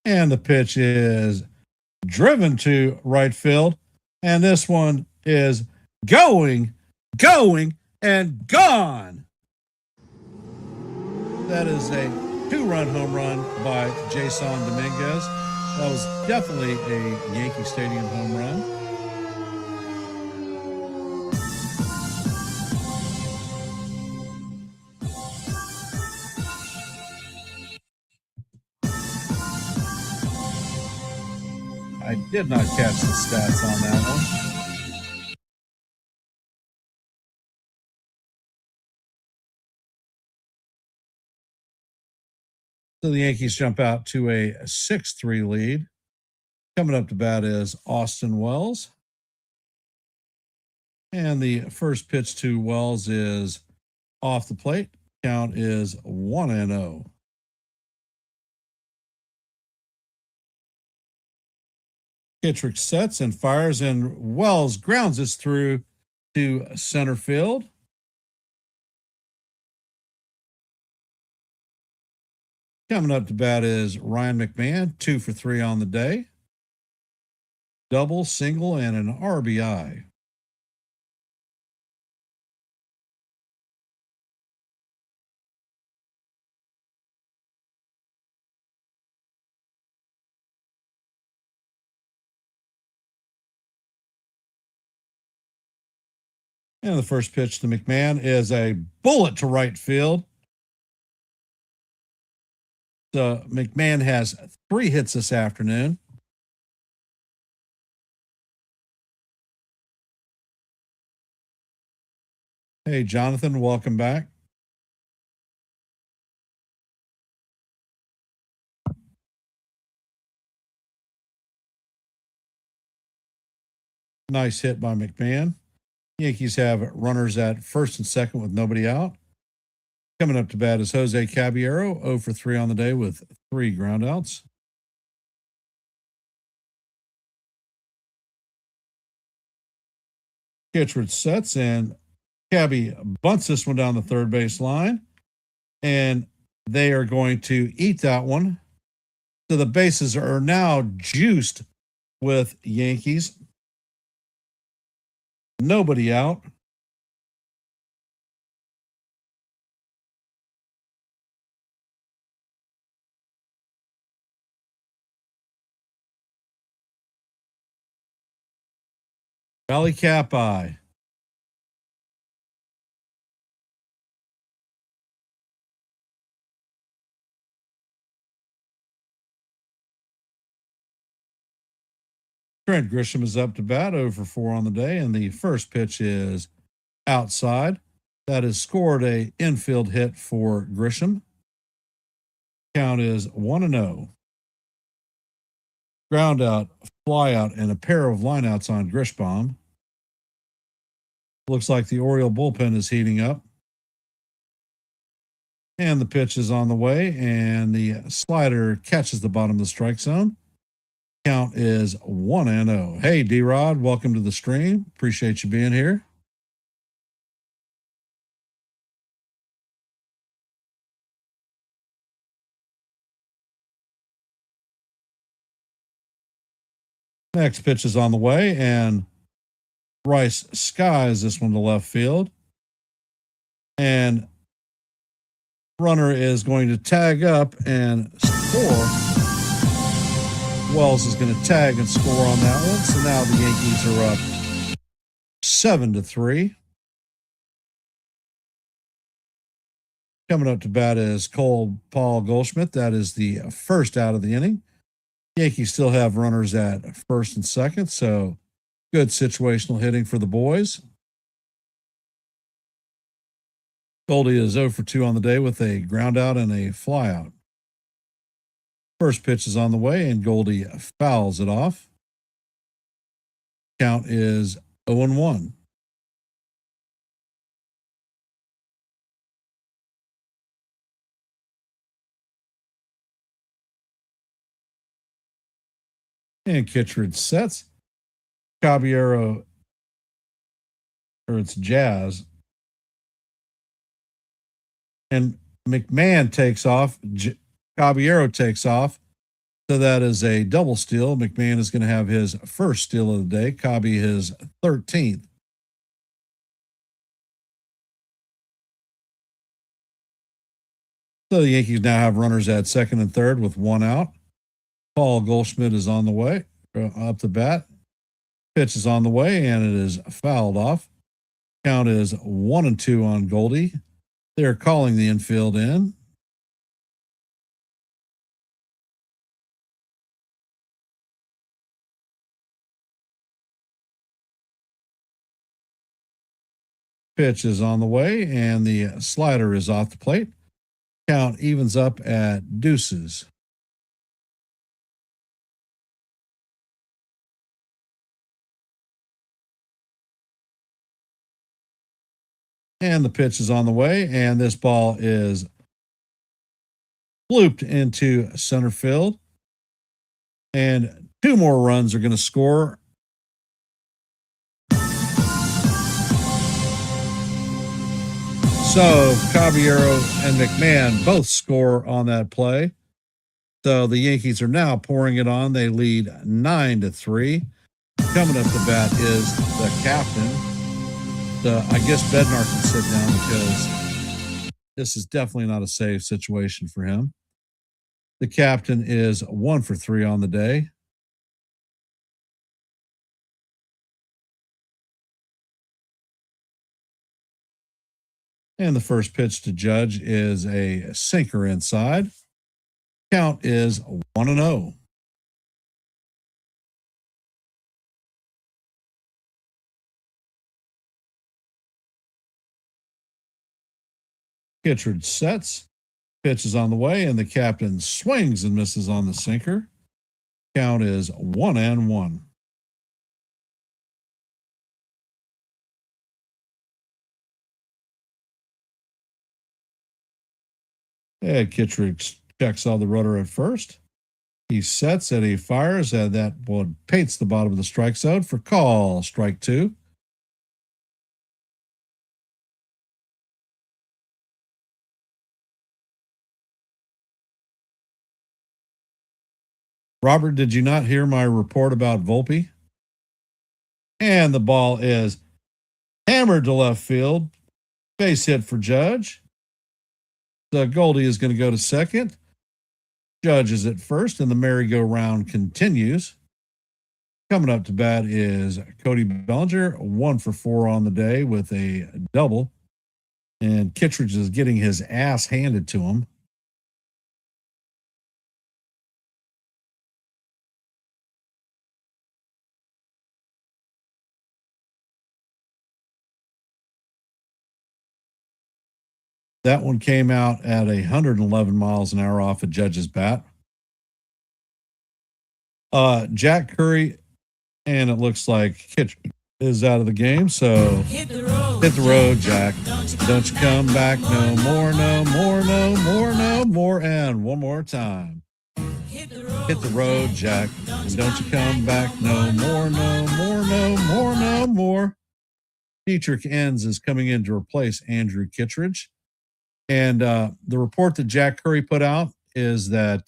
And the pitch is driven to right field. And this one is going, and gone. That is a 2-run home run by Jason Dominguez. That was definitely a Yankee Stadium home run. I did not catch the stats on that one. So the Yankees jump out to a 6-3 lead. Coming up to bat is Austin Wells. And the first pitch to Wells is off the plate. Count is 1-0. Kittredge sets and fires, and Wells grounds this through to center field. Coming up to bat is Ryan McMahon, 2 for 3 on the day. Double, single, and an RBI. And the first pitch to McMahon is a bullet to right field. So McMahon has 3 hits this afternoon. Hey, Jonathan, welcome back. Nice hit by McMahon. Yankees have runners at first and second with nobody out. Coming up to bat is Jose Caballero, 0 for 3 on the day with 3 groundouts. Kittredge sets, and Cabby bunts this one down the third base line, and they are going to eat that one. So the bases are now juiced with Yankees. Nobody out. Valley Cap Eye. Trent Grisham is up to bat, 0 for 4 on the day, and the first pitch is outside. That has scored a infield hit for Grisham. Count is 1-0. Ground out, fly out, and a pair of lineouts on Grishbaum. Looks like the Oriole bullpen is heating up. And the pitch is on the way, and the slider catches the bottom of the strike zone. Count is 1-0. Hey, D-Rod, welcome to the stream. Appreciate you being here. Next pitch is on the way, and Rice skies this one to left field. And runner is going to tag up and score. Wells is going to tag and score on that one. So now the Yankees are up 7-3. Coming up to bat is Paul Goldschmidt. That is the first out of the inning. Yankees still have runners at first and second, so good situational hitting for the boys. Goldie is 0 for 2 on the day with a ground out and a fly out. First pitch is on the way, and Goldie fouls it off. Count is 0-1. And Kittredge sets. Caballero, or it's Jazz. And McMahon takes off. Caballero takes off. So that is a double steal. McMahon is going to have his first steal of the day. Cabby his 13th. So the Yankees now have runners at second and third with one out. Paul Goldschmidt is on the way, up the bat. Pitch is on the way, and it is fouled off. Count is 1-2 on Goldie. They're calling the infield in. Pitch is on the way, and the slider is off the plate. Count evens up at deuces. And the pitch is on the way, and this ball is blooped into center field. And 2 more runs are going to score. So Caballero and McMahon both score on that play. So the Yankees are now pouring it on. They lead 9-3. Coming up to bat is the captain. I guess Bednar can sit down because this is definitely not a safe situation for him. The captain is 1 for 3 on the day. And the first pitch to Judge is a sinker inside. Count is 1-0. Kittredge sets. Pitch is on the way, and the captain swings and misses on the sinker. Count is 1-1. And Kittredge checks all the rudder at first. He sets and he fires, and that one paints the bottom of the strike zone for call. Strike 2. Robert, did you not hear my report about Volpe? And the ball is hammered to left field. Base hit for Judge. So Goldie is going to go to second. Judge is at first, and the merry-go-round continues. Coming up to bat is Cody Bellinger, 1 for 4 on the day with a double. And Kittredge is getting his ass handed to him. That one came out at 111 miles an hour off of Judge's bat. Jack Curry, and it looks like Kittredge is out of the game. So Hit the road. Hit the road, Jack. Don't you come back no more, no more, no more, no more. And one more time. Hit the road, Jack. And don't you come back no more, no more, no more, no more. Dietrich Enns is coming in to replace Andrew Kittredge. And the report that Jack Curry put out is that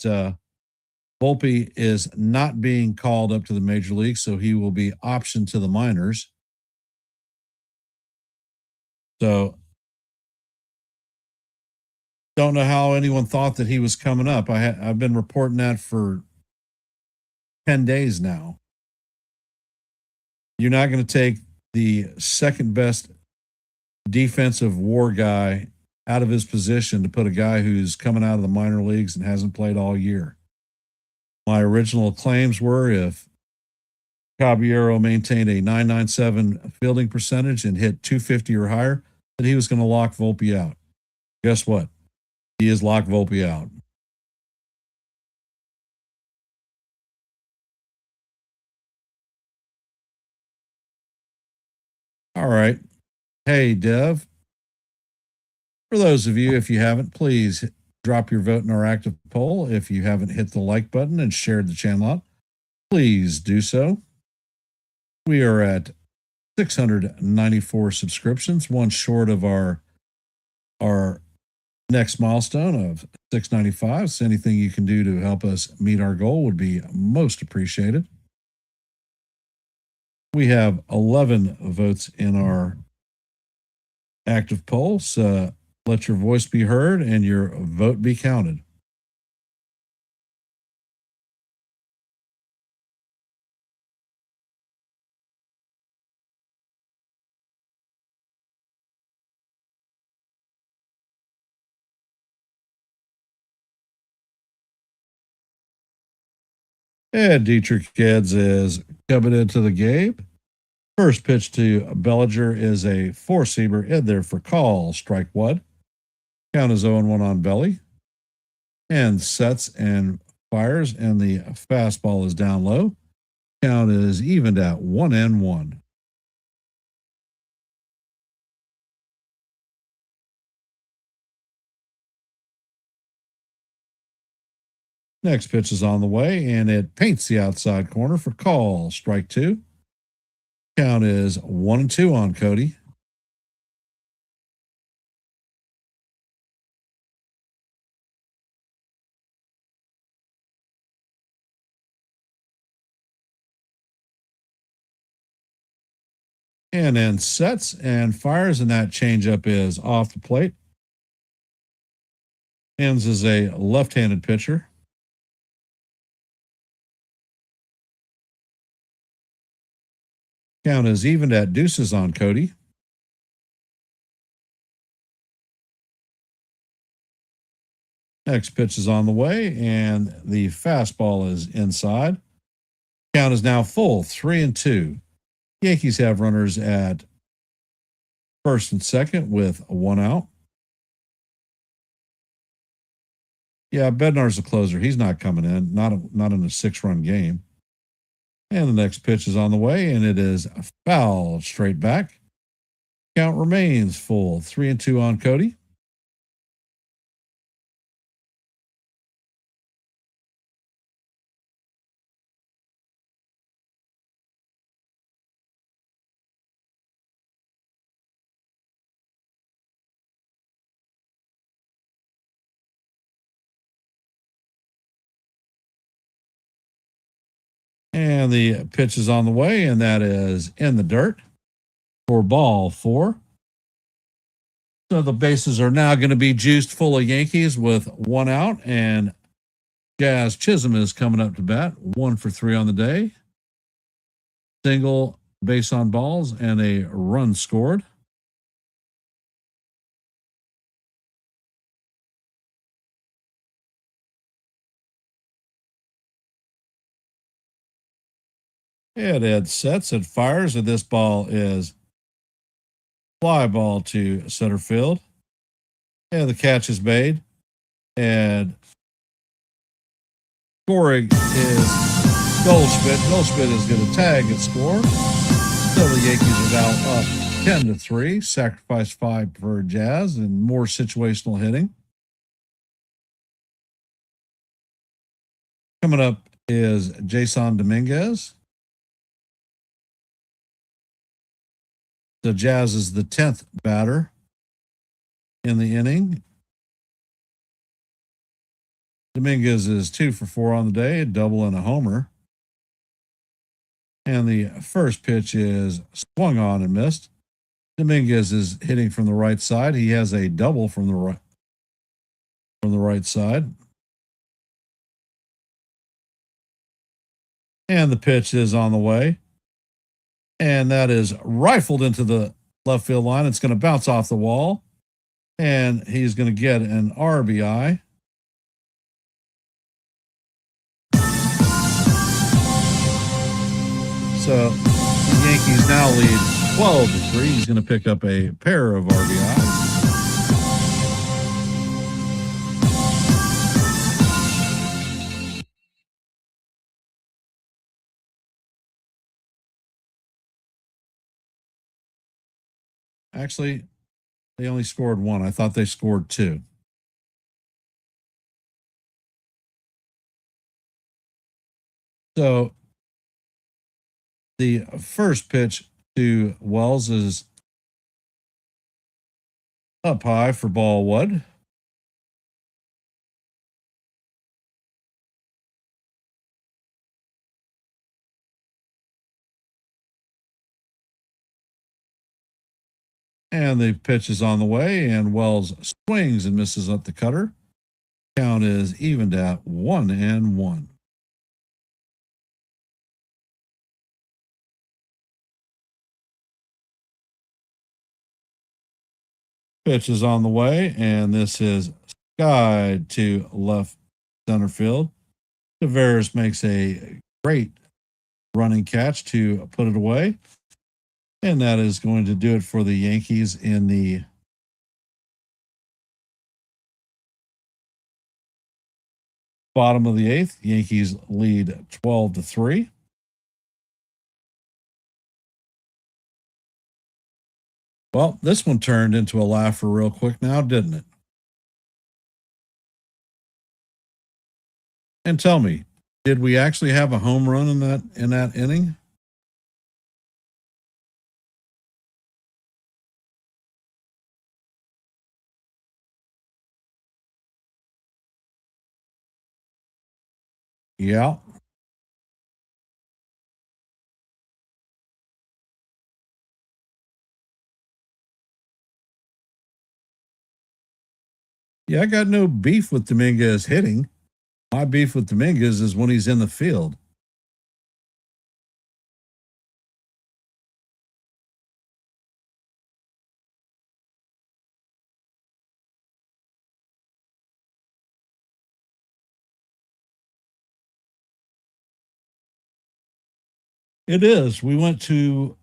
Volpe is not being called up to the major leagues, so he will be optioned to the minors. So don't know how anyone thought that he was coming up. I've been reporting that for 10 days now. You're not going to take the second best defensive WAR guy out of his position to put a guy who's coming out of the minor leagues and hasn't played all year. My original claims were if Caballero maintained a .997 fielding percentage and hit .250 or higher, that he was going to lock Volpe out. Guess what? He has locked Volpe out. All right. Hey, Dev. For those of you, if you haven't, please drop your vote in our active poll. If you haven't hit the like button and shared the channel out, please do so. We are at 694 subscriptions, one short of our next milestone of 695. So anything you can do to help us meet our goal would be most appreciated. We have 11 votes in our active poll, so let your voice be heard and your vote be counted. And Dietrich Kids is coming into the game. First pitch to Bellinger is a four-seamer in there for call. Strike one. Count is 0-1 on Belly. And sets and fires, and the fastball is down low. Count is evened at 1-1. Next pitch is on the way, and it paints the outside corner for call. Strike two. Count is 1-2 on Cody. And then sets and fires, and that changeup is off the plate. Enns is a left-handed pitcher. Count is evened at deuces on Cody. Next pitch is on the way, and the fastball is inside. Count is now full, 3-2. Yankees have runners at first and second with one out. Yeah, Bednar's the closer. He's not coming in, not in a 6-run game. And the next pitch is on the way, and it is fouled straight back. Count remains full, 3-2 on Cody. And the pitch is on the way, and that is in the dirt for ball 4. So the bases are now going to be juiced full of Yankees with one out, and Jazz Chisholm is coming up to bat, 1 for 3 on the day. Single, base on balls, and a run scored. And it sets, it fires, and this ball is fly ball to center field. And the catch is made. And scoring is Goldschmidt. Goldschmidt is going to tag and score. So the Yankees are now up 10-3. Sacrifice 5 for Jazz and more situational hitting. Coming up is Jason Dominguez. The Jazz is the 10th batter in the inning. Dominguez is 2 for 4 on the day, a double and a homer. And the first pitch is swung on and missed. Dominguez is hitting from the right side. He has a double from the right side. And the pitch is on the way. And that is rifled into the left field line. It's going to bounce off the wall. And he's going to get an RBI. So the Yankees now lead 12-3. He's going to pick up a pair of RBIs. Actually, they only scored 1. I thought they scored 2. So the first pitch to Wells is up high for ball 1. And the pitch is on the way, and Wells swings and misses up the cutter. Count is evened at 1-1. Pitch is on the way, and this is skied to left center field. Tavares makes a great running catch to put it away. And that is going to do it for the Yankees in the bottom of the 8th. Yankees lead 12-3. Well, this one turned into a laugher real quick now, didn't it? And tell me, did we actually have a home run in that inning? Yeah. Yeah, I got no beef with Dominguez hitting. My beef with Dominguez is when he's in the field. It is. We went to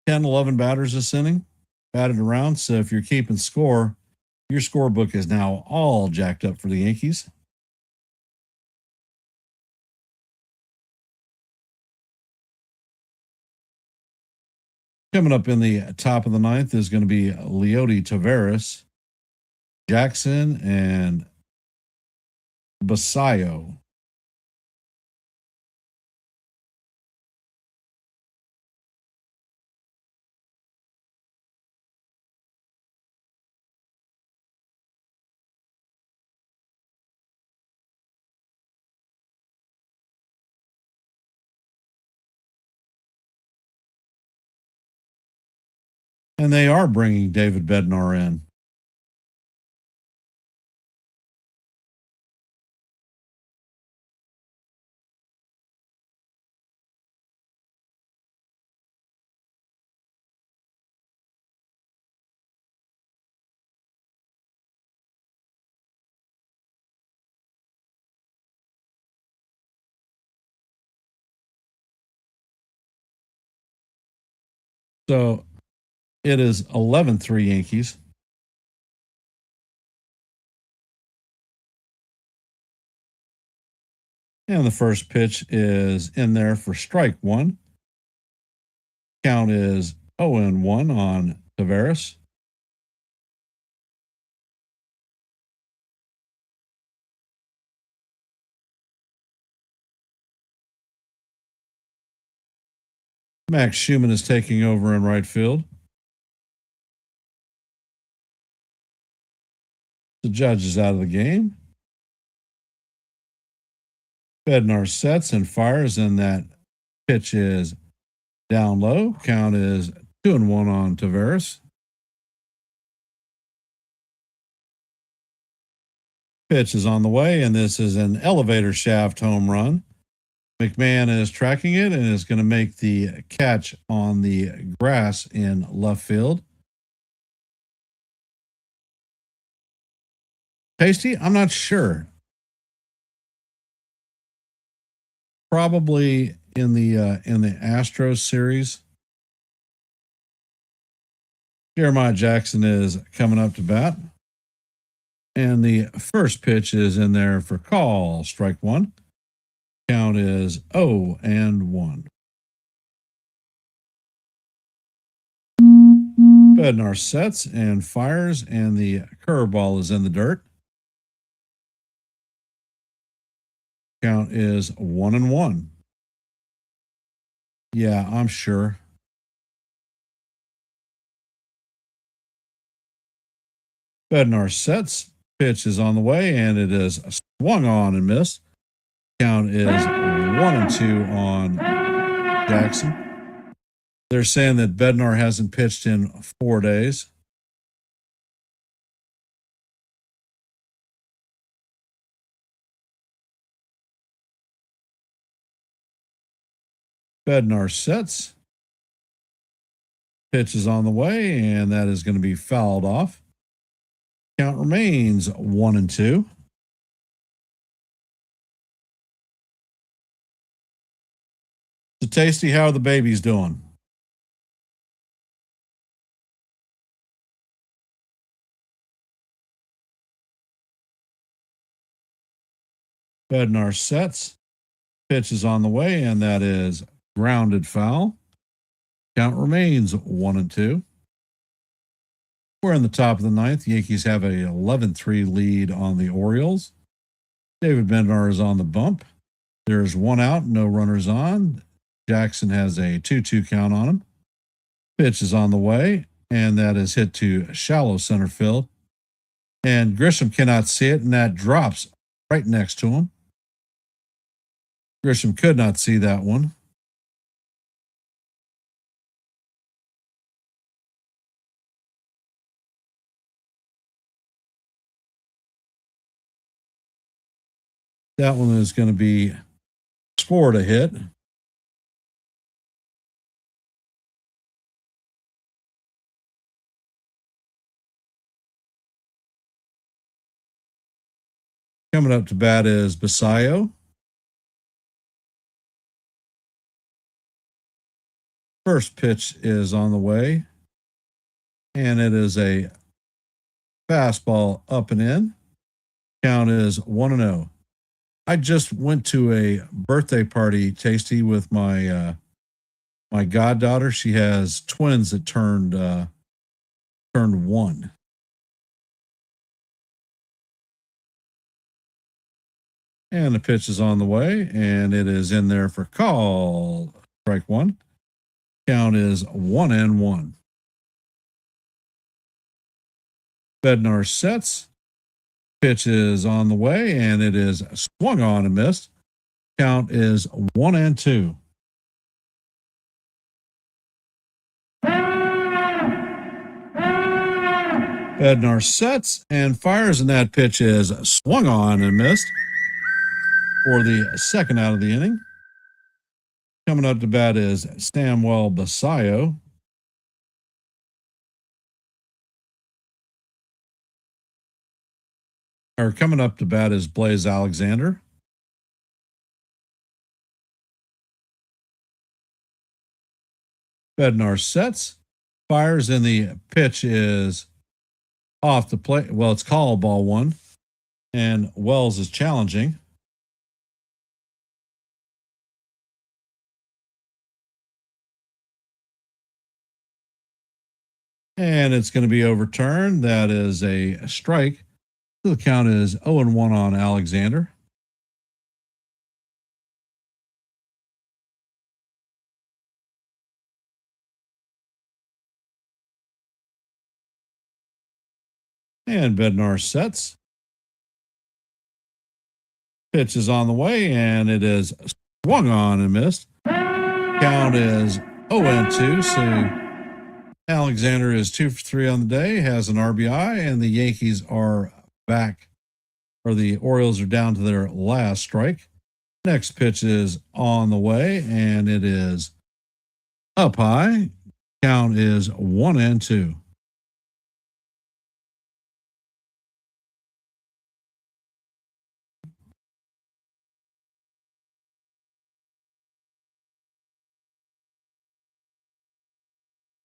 10, 11 batters this inning, batted around. So if you're keeping score, your scorebook is now all jacked up for the Yankees. Coming up in the top of the 9th is going to be Leody Taveras, Jackson, and Basayo. And they are bringing David Bednar in. So it is 11-3 Yankees. And the first pitch is in there for strike 1. Count is 0-1 on Tavares. Max Schumann is taking over in right field. The judge is out of the game. Bednar sets and fires, and that pitch is down low. Count is 2-1 on Tavares. Pitch is on the way, and this is an elevator shaft home run. McMahon is tracking it and is going to make the catch on the grass in left field. Tasty? I'm not sure. Probably in the Astros series. Jeremiah Jackson is coming up to bat. And the first pitch is in there for call, strike one. Count is 0-1. Bednar sets and fires, and the curveball is in the dirt. Count is 1-1. Yeah, I'm sure. Bednar sets. Pitch is on the way, and it is swung on and missed. Count is 1-2 on Jackson. They're saying that Bednar hasn't pitched in 4 days. Bednar sets. Pitch is on the way, and that is going to be fouled off. Count remains 1-2. So, Tasty, how are the babies doing? Bednar sets. Pitch is on the way, and that is grounded foul. Count remains 1-2. We're in the top of the ninth. The Yankees have a 11-3 lead on the Orioles. David Bednar is on the bump. There's one out, no runners on. Jackson has a 2-2 count on him. Pitch is on the way, and that is hit to shallow center field. And Grisham cannot see it, and that drops right next to him. Grisham could not see that one. That one is going to be scored a hit. Coming up to bat is Basayo. First pitch is on the way, and it is a fastball up and in. Count is 1-0. I just went to a birthday party, Tasty, with my my goddaughter. She has twins that turned 1. And the pitch is on the way, and it is in there for call. Strike one. Count is 1-1. Bednar sets. Pitch is on the way, and it is swung on and missed. Count is 1-2. Bednar sets and fires, and that pitch is swung on and missed for the second out of the inning. Coming up to bat is Samuel Basayo. Or coming up to bat is Blaze Alexander. Bednar sets, fires, and the pitch is off the plate. Well, it's called ball one, and Wells is challenging. And it's going to be overturned. That is a strike. So the count is 0-1 on Alexander. And Bednar sets. Pitch is on the way, and it is swung on and missed. Count is 0-2. So Alexander is 2 for 3 on the day, has an RBI, and the Yankees are back, or the Orioles are down to their last strike. Next pitch is on the way, and it is up high. Count is 1-2.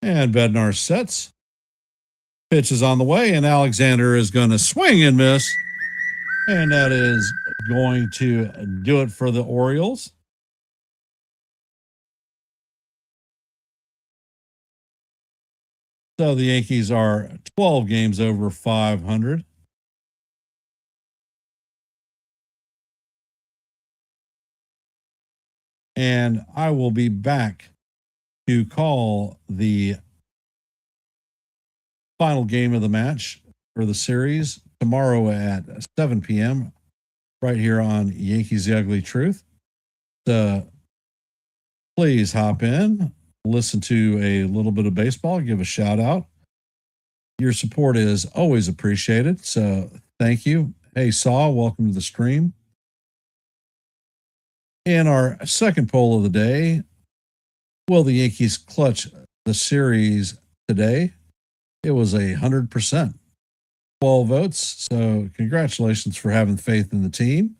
And Bednar sets. Pitch is on the way, and Alexander is going to swing and miss. And that is going to do it for the Orioles. So the Yankees are 12 games over 500. And I will be back to call the final game of the match for the series tomorrow at 7 p.m. right here on Yankees The Ugly Truth. So please hop in, listen to a little bit of baseball, give a shout out. Your support is always appreciated. So thank you. Hey, Saw, welcome to the stream. In our second poll of the day, will the Yankees clutch the series today? It was 100%. 12 votes. So congratulations for having faith in the team.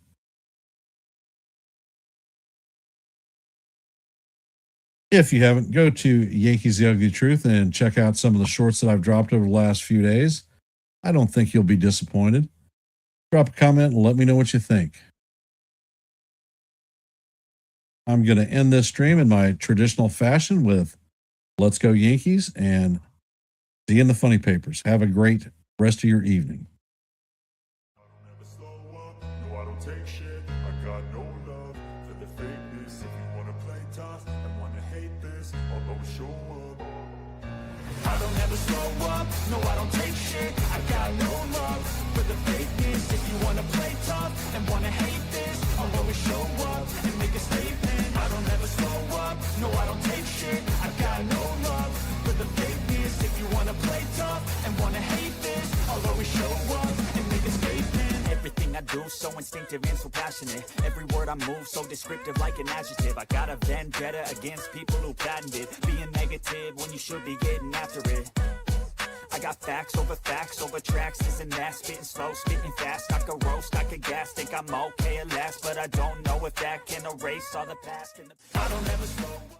If you haven't, go to Yankees The Ugly Truth and check out some of the shorts that I've dropped over the last few days. I don't think you'll be disappointed. Drop a comment and let me know what you think. I'm going to end this stream in my traditional fashion with Let's Go Yankees and see you in the funny papers. Have a great rest of your evening. I don't ever slow up, no I don't take shit. I got no love for the fakeness. If you wanna play tough and wanna hate this, I'll always show up. I don't ever slow up, no I don't take shit. I got no love for the fakeness. If you wanna play tough and wanna hate this, I'll always show up and make a statement. I don't ever slow up, no I don't take shit. I got no love for the fakeness. If you wanna play tough and wanna hate this, I'll always show up and make a statement. Everything I do so instinctive and so passionate. Every word I move so descriptive like an adjective. I got a vendetta against people who patented being negative when you should be getting after it. I got facts over tracks, this and that. Spitting slow, spitting fast. I could roast, I could gas. Think I'm okay at last, but I don't know if that can erase all the past. I don't ever slow up.